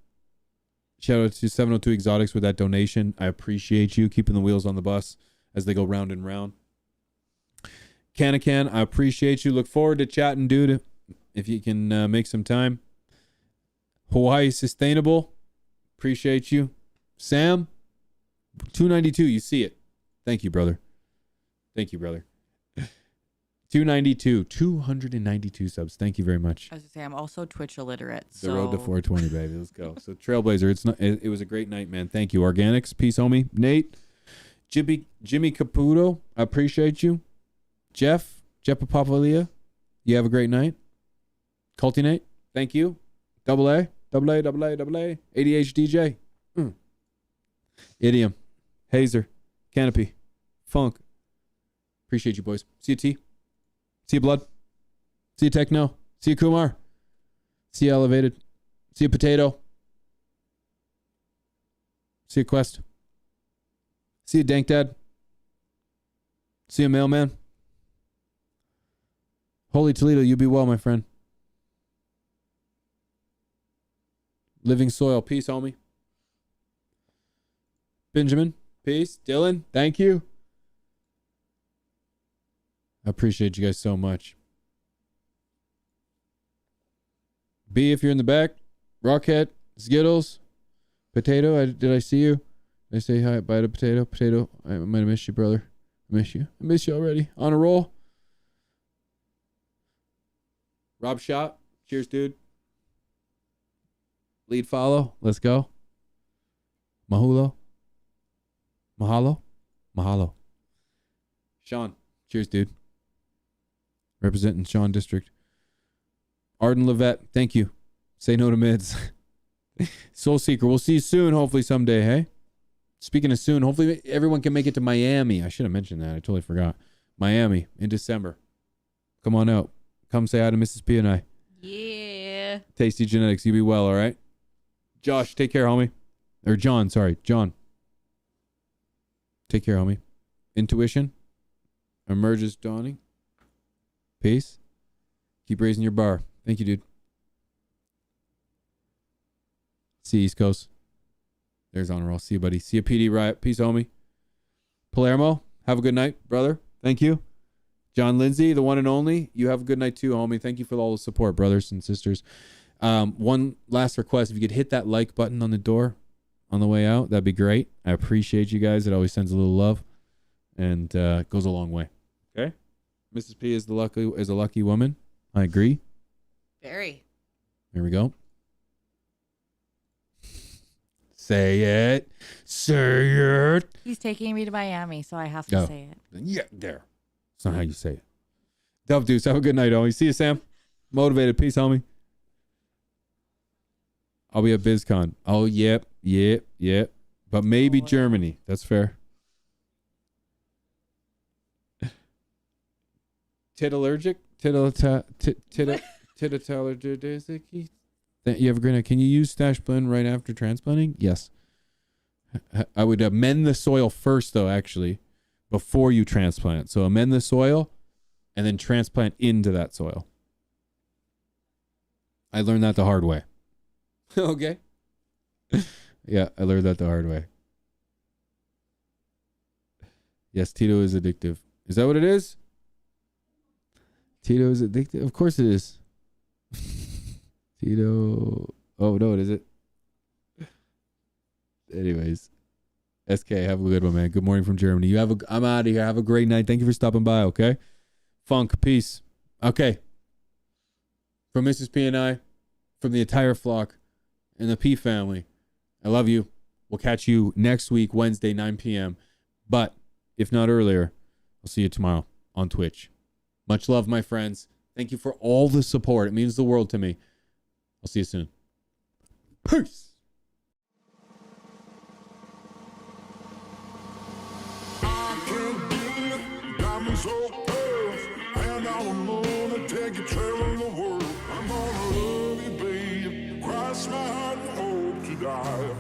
Speaker 6: 702 Exotics with that donation. I appreciate you keeping the wheels on the bus as they go round and round. Canna, I appreciate you. Look forward to chatting, dude. If you can make some time. Hawaii Sustainable. Appreciate you. Sam, 292. You see it. Thank you, brother. 292 subs. Thank you very much.
Speaker 7: I was gonna say I'm also Twitch illiterate.
Speaker 6: The road to 420, baby. Let's go. So Trailblazer, it was a great night, man. Thank you. Organics, peace, homie. Nate, Jimmy Caputo, I appreciate you. Jeff Papalia, you have a great night. Culty Nate, thank you. Double A, ADHDJ. Idiom, Hazer, Canopy, Funk. Appreciate you, boys. See you, T. See you, Blood. See you, Techno. See you, Kumar. See you, Elevated. See you, Potato. See you, Quest. See you, Dank Dad. See you, Mailman. Holy Toledo, you be well, my friend. Living Soil, peace, homie. Benjamin, peace. Dylan, thank you. I appreciate you guys so much. B, if you're in the back. Rockhead, Skittles, Potato, did I see you? Did I say hi, bye to Potato? Potato, I might have missed you, brother. I miss you already. On a roll. Rob Shot, cheers, dude. Lead follow, let's go. Mahalo. Sean, cheers, dude. Representing Sean District. Arden Levette, thank you. Say no to mids. Soul Seeker, we'll see you soon, hopefully someday, hey? Speaking of soon, hopefully everyone can make it to Miami. I should have mentioned that. I totally forgot. Miami in December. Come on out. Come say hi to Mrs. P and I.
Speaker 7: Yeah.
Speaker 6: Tasty Genetics, you be well, all right? Josh, take care, homie. Or John, sorry. John. Take care, homie. Intuition. Emerges dawning. Peace. Keep raising your bar. Thank you, dude. See you, East Coast. There's Honor Roll. See you, buddy. See you, PD Riot. Peace, homie. Palermo, have a good night, brother. Thank you. John Lindsay, the one and only. You have a good night too, homie. Thank you for all the support, brothers and sisters. One last request. If you could hit that like button on the door on the way out, that'd be great. I appreciate you guys. It always sends a little love and goes a long way. Okay? Mrs. P is a lucky woman. I agree.
Speaker 7: Very.
Speaker 6: There we go. Say it. Say it.
Speaker 7: He's taking me to Miami, so I have to say it.
Speaker 6: Yeah, there. That's not how you say it. Dub Deuce, have a good night, homie. See you, Sam. Motivated. Peace, homie. I'll be at BizCon. Oh, yep. But maybe Germany. That's fair. Tittallergic? Tittallergic? You have a green eye. Can you use Stash Blend right after transplanting? Yes. I would amend the soil first, though, actually, before you transplant. So amend the soil and then transplant into that soil. I learned that the hard way. Okay. Yeah, I learned that the hard way. Yes, Tito is addictive. Is that what it is? Tito is addictive? Of course it is. Tito. Oh, no, it isn't. Anyways. SK, have a good one, man. Good morning from Germany. I'm out of here. Have a great night. Thank you for stopping by, okay? Funk, peace. Okay. From Mrs. P and I, from the entire flock, and the P family, I love you. We'll catch you next week, Wednesday, 9 p.m. But if not earlier, I'll see you tomorrow on Twitch. Much love, my friends. Thank you for all the support. It means the world to me. I'll see you soon. Peace.
Speaker 5: I can't deal it. Diamonds so pearls. And I'm gonna take you traveling the world. I'm gonna love you, babe. Cross my heart and hope to die.